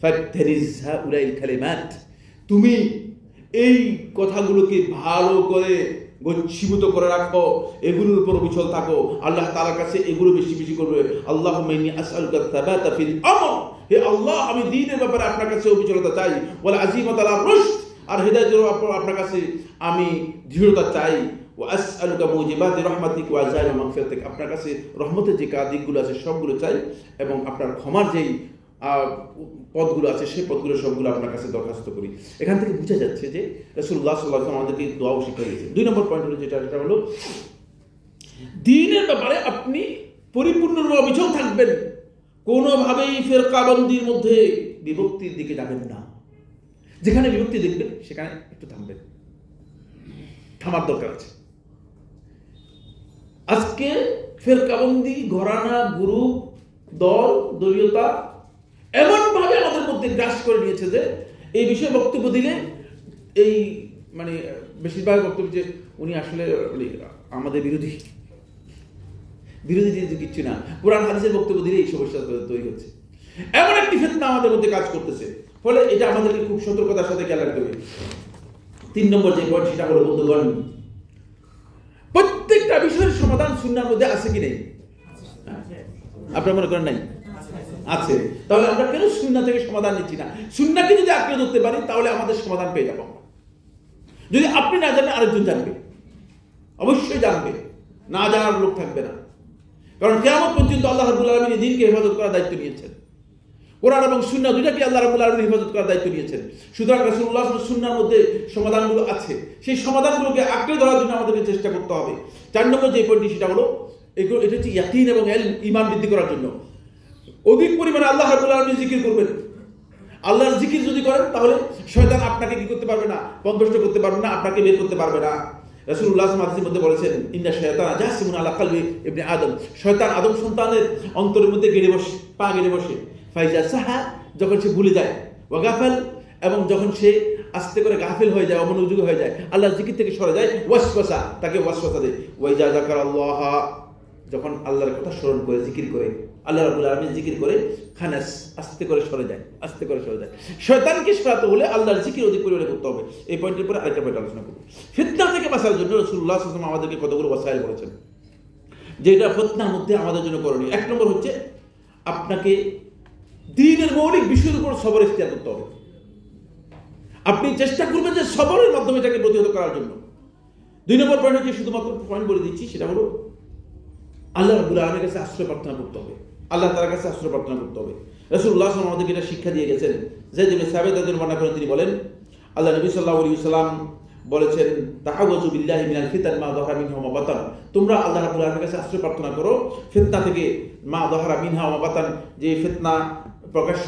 ফাতরিজ হাউলাইল কালিমাত, তুমি এই কথাগুলোকে ভালো করে গচ্ছিভূত করে রাখো, এগুলোর উপর অবিচল থাকো, আল্লাহ তাআলার কাছে এগুলো বেশি বেশি করবে। আল্লাহুম্মা ইন্নী আসআলুকা আত-তাবাতা ফিল আমর, হে আল্লাহ আমি দ্বীনের ব্যাপারে আপনার কাছে অবিচলতা চাই, ওয়াল আযীমাতা আলা রুশদ, আর হেদায়েতের উপর আপনার কাছে আমি দৃঢ়তা চাই, ওয়া আসআলুকা মুজিবাতি রাহমাতিক ওয়া আযাইমা মাগফিরাতিক, আপনার কাছে রহমতের যে দিকগুলো আছে সবগুলো চাই, এবং আপনার ক্ষমার যেই পদগুলো আছে সেই পদগুলো সবগুলো আপনার কাছে দরখাস্ত করি। এখান থেকে বোঝা যাচ্ছে যে রাসূলুল্লাহ সাল্লাল্লাহু আলাইহি ওয়াসাল্লাম আমাদেরকে দোয়াও শিক্ষা দিয়েছেন। দুই নম্বর পয়েন্ট হলো যেটা হলো দ্বীনের ব্যাপারে আপনি পরিপূর্ণরূপে অবিচল থাকবেন, কোনোভাবেই ফিরকাবন্দির মধ্যে বিভক্তির দিকে যাবেন না। যেখানে বিভক্তি দেখবেন সেখানে একটু থামবেন, থামার দরকার আছে। আজকে ফিরকাবন্দি, ঘরানা, গ্রুপ, দল, দলীয়তা এমন ভাবে আমাদের মধ্যে গ্রাস করে নিয়েছে যে এই বিষয়ে বক্তব্য দিলে এই মানে বেশিরভাগ বক্তব্য যে উনি আসলে আমাদের বিরোধী কিচ্ছু না, কোরআন হাদিসের বক্তব্য দিলে এই সমস্যা তৈরি হচ্ছে। এমন একটি ফিতনা আমাদের মধ্যে কাজ করতেছে, ফলে এটা আমাদেরকে খুব সতর্কতার সাথে খেয়াল রাখতে হবে। 3 নম্বর যে পয়েন্ট সেটা হলো বন্ধুগণ, প্রত্যেকটা বিষয়ের সমাধান সুন্নাহর মধ্যে আছে কি নেই? আপনারা মনে করেন নাই? আছে। তাহলে আমরা কেন সুন্নাহ থেকে সমাধান নিচ্ছি না? সুন্নাহকে যদি আঁকড়ে ধরতে পারি তাহলে আমাদের সমাধান পেয়ে যাবো। যদি আপনি না জানেন আরেকজন জানবে, অবশ্যই জানবে, না জানার লোক থাকবে না। কারণ কিয়ামত পর্যন্ত আল্লাহ রাব্বুল আলামিন দ্বীনকে হেফাজত করার দায়িত্ব নিয়েছেন, কোরআন এবং সুন্নাহ দুইটাকে আল্লাহ রাব্বুল আলামিন হেফাজত করার দায়িত্ব নিয়েছেন। সুতরাং রাসূলুল্লাহ সুন্নাহর মধ্যে সমাধানগুলো আছে, সেই সমাধানগুলোকে আঁকড়ে ধরার জন্য আমাদেরকে চেষ্টা করতে হবে। 4 নম্বর যে পয়েন্টটি সেটা হলো এটা হচ্ছে ইয়াকিন এবং ঈমান বৃদ্ধি করার জন্য অধিক পরিমাণে আল্লাহ রাব্বুল আলামিন জিকির করবেন। আল্লাহর জিকির যদি করেন তাহলে শয়তান আপনাকে কি করতে পারবে না? পথভ্রষ্ট করতে পারবে না, আপনাকে বের করতে পারবে না। রাসূলুল্লাহ হাদিসের মধ্যে বলেছেন, ইন্না শায়াতানা জাসিমুন আলা কলবি ইবনে আদম, শয়তান আদম সন্তানের অন্তরের মধ্যে পা গেড়ে বসে। ফাইজা সাহা, যখন সে ভুলে যায়, ওয়া গাফাল, এবং যখন সে আস্তে করে গাফিল হয়ে যায়, অমনোযোগী হয়ে যায়, আল্লাহর জিকির থেকে সরে যায়, ওয়াসওয়াসা, তাকে ওয়াসওয়াসা দেয়। ওয়াইজা যাকারাল্লাহ, যখন আল্লাহর কথা স্মরণ করে, জিকির করে, আল্লাহ রাব্বুল আলামিন জিকির করে, খানাস, আস্তে করে সরে যায়। শয়তানকে সরাতে হলে আল্লাহর জিকির অধিক পরিমাণে করতে হবে। এই পয়েন্টের পরে আরেকটা পয়েন্ট আলোচনা করব। ফিতনা থেকে বাঁচার জন্য রাসূলুল্লাহ সাল্লাল্লাহু আলাইহি ওয়াসাল্লাম আমাদেরকে কতগুলো ওয়াসাইল বলেছেন, যেটা ফিতনার মধ্যে আমাদের জন্য করণীয়। এক নম্বর হচ্ছে, আপনাকে দ্বীনের মৌলিক বিষয়ের উপর সবর ইখতিয়ার করতে হবে। আপনি চেষ্টা করবেন যে সবরের মাধ্যমে এটাকে প্রতিহত করার জন্য। 2 নম্বর পয়েন্ট হচ্ছে, শুধুমাত্র পয়েন্ট বলে দিচ্ছি, সেটা হলো আল্লাহ রাব্বুল আলামিনের কাছে আশ্রয় প্রার্থনা করতে হবে। আল্লাহ তাআলার কাছে আশ্রয় প্রার্থনা করতে হবে। রাসূলুল্লাহ সাল্লাল্লাহু আলাইহি ওয়াসাল্লাম আমাদেরকে এটা শিক্ষা দিয়ে গেছেন। যায়েদ ইবনে সাবিত রাদিয়াল্লাহু আনহু বর্ণনা করেন, তিনি বলেন, আল্লাহ নবী সাল্লাল্লাহু আলাইহি ওয়াসাল্লাম বলেছেন, তাআওয়াযু বিল্লাহি মিনাল ফিতান মা যাহারা মিনহা ওয়া মা বাতান, তোমরা আল্লাহ রাব্বুল আলামিনের কাছে আশ্রয় প্রার্থনা করো ফিতনা থেকে, মা যাহারা মিনহা ওয়া মা বাতান, যে ফিতনা প্রকাশ্য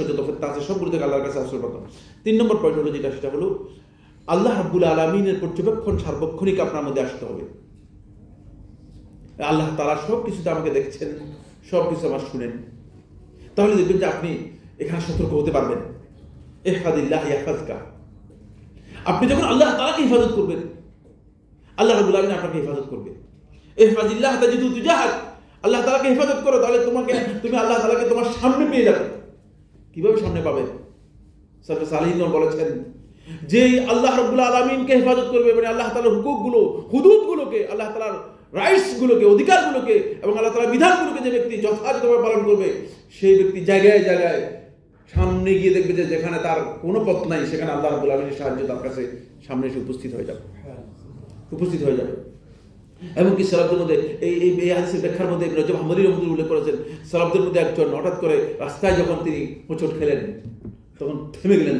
যত ফিতনা আছে সবগুলো থেকে আল্লাহর কাছে আশ্রয় প্রার্থনা। 3 নম্বর পয়েন্ট হলো যেটা, সেটা হলো আল্লাহ রাব্বুল আলামিনের পর্যবেক্ষণ সার্বক্ষণিক আপনার মধ্যে আসতে হবে। আল্লাহ তাআলা সব কিছুতে আমাকে দেখছেন, সব কিছু আমার শুনেন। তাহলে দেখবেন যে আপনি এখানে সতর্ক হতে পারবেন। ইহফাজিল্লাহ ইয়াহফাজকা, আপনি যখন আল্লাহ তাআলাকে হেফাজত করবেন, আল্লাহ রাব্বুল আলামিন আপনাকে হেফাজত করবে। ইহফাজিল্লাহ তাজিদু তুজাহাক, আল্লাহ তাআলাকে হেফাজত করো, তাহলে তুমি আল্লাহ তাআলাকে তোমার সামনে পেয়ে যাবে। কিভাবে সামনে পাবেন? সালফে সালিহিন বলেছেন, যে আল্লাহ রাব্বুল আলামিনকে হেফাজত করবে, মানে আল্লাহ তাআলার হুকুকগুলো, হুদুদগুলোকে, আল্লাহ তাআলার রাইটসগুলোকে, অধিকারগুলোকে এবং আল্লাহ তাআলার বিধানগুলোকে যে ব্যক্তি যথাযথভাবে পালন করবে, সেই ব্যক্তি জায়গায় জায়গায় সামনে গিয়ে দেখবে যে যেখানে তার কোনো পথ নাই, সেখানে আল্লাহ রাব্বুল আলামিনের সাহায্য তার কাছে সামনে এসে উপস্থিত হয়ে যাবে। এমনকি সালাফদের মধ্যে এই হাদিসের ব্যাখ্যার মধ্যে রজব হাম্বলী রাহমাতুল্লাহ উল্লেখ করেছেন, সালাফদের মধ্যে একজন হঠাৎ করে রাস্তায় যখন তিনি হোঁচট খেলেন, তখন থেমে গেলেন।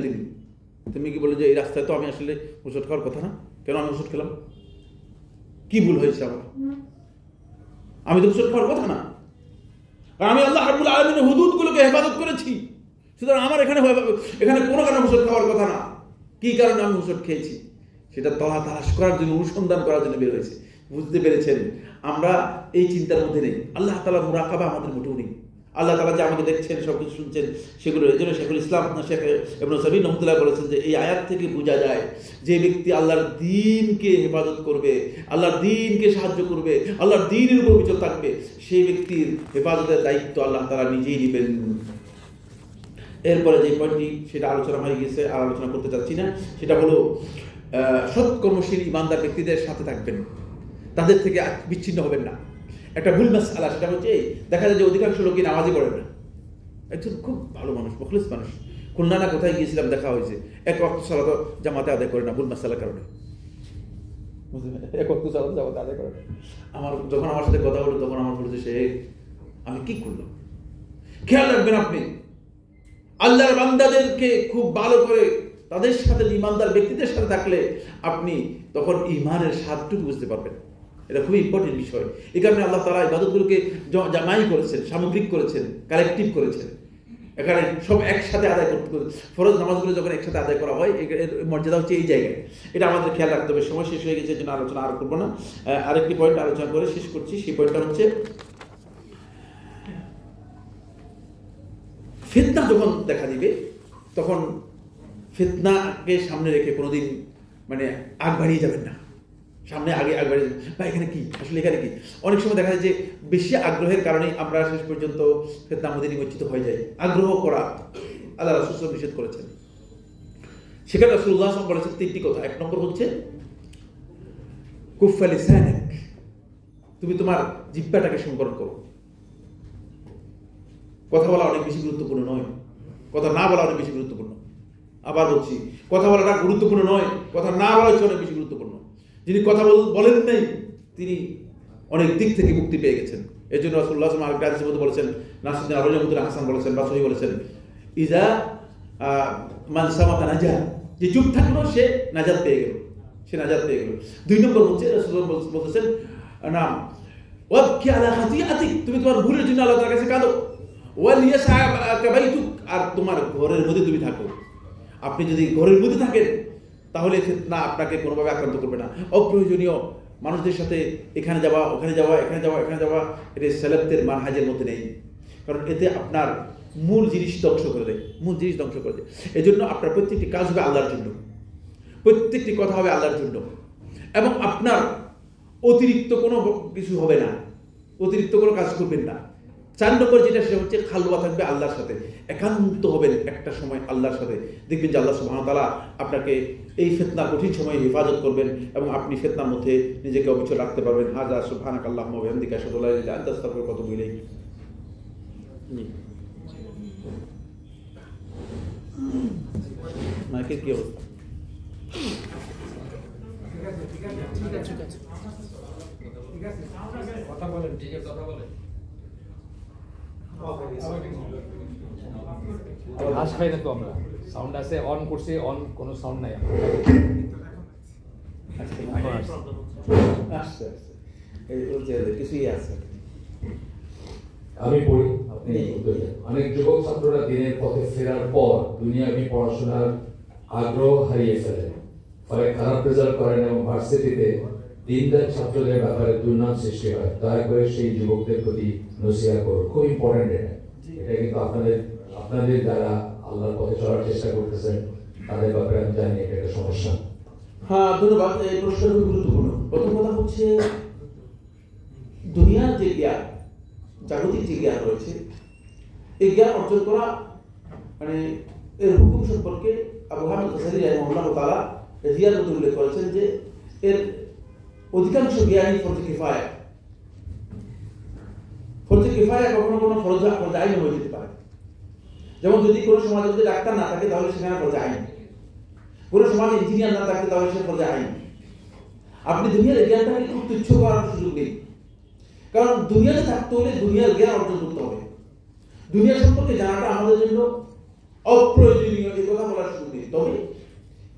তিনি কি বললেন যে এই রাস্তায় তো আমি আসলে হোঁচট খাওয়ার কথা না, কেন আমি হোঁচট খেলাম? কি ভুল হয়েছে আমার? আমি তো হোঁচট খাওয়ার কথা না, কারণ আমি আল্লাহ রাব্বুল আলামিনের হুদুদগুলোকে হেফাজত করেছি। সুতরাং আমার এখানে কোনো কারণে হোঁচট খাওয়ার কথা না। কি কারণে আমি হোঁচট খেয়েছি সেটা তালাশ করার জন্য, অনুসন্ধান করার জন্য বের হয়েছে। বুঝতে পেরেছেন? আমরা এই চিন্তার মধ্যে নেই। আল্লাহ তাআলার মুরাকাবা আমাদের মোটেও নেই। আল্লাহ তাআলা যে আমাকে দেখছেন, সবকিছু শুনছেন, সেগুলো এই জন্য শেখুল ইসলাম শেখ ইবনে সাবিন রহমাতুল্লাহ বলেছেন যে এই আয়াত থেকে বোঝা যায় যে ব্যক্তি আল্লাহর দ্বীনকে হেফাজত করবে, আল্লাহর দ্বীনকে সাহায্য করবে, আল্লাহর দ্বীনের উপর বিচল থাকবে, সেই ব্যক্তির হেফাজতের দায়িত্ব আল্লাহ তাআলা নিজেই নেবেন। এরপরে যে পয়েন্টটি, সেটা আলোচনা হয়ে গেছে, আর আলোচনা করতে চাচ্ছি না। সেটা হলো সৎকর্মশীল ইমানদার ব্যক্তিদের সাথে থাকবেন, তাদের থেকে বিচ্ছিন্ন হবেন না। একটা ভুল মাসআলা, সেটা হচ্ছে দেখা যায় যে অধিকাংশ লোকই নামাজই পড়ে না। একজন খুব ভালো মানুষ, মুখলিস মানুষ, খুলনা না কোথায় গিয়েছিলাম, দেখা হয়েছে, এক ওয়াক্ত সালাত জামাতে আদায় করে না, ভুল মাসআলার কারণে। এক ওয়াক্ত সালাত জামাতে আদায় করে না। যখন আমার সাথে কথা হলো, তখন আমার বলেছে, সে আমি কি করলাম? খেয়াল রাখবেন আপনি, আল্লাহর বান্দাদেরকে খুব ভালো করে, তাদের সাথে ইমানদার ব্যক্তিদের সাথে থাকলে আপনি তখন ইমানের স্বাদটুকু বুঝতে পারবেন। এটা খুবই ইম্পর্টেন্ট বিষয়। এই কারণে আল্লাহ তাআলা ইবাদতগুলোকে জামাই করেছেন, সামগ্রিক করেছেন, কালেকটিভ করেছেন। এখানে সব একসাথে আদায় করতে, ফরজ নামাজগুলো যখন একসাথে আদায় করা হয়, এর মর্যাদা হচ্ছে এই জায়গায়। এটা আমাদের খেয়াল রাখতে হবে। সময় শেষ হয়ে গেছে, জন্য আলোচনা আর করবো না। আরেকটি পয়েন্ট আলোচনা করে শেষ করছি। সেই পয়েন্টটা হচ্ছে, ফিতনা যখন দেখা দিবে, তখন ফিতনাকে সামনে রেখে কোনোদিন আগ বাড়িয়ে যাবেন না। সামনে আগ বাড়িয়ে যাবেন, বা এখানে কি, আসলে এখানে কি। অনেক সময় দেখা যায় যে বেশি আগ্রহের কারণে আমরা শেষ পর্যন্ত ফিতনার মধ্যে নিমজ্জিত হয়ে যাই। আগ্রহ করা আল্লাহ রাসূল নিষেধ করেছেন। সেখানে রাসূলুল্লাহ সাল্লাল্লাহু আলাইহি ওয়াসাল্লাম বলেছেন 3টি কথা। 1 নম্বর হচ্ছে কুফা লিসানাক, তুমি তোমার জিহ্বাটাকে সংবরণ করো। কথা বলা অনেক বেশি গুরুত্বপূর্ণ নয়, কথা না বলা অনেক বেশি গুরুত্বপূর্ণ। আবার বলছি, কথা বলাটা গুরুত্বপূর্ণ নয়, কথা না বলা হচ্ছে অনেক বেশি গুরুত্বপূর্ণ। যিনি কথা বলেন নাই, তিনি অনেক দিক থেকে মুক্তি পেয়ে গেছেন। এই জন্য রাসূলুল্লাহ সাল্লাল্লাহু আলাইহি ওয়াসাল্লাম আরেকটা বলেছেন, নাসিরুদ্দিন আলবনী রহমাতুল্লাহ হাসান বলেছেন বা সহিহ বলেছেন, ইজা মান সামাতা নাজা, যে চুপ থাকলো সে নাজাত পেয়ে গেল, সে নাজাত পেয়ে গেল। 2 নম্বর হচ্ছে রাসূলুল্লাহ বলতেছেন, না ওয়াবকি আলা খাতিআতিক, তুমি তোমার ভুলের জন্য আল্লাহর কাছে কাঁদো। ওয়ালিয়াসআকা বাইতুক, আর তোমার ঘরের মধ্যে তুমি থাকো। আপনি যদি ঘরের মধ্যে থাকেন, তাহলে ফিতনা আপনাকে কোনোভাবে আক্রান্ত করবে না। অপ্রয়োজনীয় মানুষদের সাথে এখানে যাওয়া, ওখানে যাওয়া, এখানে যাওয়া, এখানে যাওয়া, এটা সেলেবদের মানহাজের মধ্যে নেই, কারণ এতে আপনার মূল জিনিস ধ্বংস করে দেয়, মূল জিনিস ধ্বংস করে দেয়। এই জন্য আপনার প্রত্যেকটি কাজ হবে আল্লাহর জন্য, প্রত্যেকটি কথা হবে আল্লাহর জন্য, এবং আপনার অতিরিক্ত কোনো কিছু হবে না, অতিরিক্ত কোনো কাজ করবেন না। 4 নম্বর যেটা সেটা হচ্ছে খালওয়া থাকবে আল্লাহর সাথে, একান্ত হবেন একটা সময় আল্লাহর সাথে। দেখবেন যে আল্লাহ সুবহানাহু ওয়া তাআলা আপনাকে এই ফিতনা কঠিন সময়ে হেফাজত করবেন এবং আপনি ফিতনার মধ্যে নিজেকে অবিচল রাখতে পারবেন। হাযা সুবহানাকাল্লাহুম্মা ওয়া বিহামদিকা আশহাদু আল্লা ইলাহা ইল্লা আনতা আস্তাগফিরুকা ওয়া আতুবু ইলাইক। মাইকের কি অবস্থা? ঠিক আছে কথা বলেন, ঠিক আছে কথা বলেন। ঘাস খাই না তো আমরা, সাউন্ড আছে, অন করছি, অন কোনো সাউন্ড নাই। কিছুই আছে, আমি পড়ি, আপনি উত্তর দেন। অনেক যুবক ছাত্ররা দিনের পথে ফেরার পর দুনিয়াবী পড়াশোনার আগ্রহ হারিয়ে ফেলে, ফলে খারাপ রেজাল্ট করেন এবং ভার্সিটিতে দিনদার ছাত্রদের ব্যাপারে দুর্নাম সৃষ্টি হয়। দয়া করে সেই যুবকদের প্রতি নসিহত করুন। খুব ইম্পর্টেন্ট এটা কিন্তু আপনাদের যারা আল্লাহর পথে চলার চেষ্টা করতেছেন তাদের ব্যাপারে আমি জানি এটা একটা সমস্যা। হ্যাঁ, ধন্যবাদ। এই প্রশ্নটা খুব গুরুত্বপূর্ণ। প্রথম কথা হচ্ছে দুনিয়ার যে জ্ঞান, জাগতিক যে জ্ঞান রয়েছে, এই জ্ঞান অর্জন করা মানে এর হুকুম সম্পর্কে আবু হামিদ গাসালি রাহিমাহুল্লাহ তাআলা রিয়ার মধ্যে উল্লেখ করেছেন যে এর অধিকাংশ জ্ঞানই ফরজে কিফায়া। ফরজে কিফায়া কখনো কোনো ফরজ আইন হয়ে যেতে পারে। যেমন যদি কোনো সমাজে যদি ডাক্তার না থাকে তাহলে সেখানে ফরজে আইন, কোনো সমাজে ইঞ্জিনিয়ার না থাকে তাহলে সে ফরজে আইন। আপনি দুনিয়ার জ্ঞানটাকে খুব তুচ্ছ করার সুযোগ নেই, কারণ দুনিয়াতে থাকতে হলে দুনিয়ার জ্ঞান অর্জন করতে হবে। দুনিয়া সম্পর্কে জানাটা আমাদের জন্য অপ্রয়োজনীয় এই কথা বলার সুযোগ নেই। তবে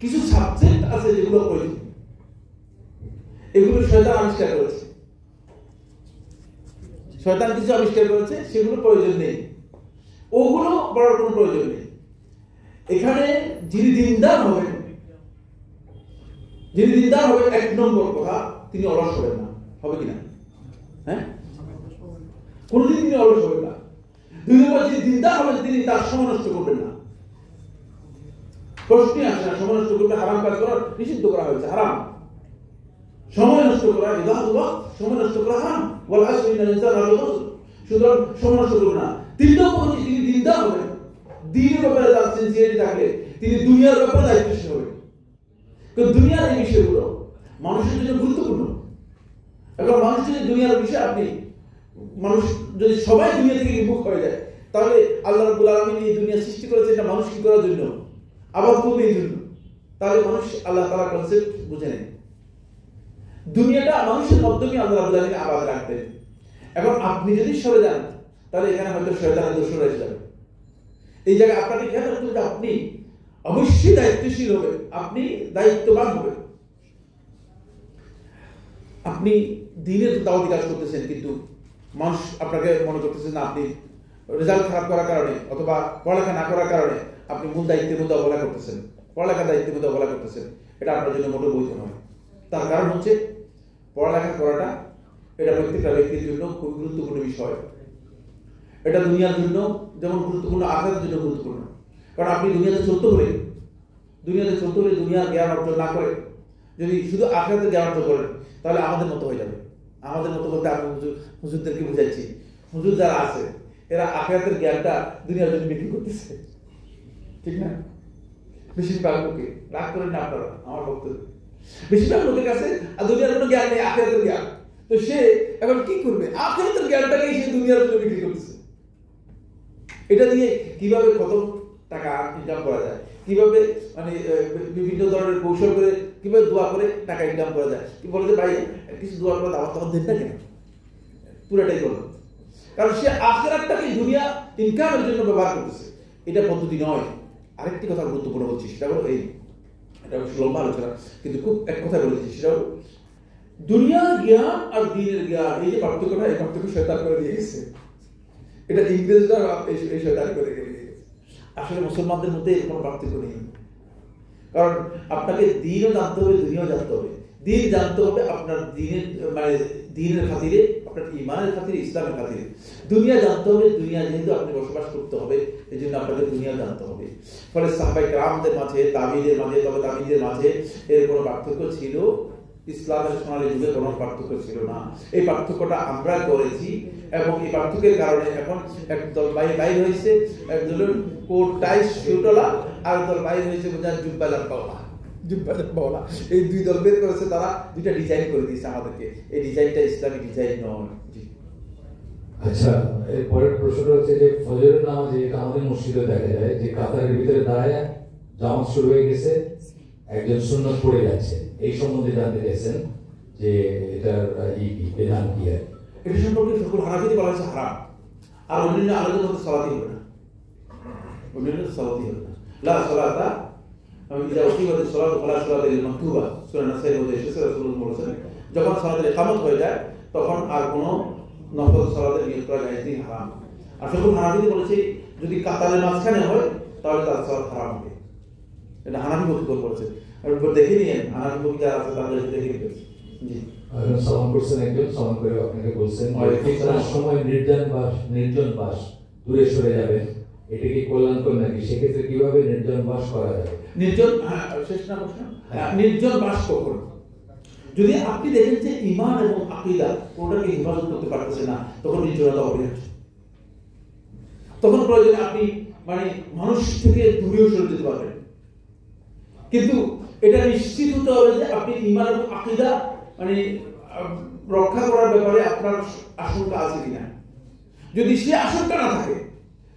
কিছু সাবজেক্ট আছে যেগুলো প্রয়োজন, এগুলো শয়তান আবিষ্কার করেছে, শয়তান কিছু আবিষ্কার করেছে, সেগুলো প্রয়োজন নেই, ওগুলো বলার কোনো প্রয়োজন নেই। এখানে যিনি দিনদার হবেন, যিনি দিনদার হবেন, 1 নম্বর কথা, তিনি অলস হবেন না। হবে কিনা? হ্যাঁ, কোনদিন তিনি অলস হবেন না। 2 নম্বর, যিনি দিনদার হবেন তিনি তার সময় নষ্ট করবেন না। প্রশ্নই আসে না সময় নষ্ট করবে, হারাম কাজ করা নিষিদ্ধ করা হয়েছে, হারাম। সময় নষ্ট করা ইবাদতুল্লাহ, সময় নষ্ট করা হারাম। ওয়াল আসরি ইন্নাল ইনসানা লাফি খুসর, সুতরাং সময় নষ্ট করবে না। 3 নম্বর, তিনি দিনদার হবেন, দ্বীনের ব্যাপারে তার সিনসিয়ারিটি থাকলে তিনি দুনিয়ার ব্যাপারে দায়িত্বশীল হবেন। কারণ দুনিয়ার এই বিষয়গুলো মানুষের জন্য গুরুত্বপূর্ণ। এখন মানুষ যদি দুনিয়ার বিষয়, আপনি মানুষ যদি সবাই দুনিয়া থেকে বিমুখ হয়ে যায়, তাহলে আল্লাহ রাব্বুল আলামিন এই দুনিয়া সৃষ্টি করেছে এটা মানুষ কি করার জন্য? আবাদ করবে এই জন্য। তাহলে মানুষ আল্লাহ তাআলার কনসেপ্ট বুঝে নেয়। দুনিয়াটা মানুষের মাধ্যমে আল্লাহ রাব্বুল আলামিন আবাদ রাখতেন। এখন আপনি যদি সরে যান তাহলে এখানে হয়তো শয়তানের দোষ রয়ে যাবে। এই জায়গায় আপনাকে খেয়াল রাখতে হবে, আপনি অবশ্যই দায়িত্বশীল হবেন, আপনি দায়িত্ববান হবেন। আপনি দিনের দাওয়াতি কাজ করতেছেন, কিন্তু মানুষ আপনাকে মনে করতেছে না আপনি রেজাল্ট খারাপ করার কারণে অথবা পড়ালেখা না করার কারণে আপনি মূল দায়িত্বের মধ্যে অবহেলা করতেছেন, পড়ালেখার দায়িত্বের মধ্যে অবহেলা করতেছেন। এটা আপনার জন্য মোটেও বৈধ নয়। তার কারণ হচ্ছে পড়ালেখা করাটা এটা প্রত্যেকটা ব্যক্তির জন্য খুব গুরুত্বপূর্ণ বিষয়। এটা দুনিয়ার জন্য যেমন গুরুত্বপূর্ণ, আখিরাতের জন্য গুরুত্বপূর্ণ। কারণ আপনি দুনিয়াতে চলতে হলে দুনিয়ার জ্ঞান অর্জন না করে যদি শুধু আখিরাতের জ্ঞান অর্জন করেন তাহলে আমাদের মতো হয়ে যাবে। আমাদের মতো বলতে আমি হুজুরদেরকে বুঝাচ্ছি, হুজুর যারা আছে এরা আখিরাতের জ্ঞানটা দুনিয়ার জন্য বিক্রি করতেছে, ঠিক না? বেশিরভাগ লোকে রাগ করেন না আপনারা, আমার বক্তব্য বেশিরভাগ লোকের কাছে আর দুনিয়ার কোনো জ্ঞান নেই, আখিরাতের জ্ঞান। তো সে এখন কি করবে? আখিরাতের জ্ঞানটাকে সে দুনিয়ার জন্য বিক্রি করতেছে। এটা দিয়ে কিভাবে কত টাকা ইনকাম করা যায়, কিভাবে মানে বিভিন্ন ধরনের কৌশল করে কিভাবে দোয়া করে টাকা ইনকাম করা যায়। কি বলে যে ভাই কিছু দোয়া করে দাওয়াত তখন দেন না কেন? পুরোটাই বলো, কারণ সে আখিরাতটাকে দুনিয়া ইনকামের জন্য ব্যবহার করতেছে। এটা পদ্ধতি নয়। আরেকটি কথা গুরুত্বপূর্ণ বলছি, সেটা হলো এটা লম্বা আলোচনা, কিন্তু খুব এক কথা বলেছি, সেটা হলো দুনিয়ার জ্ঞান আর দ্বীনের জ্ঞান, এই যে পার্থক্যটা, এই পার্থক্য শয়তান করে দিয়ে গেছে। এটা ইংরেজরা এই শয়তান করে দিয়ে গেছে। আসলে মুসলমানদের মধ্যে এর কোনো পার্থক্য নেই। কারণ আপনাকে দিনও জানতে হবে, দুনিয়াও জানতে হবে। দিন জানতে হবে আপনার দিনের মানে দিনের খাতিরে, আপনার ইমানের খাতিরে, ইসলামের খাতিরে। দুনিয়া জানতে হবে, দুনিয়া যেহেতু আপনি বসবাস করতে হবে, এই জন্য আপনাকে দুনিয়া জানতে হবে। ফলে সাহাবায়ে কেরামদের মাঝে, তাবিঈদের মাঝে, তবে তাবিঈদের মাঝে এর কোনো পার্থক্য ছিল? ইসলামের সোনালী যুগে কোনো পার্থক্য ছিল না। এই পার্থক্যটা আমরা করেছি এবং এই পার্থক্যের কারণে এখন একদল বাইর হয়েছে, একদল কোট টাই শুটলা, আর একদল বাইর হয়েছে বোঝার জুব্বাদার পাওলা। এই দুই দল বের করেছে, তারা দুইটা ডিজাইন করে দিয়েছে আমাদেরকে। এই ডিজাইনটা ইসলামিক ডিজাইন নয়। আচ্ছা, এর পরের প্রশ্নটা হচ্ছে যে ফজরের নামাজে এটা আমাদের মসজিদে দেখা যায় যে কাতারের ভিতরে দাঁড়ায় জামাত শুরু হয়ে গেছে, একজন সুন্নত পড়ে যাচ্ছে, এই সম্বন্ধে জানতে চাইছেন যে এটার কি বিধান কি? এটা সম্পর্কে ফিকহুল হানাফিতে বলা হয়েছে হারাম, আর অন্যান্য আলাদা মতো সালাতি হবে না, অন্যান্য সালাতি হবে না। লা সালাতা ইযা উকিমাতিস সালাতু ফালা সালাতা লিল মাকতুবা, সূরা নাসাঈর মধ্যে এসেছে, রাসূলুল্লাহ বলেছেন যখন সালাতের ইকামত হয়ে যায় তখন আর কোনো নফল সালাতের নিয়ত করা জায়েজ নেই, হারাম। আর ফিকহুল হানাফিতে বলেছে যদি কাতারের মাঝখানে হয় তাহলে তার সালাত হারাম হবে। এটা হানাফি বক্তব্য করেছে, আর দেখে নিয়েন হানাফি বক্তব্য আছে তাদের দেখে নিয়েন। জি, সালাম করছেন, একজন সালাম করে আপনাকে বলছেন ফিতরার সময় নির্জন বাস দূরে সরে যাবেন, এটা কি কল্যাণকর নাকি? সেক্ষেত্রে কিভাবে নির্জন বাস করা যাবে? নির্জন শেষ না প্রশ্ন? নির্জন বাস কখন? যদি আপনি দেখেন যে ঈমান এবং আকীদা ওটাকে হেফাজত করতে পারতেছে না, তখন নির্জনতা অপরিহার্য। তখন প্রয়োজনে আপনি মানে মানুষ থেকে দূরেও সরে যেতে পারবেন, কিন্তু এটা নিশ্চিত হতে হবে যে আপনি ঈমান এবং আকীদা মানে রক্ষা করার ব্যাপারে আপনার আশঙ্কা আছে কিনা। যদি সে আশঙ্কা না থাকে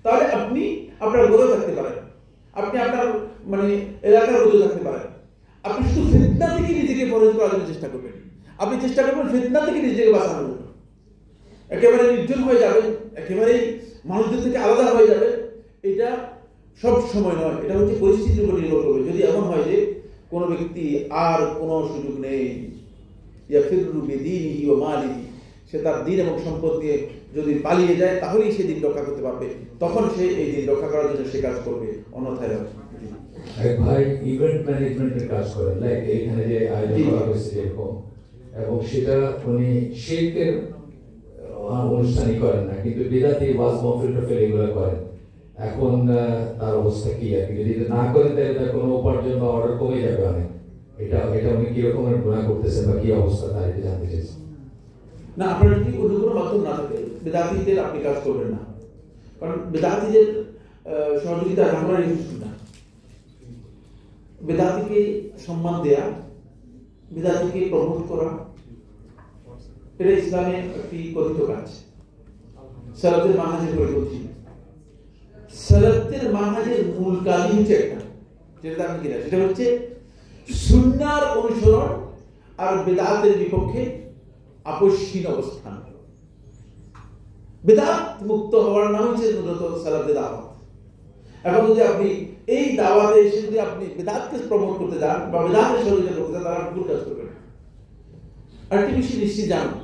তাহলে আপনি আপনার ঘরেও থাকতে পারেন, আপনি আপনার মানে এলাকার মধ্যে থাকতে পারেন। আপনি শুধু ফিতনা থেকে নিজেকে পরহেজ করার জন্য চেষ্টা করবেন, আপনি চেষ্টা করবেন ফিতনা থেকে নিজেকে বাঁচানোর জন্য। একেবারে নির্জন হয়ে যাবেন, একেবারেই মানুষদের থেকে আলাদা হয়ে যাবেন, এটা সব সময় নয়, এটা হচ্ছে পরিস্থিতির উপর নির্ভর করবে। যদি এমন হয় যে কোনো ব্যক্তি আর কোনো সুযোগ নেই, ইয়াফিরু বিদীনিহি ওয়া মালিহি, সে তার দিন এবং সম্পদ দিয়ে যদি পালিয়ে যায় তাহলেই সে দিন রক্ষা করতে পারবে, তখন সে এই দিন রক্ষা করার জন্য সে কাজ করবে, অন্যথায় এক ভাই ইভেন্ট ম্যানেজমেন্টের কাজ করেন, লাইক এইখানে যে আয়োজন করা হয়েছে এরকম, এবং সেটা উনি শিরকের অনুষ্ঠানই করেন না, কিন্তু বিদাতি ওয়াজ মাহফিল টাফিল এগুলো করেন। এখন তার অবস্থা কি আর কি? যদি না করেন তাহলে তার কোনো উপার্জন বা অর্ডার কমে যাবে অনেক। এটা উনি কি রকমের গুনাহ করতেছেন বা কি অবস্থা তার এটা জানতে চাইছেন। না, আপনার যদি অন্য কোনো মাধ্যম না থাকে বেদাতীদের আপনি কাজ করবেন না, কারণ বেদাতীদের সহযোগিতা আমরা না। বেদাতীকে সম্মান দেয়া, বেদাতীকে প্রমোট করা, এটা ইসলামে একটি কথিত কাজ। সালাতের মানহাজের পরিপন্থী। সালাতের মানহাজের মূল কাজই হচ্ছে একটা, যেটা আপনি কিনা, সেটা হচ্ছে সুন্নাহর অনুসরণ আর বেদাতের বিপক্ষে আপসহীন অবস্থান। বেদাত মুক্ত হওয়ার নাম হচ্ছে মূলত সালাতে দাওয়াত। এখন যদি আপনি এই দাওয়াতে এসে যদি আপনি বেদাতকে প্রমোট করতে যান বা বেদাতের সহযোগিতা করতে যান, তারা ভুল কাজ করবেন। আরেকটি বিষয় নিশ্চিত জানুন,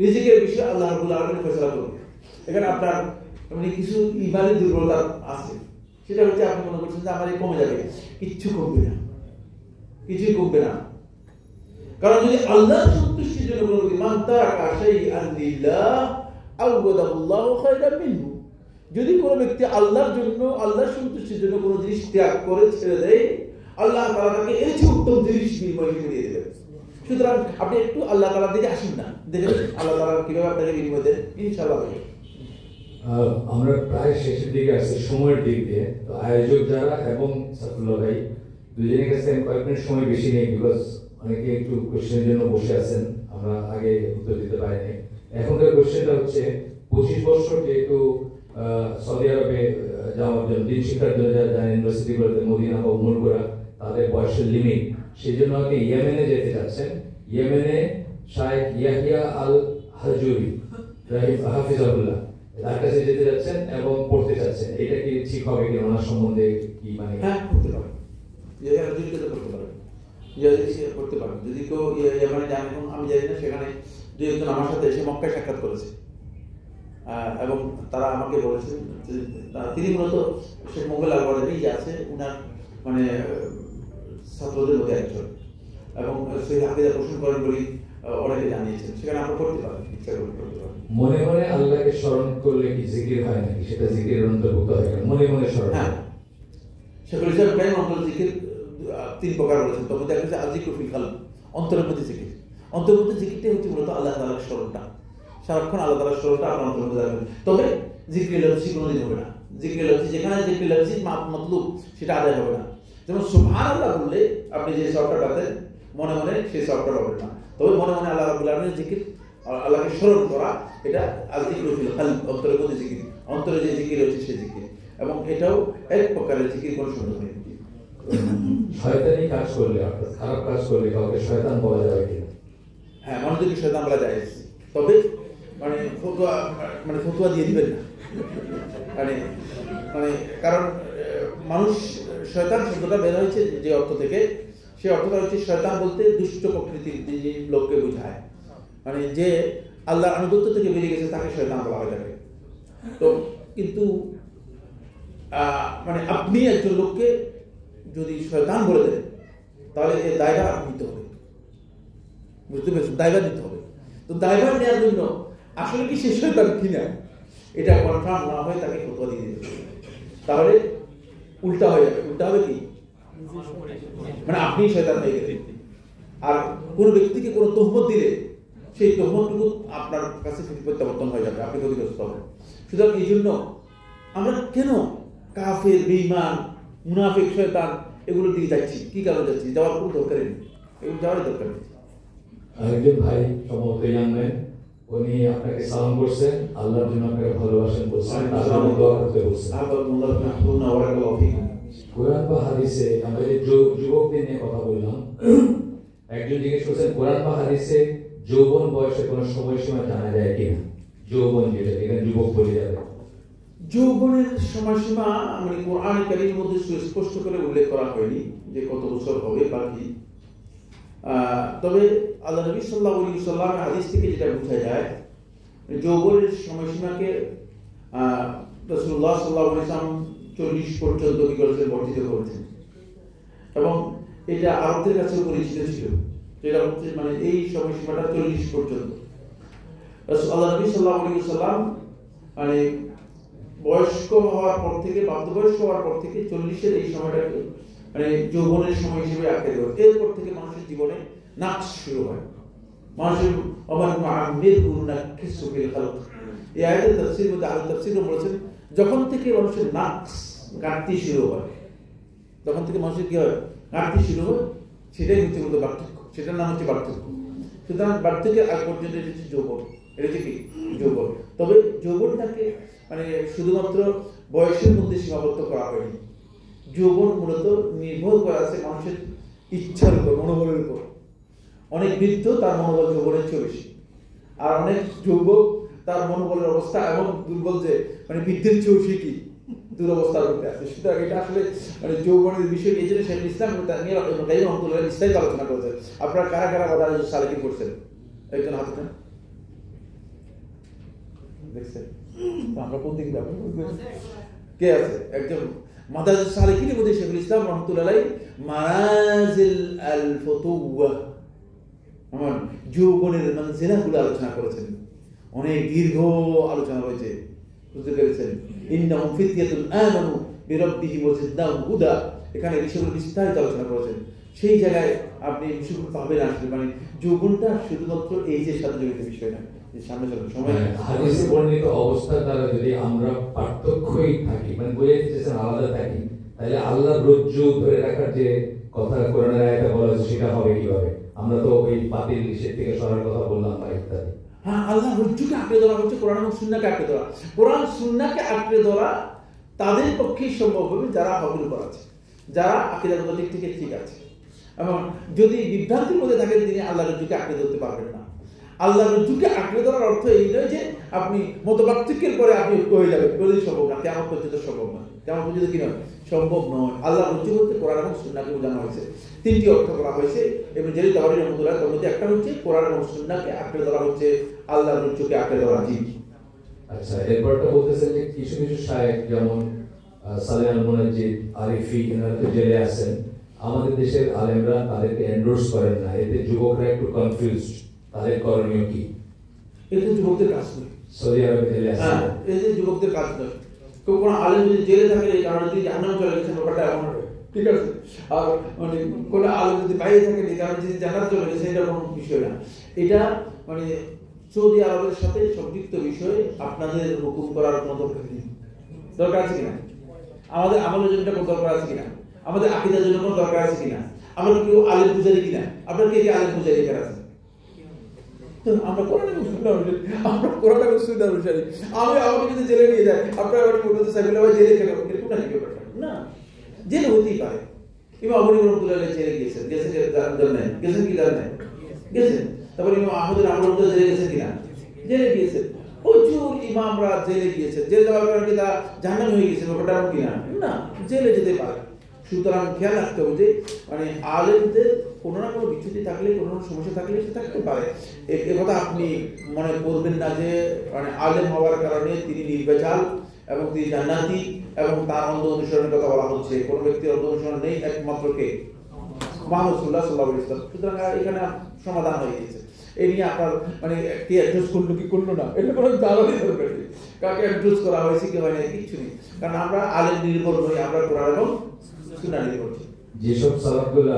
রিজিকের বিষয়ে আল্লাহ রাব্বুল আলামিন ফয়সালা করবেন। এখানে আপনার মানে কিছু ইমানের দুর্বলতা আছে, সেটা হচ্ছে আপনি মনে করছেন যে আমার এই কমে যাবে, কিচ্ছু কমবে না, কিছুই কমবে না। কারণ যদি আল্লাহর সন্তুষ্টির জন্য কোনো ব্যক্তি মান তারাকা শাইআন লিল্লাহ আওয়াদাহুল্লাহু খায়রাম মিনহু, যদি কোনো ব্যক্তি আল্লাহর জন্য, আল্লাহর সন্তুষ্টির জন্য কোনো জিনিস ত্যাগ করে ছেড়ে দেয়, আল্লাহ তাআলা তাকে এর চেয়ে উত্তম জিনিস বিনিময় দিয়ে দেবেন। সুতরাং আপনি একটু আল্লাহ তাআলার দিকে আসুন না, দেখেন আল্লাহ তাআলা কিভাবে আপনাকে বিনিময় দেন, ইনশাআল্লাহ। আমরা প্রায় শেষের দিকে আসছি সময়ের দিক দিয়ে, তো আয়োজক যারা এবং সাফুল্লাহ ভাই দুজনের কাছে আমি কয়েক মিনিট সময় বেশি নেই, বিকজ অনেকে একটু কোশ্চেনের জন্য বসে আছেন, আমরা আগে উত্তর দিতে পারিনি। এখনকার কোশ্চেনটা হচ্ছে 25 বছর যেহেতু সৌদি আরবে যাওয়ার জন্য, দিন শিক্ষার জন্য যারা ইউনিভার্সিটিগুলোতে মদিনা বা উমরপুরা, তাদের বয়সের লিমিট, সেই জন্য আগে ইয়েমেনে যেতে চাচ্ছেন। ইয়েমেনে শাইখ ইয়াহিয়া আল হাজুরি হাফিজাহুল্লাহ তার কাছে যেতে যাচ্ছেন এবং পড়তে চাচ্ছেন, এটা কি ঠিক হবে কি? ওনার সম্বন্ধে কি মানে? হ্যাঁ, করতে পারেন, ইয়াহিয়া হাজুরি করতে পারেন, করতে পারেন। যদি কেউ ইয়েমেনে যান, এখন আমি জানি না, সেখানে দুই একজন আমার সাথে এসে মক্কায় সাক্ষাৎ করেছে এবং তারা আমাকে বলেছেন তিনি মূলত শেখ মোগল আলবারেরই যে আছে, উনার মানে ছাত্রদের মধ্যে একজন, এবং সেই আকিদা পোষণ করেন বলে অনেকে জানিয়েছেন। সেখানে আমরা করতে পারি, ইচ্ছা করতে পারি। মনে মনে আল্লাহকে স্মরণ করলে কি জিকির হয় নাকি? সেটা জিকিরের অন্তর্ভুক্ত হয় না? মনে মনে স্মরণ। হ্যাঁ, শেখুল ইসলাম ইব্রাহিম রহমাতুল্লাহ জিকির 3 প্রকার বলেছেন। তবে দেখা যাচ্ছে আজিকুর ফিল কালব, অন্তরের মধ্যে জিকির। অন্তরের মধ্যে জিকিরটাই হচ্ছে মূলত আল্লাহ তাআলার স্মরণটা। সারাক্ষণ আল্লাহ তাআলার স্মরণটা আপনার অন্তরের মধ্যে রাখবেন। তবে জিকির লফজি কোনোদিন হবে না। জিকির লফজি যেখানে জিকির লফজি মাতলুব সেটা আদায় হবে না। যেমন সুবহানাল্লাহ বললে আপনি যে সবটা পাতেন মনে মনে সেই সবটা পাবেন না। তবে মনে মনে আল্লাহ রাব্বুল আলামিনের জিকির, আল্লাহকে স্মরণ করা, এটা আজিকুর ফিল কালব, অন্তরের মধ্যে জিকির। অন্তরে যে জিকির হচ্ছে সেই জিকির, এবং এটাও এক প্রকারের জিকির, কোনো সন্দেহ নেই। শয়তানি কাজ করলে, অর্থাৎ খারাপ কাজ করলে কাউকে শয়তান বলা যাবে কিনা? হ্যাঁ, মানুষদেরকে শয়তান বলা যায়, তবে ফতুয়া দিয়ে দিবেন না। কারণ মানুষ, শয়তান শব্দটা বের হয়েছে যে অর্থ থেকে, সেই অর্থটা হচ্ছে শয়তান বলতে দুষ্ট প্রকৃতির যে লোককে বোঝায়, যে আল্লাহর আনুগত্য থেকে বেরিয়ে গেছে তাকে শয়তান বলা হয়ে যাবে। তো কিন্তু আপনি একজন লোককে যদি শয়তান বলে দেন তাহলে এই দায়ভার আপনি নিতে হবে, বুঝতে পেরেছেন? দায়ভার নিতে হবে। তো দায়ভার নেওয়ার জন্য আসলে কি সে শয়তান কিনা এটা কনফার্ম না হয়ে তাকে ফতোয়া দিয়ে দিতে হবে, তাহলে উল্টা হয়ে যাবে। উল্টা হবে কি, আপনি শয়তান হয়ে গেলেন। আর কোন ব্যক্তিকে কোনো তহমত দিলে সেই তহমতটুকু আপনার কাছে প্রত্যাবর্তন হয়ে যাবে, আপনি ক্ষতিগ্রস্ত হবেন। সুতরাং এই জন্য আমরা কেন কাফের, বেঈমান, মুনাফিক, শয়তান এগুলোর দিকে যাচ্ছি? কি কারণে যাচ্ছি? যাওয়ার কোনো দরকারই নেই, এগুলো যাওয়ারই দরকার নেই। আরেকজন ভাই সম্ভবত ইয়াং ম্যান, উনি আপনাকে সালাম করছেন, আল্লাহর জন্য আপনাকে ভালোবাসেন বলছেন, আল্লাহর দোয়া করতে বলছেন। কোরআন বা হাদিসে, আমরা যে যুবকদের নিয়ে কথা বললাম, একজন জিজ্ঞেস করছেন কোরআন বা হাদিসে যৌবন বয়সে কোনো সময়সীমা জানা যায় কিনা? যৌবন যেটা, এখানে যুবক বলে যাবে। যৌবনের সময়সীমা কোরআন কারীমের মধ্যে সুস্পষ্ট করে উল্লেখ করা হয়নি যে কত বছর হবে বা কি। তবে আল্লাহ নবী সাল্লাল্লাহু আলাইহি ওয়াসাল্লামের হাদিস থেকে যেটা বোঝা যায়, যৌবনের সময়সীমাকে রাসূলুল্লাহ সাল্লাল্লাহু আলাইহি ওয়াসাল্লাম 40 পর্যন্ত কি করেছেন, বর্ধিত করেছেন, এবং এটা আরবদের কাছে পরিচিত ছিল, যেটা হচ্ছে এই সময়সীমাটা 40 পর্যন্ত। আল্লাহ নবী সাল্লাল্লাহু আলাইহি ওয়াসাল্লাম বয়স্ক হওয়ার পর থেকে, প্রাপ্তবয়স্ক হওয়ার পর থেকে 40-এর এই সময়টাকে যৌবনের সময় হিসেবে আঁকড়ে দেওয়া। এরপর থেকে মানুষের জীবনে নাকস শুরু হয়। মানুষের এই আয়াতের তাফসীর মধ্যে আরো তাফসীরও বলেছেন, যখন থেকে মানুষের নাকস, ঘাটতি শুরু হয়, তখন থেকে মানুষের কি হয়, ঘাটতি শুরু হয়, সেটাই হচ্ছে মূলত পার্থক্য, সেটার নাম হচ্ছে পার্থক্য। সুতরাং পার্থক্যের আগ পর্যন্ত এটা হচ্ছে যৌবন, এটা হচ্ছে কি যৌবন। তবে যৌবনটাকে শুধুমাত্র বয়সের মধ্যে সীমাবদ্ধ করা হয়নি। যৌবন মূলত নির্ভর করা আছে মানুষের ইচ্ছার উপর, মনোবলের উপর। অনেক বৃদ্ধ তার মনোবল যৌবনের চেয়ে বেশি, আর অনেক যুবক তার মনোবলের অবস্থা এমন দুর্বল যে বৃদ্ধের চেয়েও সে কি দুরবস্থার মধ্যে আছে। সুতরাং এটা আসলে যৌবনের বিষয়। এই জন্য শেখুল ইসলাম রহমাতুল্লাহ বিস্তারিত আলোচনা করেছেন। আপনারা কারা কারা মাদারিজ সালেকিন করছেন? একজন হাত উঠান, দেখছেন? আমরা কোন দিকে যাবো? কে আছে? একজন মাদারিজ সালেকিনের মধ্যে শেখুল ইসলাম রহমাতুল্লাহ মানাজিল আল ফুতুওয়া, যৌবনের মানজিলাগুলো আলোচনা করেছেন। অনেক দীর্ঘ আলোচনা রয়েছে, বুঝতে পেরেছেন? ইন্নাহুম ফিতয়াতুন আমানু বিরাব্বিহিম ওয়া জিদনাহুম হুদা, এখানে বিষয়গুলো বিস্তারিত আলোচনা করেছেন। সেই জায়গায় আপনি বিষয়গুলো পাবেন। আসলে যৌবনটা শুধুমাত্র এইজের সাথে জড়িত বিষয় না, যে সামনে চলে সময়। হাদিসে বর্ণিত অবস্থার দ্বারা যদি আমরা পার্থক্যই থাকি, বোঝাইতে চেয়েছেন আলাদা থাকি, তাহলে আল্লাহর রজ্জু ধরে রাখার যে কথা কোরআনের আয়াতে বলা হয়েছে সেটা হবে কিভাবে? আমরা তো ওই বাতিল নিষেধ থেকে সরার কথা বললাম বা ইত্যাদি। হ্যাঁ, আল্লাহ রজ্জুকে আঁকড়ে ধরা হচ্ছে কোরআন এবং সুন্নাহকে আঁকড়ে ধরা। কোরআন সুন্নাহকে আঁকড়ে ধরা তাদের পক্ষেই সম্ভব হবে যারা হকের উপর আছে, যারা আকীদাগত দিক থেকে ঠিক আছে। এবং যদি বিভ্রান্তির মধ্যে থাকেন, তিনি আল্লাহ রজ্জুকে আঁকড়ে ধরতে পারবেন না। আল্লাহ রজ্জুকে আঁকড়ে ধরার অর্থ এই নয় যে আপনি মতপার্থক্যের পরে আপনি হয়ে যাবেন, কোনোদিন সম্ভব না, কেমন পর্যন্ত সম্ভব নয়। কেমন পর্যন্ত কি নয়, সম্ভব নয়। আল্লাহ রজ্জু বলতে কোরআন এবং সুন্নাহকে বোঝানো হয়েছে। 3টি অর্থ করা হয়েছে, এবং যেটি তাবারী রহমাতুল্লাহ তার মধ্যে একটা হচ্ছে কোরআন এবং সুন্নাহকে আঁকড়ে ধরা হচ্ছে, আল্লাহ রজ্জুকে আঁকড়ে ধরা। জি, আচ্ছা, এরপরটা বলতেছেন যে কিছু কিছু শায়েখ যেমন সালেহ আল মুনাজ্জিদ, আরিফি, এনারা তো জেলে আছেন, আমাদের দেশের আলেমরা তাদেরকে এন্ডোর্স করেন না, এতে যুবকরা একটু কনফিউজড, তাদের করণীয় কি? এটা যুবকদের কাজ নয়। সৌদি আরবে চলে আসছে, হ্যাঁ, এই যে যুবকদের কাজ নয়। কেউ কোনো আলেম যদি জেলে থাকে এই কারণে যদি জাহান্নামে চলে গেছে, ব্যাপারটা এমন হবে, ঠিক আছে? আর মানে কোনো আলেম যদি বাইরে থাকে এই কারণে যদি জান্নাতে চলে গেছে, এটা কোনো বিষয় না। এটা মানে সৌদি আরবের সাথে সম্পৃক্ত বিষয়ে আপনাদের হুকুম করার কোনো দরকার নেই। দরকার আছে কিনা? আমাদের আমলের জন্য কোনো দরকার আছে কিনা? আমাদের আকীদার জন্য কোনো দরকার আছে কিনা? আমরা কেউ আলেম পূজারি কিনা? আপনার কে আলেম পূজারি এখানে আছে? আমরা কোরআনের অনুসারী, আমরা কোরআনের অনুসারী। আমাকে যদি জেলে নিয়ে যায়, আপনারা বলতে চাইবেন ভাই জেলে কেন? এরকম না, না, জেলে হতেই পারে। ইমাম আবু হানিফা রাহমাতুল্লাহ জেলে গিয়েছেন, গেছেন কি জানেন? গেছেন। তারপরে ইমাম আহমদ রাহমাতুল্লাহ জেলে গেছেন কিনা? জেলে গিয়েছেন। প্রচুর ইমামরা জেলে গিয়েছেন। জেলে যাওয়ার কারণে কি তারা জাহান্নামে হয়ে গেছে, ব্যাপারটা এমন কিনা? না, জেলে যেতে পারে। সুতরাং খেয়াল রাখতে হবে যে মানে আলেমদের কোনো না কোনো বিচ্যুতি থাকলে, কোনো সমস্যা থাকলে সে থাকতে পারে। এ কথা আপনি মনে করবেন না যে মানে আলেম হওয়ার কারণে তিনি নির্ভেজাল এবং তিনি জান্নাতি এবং তার অন্ধ অনুসরণের কথা বলা হচ্ছে। কোনো ব্যক্তির অন্ধ অনুসরণ নেই, একমাত্র কে? মুহাম্মদ সাল্লাল্লাহু আলাইহি ওয়াসাল্লাম। সুতরাং এখানে সমাধান হয়ে গেছে। এই নিয়ে আপনার মানে কে অ্যাড্রেস করলো কি করলো না, এটা কোনো জানারই দরকার নেই। কাকে অ্যাড্রেস করা হয়েছে কি হয় না, কিচ্ছু নেই। কারণ আমরা আলেম নির্ভর নই, আমরা কোরআন এবং সুন্নাহ নির্ভর। যেসব সালাতগুলা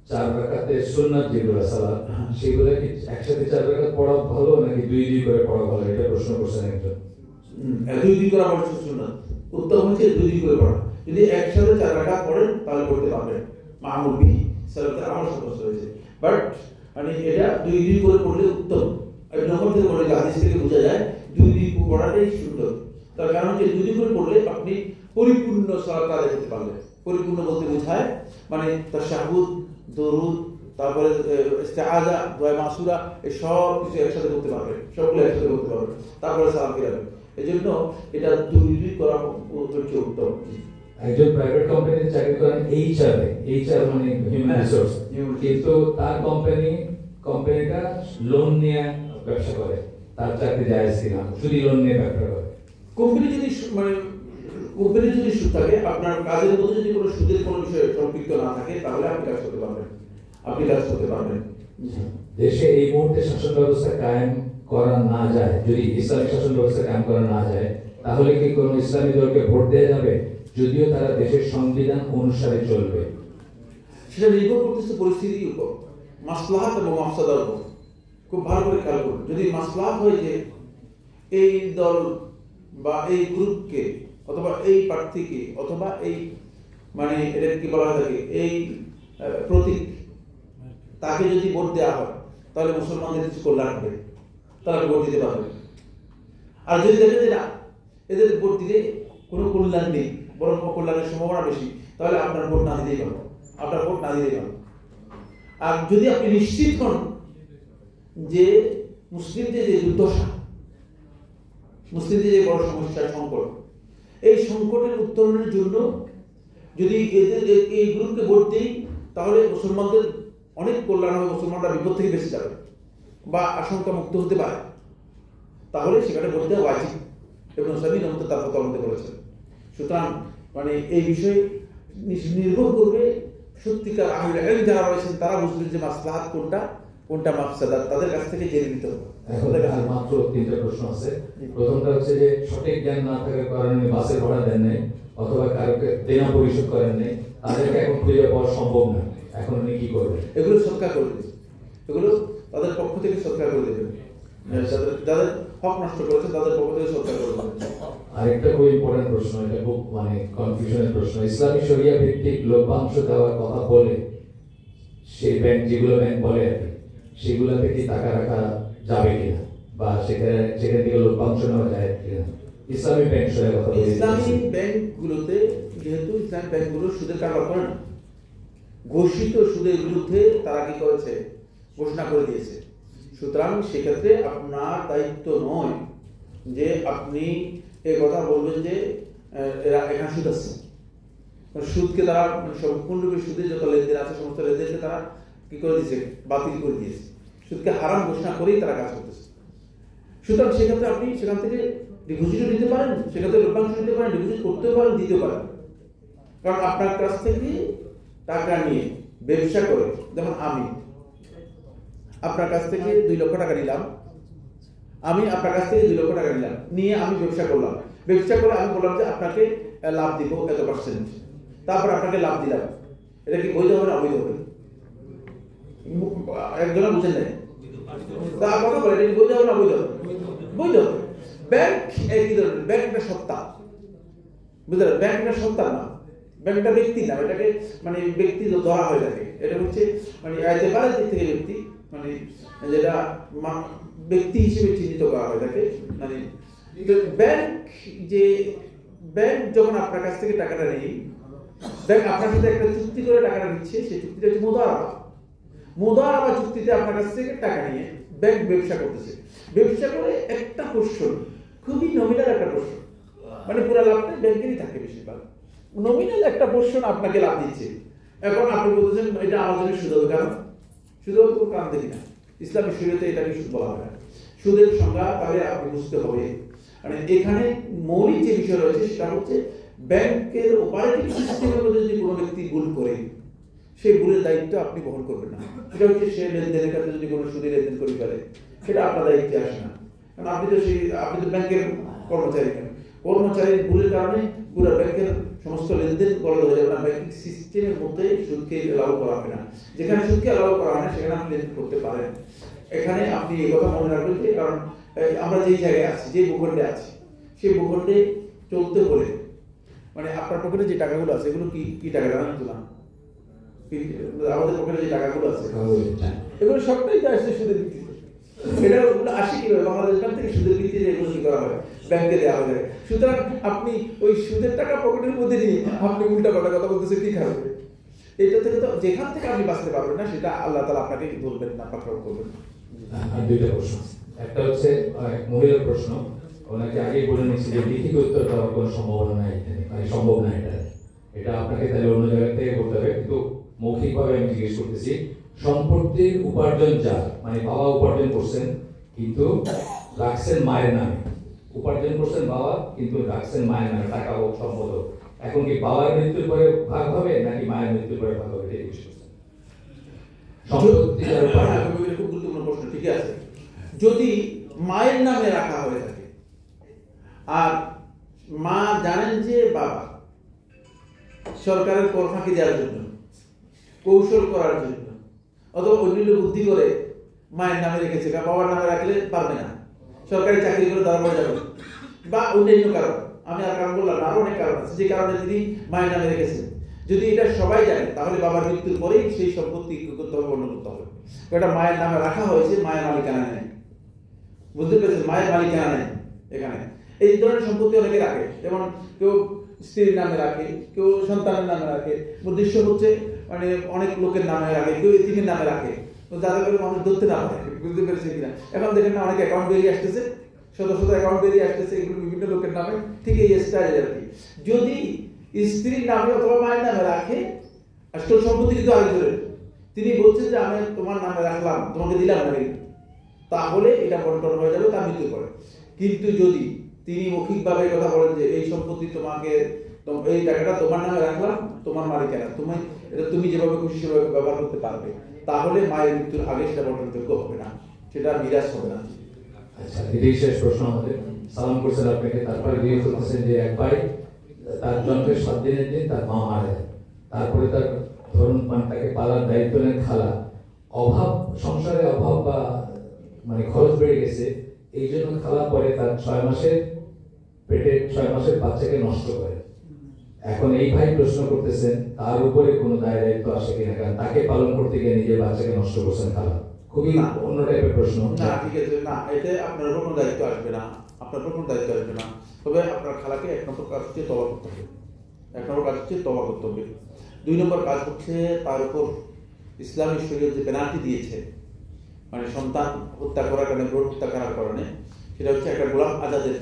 4 রাকাতের সুন্নাত যেগুলো সালাত, সেগুলো কি একসাথে 4 রাকাত পড়া ভালো নাকি 2-2 করে পড়া ভালো? এটা প্রশ্ন করছেন একজন। 2-2 করে পড়া সুন্নাত। উত্তম হচ্ছে 2-2 করে পড়া। যদি একসাথে 4 রাকাত পড়েন তাহলে পড়তে পারবেন, মামুল বিহি সালাতের আমল সাব্যস্ত হয়েছে। বাট মানে এটা 2-2 করে পড়লে উত্তম। এই নম্বর থেকে বলে হাদিস থেকে বোঝা যায় 2-2 পড়াটাই সুন্দর। তার কারণ যে 2-2 করে পড়লে আপনি পরিপূর্ণ সালাত আদায় করতে পারবেন। পরিপূর্ণ বলতে বোঝায় মানে তাশাহুদ, দরুদ, তারপরে ইস্তিআযা, দোয়া মাসুরা, এই সব কিছু একসাথে করতে পারবেন, সবগুলো একসাথে করতে পারবেন, তারপরে সালাম ফিরাবেন। এজন্য এটা 2-2 করা হচ্ছে উত্তম। একজন প্রাইভেট কোম্পানিতে চাকরি করেন, এইচআর মানে হিউম্যান রিসোর্স, কিন্তু তার কোম্পানিটা লোন নিয়ে ব্যবসা করে, তার চাকরি জায়েজ কিনা? শুধু লোন নিয়ে ব্যবসা করে। কোম্পানি যদি মানে কোম্পানি যদি সুদ থাকে, আপনার কাজের মধ্যে যদি কোনো সুদের কোনো বিষয় সম্পৃক্ত না থাকে, তাহলে আপনি কাজ করতে পারবেন। দেশে এই মুহূর্তে শাসন ব্যবস্থা কায়েম করা না যায়, যদি ইসলামিক শাসন ব্যবস্থা কায়েম করা না যায়, তাহলে কি কোনো ইসলামী দলকে ভোট দেওয়া যাবে যদিও তারা দেশের সংবিধান অনুসারে চলবে? সেটা নির্ভর করতেছে পরিস্থিতির উপর, মাসলাহাত এবং মাফসাদার উপর। খুব ভালো করে খেয়াল করুন। যদি মাসলাহাত হয় যে এই দল বা এই গ্রুপকে অথবা এই প্রার্থীকে অথবা এই মানে এটা কি বলা থাকে এই প্রতীক, তাকে যদি ভোট দেওয়া হয় তাহলে মুসলমানদের কিছু কল্যাণ হবে, তারা ভোট দিতে পারবে। আর যদি দেখেন যে না, এদের ভোট দিলে কোনো কল্যাণ নেই, বরং অকল্যাণের সম্ভাবনা বেশি, তাহলে আপনার ভোট না দিতেই পারবেন। আর যদি আপনি নিশ্চিত হন যে মুসলিমদের যে দুর্দশা, মুসলিমদের যে বড় সমস্যা, সংকট, এই সংকটের উত্তরণের জন্য যদি এই গ্রুপকে ভোট দিই, তাহলে মুসলমানদের অনেক কল্যাণ হবে, মুসলমানরা বিপদ থেকে বেঁচে যাবে বা আশঙ্কা মুক্ত হতে পারে, তাহলে সেখানে ভোট দেওয়া ওয়াজিব এবং সাবিল আমাদের তার কথা বলতে বলেছেন। সুতরাং মানে এই বিষয়ে নির্ভর করবে সত্যিকার আহলে ইলম যারা রয়েছেন, তারা বুঝবেন যে মাসলাহাত কোনটা মাফসাদাত, তাদের কাছ থেকে জেনে নিতে হবে। এখন মাত্র 3টা প্রশ্ন আছে। প্রথমটা হচ্ছে যে সঠিক জ্ঞান না থাকার কারণে বাসের ভাড়া দেন নাই অথবা কারোকে দেনা পরিশোধ করেন নাই, তাদেরকে এখন খুঁজে পাওয়া সম্ভব না, এখন উনি কি করবেন? এগুলো সদকা করে দেবেন, এগুলো তাদের পক্ষ থেকে সদকা করে দেবেন। যাদের হক নষ্ট করেছে তাদের পক্ষ থেকে সদকা করে দেবেন। আরেকটা খুব ইম্পর্টেন্ট প্রশ্ন, এটা খুব মানে কনফিউশনের প্রশ্ন। ইসলামী শরিয়া ভিত্তিক লভ্যাংশ দেওয়ার কথা বলে সেই ব্যাংক, যেগুলো ব্যাংক বলে আর কি, সেগুলোতে কি টাকা রাখা যাবে কিনা বা সেখান থেকে লভ্যাংশ নেওয়া যায় কিনা? ইসলামী ব্যাংক শরিয়া কথা বলে, ইসলামী ব্যাংকগুলোতে যেহেতু ইসলামী ব্যাংকগুলো সুদের কারবার করে না, ঘোষিত সুদের বিরুদ্ধে তারা কি করেছে, ঘোষণা করে দিয়েছে। সুতরাং সেক্ষেত্রে আপনার দায়িত্ব নয় যে আপনি এই কথা বলবেন যে এরা এখানে সুদ আছে। সুদকে তারা সম্পূর্ণরূপে সুদের যত লেনদেন আছে সমস্ত লেনদেনকে তারা কি করে দিয়েছে, বাতিল করে দিয়েছে। সুদকে হারাম ঘোষণা করেই তারা কাজ করতেছে। সুতরাং সেক্ষেত্রে আপনি সেখান থেকে ডিপোজিটও নিতে পারেন, সেক্ষেত্রে লভ্যাংশ নিতে পারেন, ডিপোজিট করতেও পারেন, দিতেও পারেন। কারণ আপনার কাছ থেকে টাকা নিয়ে ব্যবসা করে, যেমন আমি আপনার কাছ থেকে 2 লক্ষ টাকা নিলাম, নিয়ে আমি ব্যবসা করলাম, ব্যবসা করে আমি বললাম যে আপনাকে লাভ দিব এত %, তারপর আপনাকে লাভ দিলাম, এটা কি বৈধ হবে না অবৈধ হবে? একজনে বুঝেন নাই, তা কথা বলে এটা কি বৈধ হবে না অবৈধ হবে? বৈধ হবে। ব্যাংক একই ধরনের, ব্যাংক একটা সত্তা, বুঝলেন? ব্যাংক একটা সত্তা না, ব্যাংক একটা ব্যক্তি না, এটাকে মানে ব্যক্তি ধরা হয়ে থাকে। এটা হচ্ছে মানে একেবারে দিক থেকে ব্যক্তি, মানে যেটা ব্যক্তি হিসেবে চিহ্নিত করা হয়ে থাকে। মানে ব্যাংক যখন আপনার কাছ থেকে টাকাটা নেই, ব্যাংক আপনার সাথে একটা চুক্তি করে টাকাটা নিচ্ছে, সেই চুক্তিটা হচ্ছে মুদারাবা চুক্তিতে আপনার কাছ থেকে টাকা নিয়ে ব্যাংক ব্যবসা করতেছে। ব্যবসা করে একটা পোর্শন, খুবই নমিনাল একটা পোর্শন, মানে পুরো লাভটা ব্যাংকেরই থাকে, বেশিরভাগ নমিনাল একটা পোর্শন আপনাকে লাভ দিচ্ছে। এখন আপনি বলতেছেন এটা আমার জন্য সুদ হবে, কারণ সুদ হবে কোনো কারণ দেখি না, ইসলামী শরীয়তে এটাকে সুদ বলা হয় না। সুদের সংজ্ঞা তাহলে আপনি বুঝতে হবে, মানে এখানে মৌলিক যে বিষয় রয়েছে সেটা হচ্ছে ব্যাংকের অপারেটিং সিস্টেমের মধ্যে যদি কোনো ব্যক্তি ভুল করে, সেই ভুলের দায়িত্ব আপনি বহন করবেন না। সেটা হচ্ছে সে লেনদেনের কাছে যদি কোনো সুদে লেনদেন করে ফেলে, সেটা আপনার দায়িত্বে আসে না, কারণ আপনি তো ব্যাংকের কর্মচারীর ভুলের কারণে পুরো ব্যাংকের সমস্ত লেনদেন বন্ধ হয়ে যাবে না। ব্যাংকিং সিস্টেমের মধ্যে সুদকে এলাও করা হবে না, যেখানে সুদকে এলাও করা হয় না সেখানে আপনি লেনদেন করতে পারেন। এখানে আপনি এই কথা মনে রাখবেন যে, কারণ আমরা যেই জায়গায় আছি, যে ভূখণ্ডে আছি, সেই ভূখণ্ডে চলতে হলে মানে আপনার পকেটে যে টাকাগুলো আছে এগুলো কি টাকা জানেন তো না? আমাদের পকেটে যে টাকাগুলো আছে এগুলো সবটাই আসছে সুদের ভিত্তিতে। এটা আসে কিভাবে? বাংলাদেশ ব্যাংক থেকে সুদের ভিত্তিতে এগুলো কি করা হয়, ব্যাংকে দেওয়া হয়। সুতরাং আপনি ওই সুদের টাকা পকেটের মধ্যে নিয়ে আপনি উল্টা পাল্টা কথা বলতেছেন, কি খারাপ? এটা থেকে তো যেখান থেকে আপনি বাঁচতে পারবেন না, সেটা আল্লাহ তাআলা আপনাকে বলবেন না, পাকড়াও করবেন না। আর 2টা প্রশ্ন, একটা হচ্ছে মহিলার প্রশ্ন, ওনাকে আগেই বলে নিচ্ছি যে লিখিত উত্তর দেওয়ার কোনো সম্ভাবনা নাই, মানে সম্ভব না। এটা আপনাকে তাহলে অন্য জায়গা থেকে বলতে হবে, কিন্তু মৌখিকভাবে আমি জিজ্ঞেস করতেছি, সম্পত্তির উপার্জন যা, মানে বাবা উপার্জন করছেন কিন্তু রাখছেন মায়ের নামে, উপার্জন করছেন বাবা কিন্তু রাখছেন মায়ের নামে, টাকা হোক সম্পদ হোক, এখন কি বাবার মৃত্যুর পরে ভাগ হবে নাকি মায়ের মৃত্যুর পরে ভাগ হবে? এটাই জিজ্ঞেস করছেন। সম্পত্তি খুব গুরুত্বপূর্ণ প্রশ্ন, ঠিক আছে। যদি মায়ের নামে রাখা হয়ে থাকে আর মা জানেন যে বাবা সরকারের কর ফাঁকি দেওয়ার জন্য, কৌশল করার জন্য, অথবা অন্য বুদ্ধি করে মায়ের নামে রেখেছে, কারণ বাবার নামে রাখলে পারবে না, সরকারি চাকরি করে তারা মরে যাবে, বা অন্যান্য কারণ, আমি আর কারণ বললাম, আরো অনেক কারণ আছে যে কারণে তিনি মায়ের নামে রেখেছেন। যদি এটা সবাই জানে তাহলে বাবার মৃত্যুর পরেই সেই সম্পত্তি করতে হবে, বর্ণন করতে হবে। এটা মায়ের নামে রাখা হয়েছে, মায়ের মালিকানা নেই, বুঝতে পেরেছেন? মায়ের মালিকানা নেই এখানে। এই ধরনের সম্পত্তি অনেকে রাখে, যেমন কেউ স্ত্রীর নামে রাখে, কেউ সন্তানের নামে রাখে, উদ্দেশ্য হচ্ছে মানে অনেক লোকের নামে রাখে, কেউ এতিমের নামে রাখে, যাতে করে মানুষ ধরতে না পারে, বুঝতে পেরেছে কিনা? এখন দেখেন না অনেক অ্যাকাউন্ট বেরিয়ে আসতেছে, শত শত অ্যাকাউন্ট বেরিয়ে আসতেছে, এগুলো বিভিন্ন লোকের নামে, ঠিক এই স্টাইল আর কি। যদি স্ত্রীর নামে অথবা মায়ের নামে রাখে, আসল সম্পত্তি কিন্তু আরেকজনের, তিনি বলছেন যে আমি তোমার নামে রাখলাম, তোমাকে দিলাম না, তাহলে এটা বন্টন হয়ে যাবে তার মৃত্যুর পরে। কিন্তু যদি তিনি মৌখিকভাবে কথা বলেন যে এই সম্পত্তি তোমাকে, এই টাকাটা তোমার নামে রাখলাম, তোমার মালিকানা, তুমি যেভাবে খুশি সেভাবে ব্যবহার করতে পারবে, তাহলে মায়ের মৃত্যুর আগে সেটা বন্টনযোগ্য হবে না, সেটা মিরাজ হবে না। আচ্ছা, এটাই শেষ প্রশ্ন আমাদের। সালাম করছেন আপনাকে, তারপরে দিয়ে করতেছেন যে এক ভাই তার জন্মের 7 দিনের দিন তার মা মারা যায়, তারপরে তার ধরুন তাকে পালার দায়িত্ব নেন খালা, অভাব, সংসারে অভাব বা মানে খরচ বেড়ে গেছে, এই জন্য খালা পরে তার 6 মাসের পেটের 6 মাসের বাচ্চাকে নষ্ট করে। এখন এই ভাই প্রশ্ন করতেছেন তার উপরে কোনো দায় দায়িত্ব আসে কিনা, কারণ তাকে পালন করতে গিয়ে নিজের বাচ্চাকে নষ্ট করছেন খালা। খুবই অন্য টাইপের প্রশ্ন। না, ঠিক আছে, না, এতে আপনার উপর কোনো দায়িত্ব আসবে না, আপনার উপর কোনো দায়িত্ব আসবে না। তবে আপনার খালাকে 1 নম্বর কাজ হচ্ছে তওবা করতে হবে, 1 নম্বর কাজ হচ্ছে তওবা করতে হবে। 2 নম্বর কাজ হচ্ছে তার উপর ইসলামী শরীয়ত যে পেনাল্টি দিয়েছে, মানে সন্তান হত্যা করার কারণে, ভ্রূণ হত্যা করার কারণে, সেটা হচ্ছে একটা গোলাম আজাদের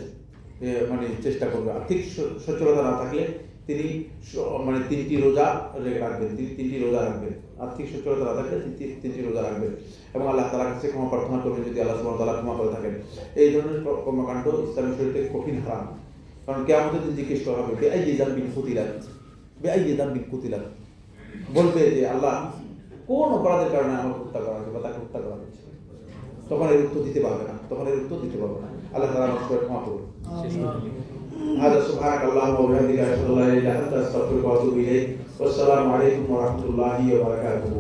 মানে চেষ্টা করবে। আর্থিক সচ্ছলতা না থাকলে তিনি মানে 3টি রোজা রাখবেন, 3টি রোজা রাখবেন। আর্থিক সচ্ছলতা না থাকলে 3টি রোজা রাখবেন এবং আল্লাহ তাআলার কাছে ক্ষমা প্রার্থনা করবেন যদি আল্লাহ সুবহানাহু ওয়া তাআলা ক্ষমা করে থাকেন। এই ধরনের কর্মকাণ্ড ইসলামী শরীয়তে কঠিন হারাম, কারণ কিয়ামতের দিন জিজ্ঞেস করা হবে বেআইয়ি যামবিন কুতিলাত, বেআইয়ি যামবিন কুতিলাত, বলবে যে আল্লাহ কোন অপরাধের কারণে আমাকে হত্যা করা হচ্ছে বা তাকে হত্যা করা হচ্ছে, তখন এর উত্তর দিতে পারবে না, আল্লাহ তাআলা আমাকে ক্ষমা করুন। هذا سبحانك اللهم وبحمدك أشهد أن لا إله إلا أنت أستغفرك وأتوب إليك والسلام عليكم ورحمة الله وبركاته.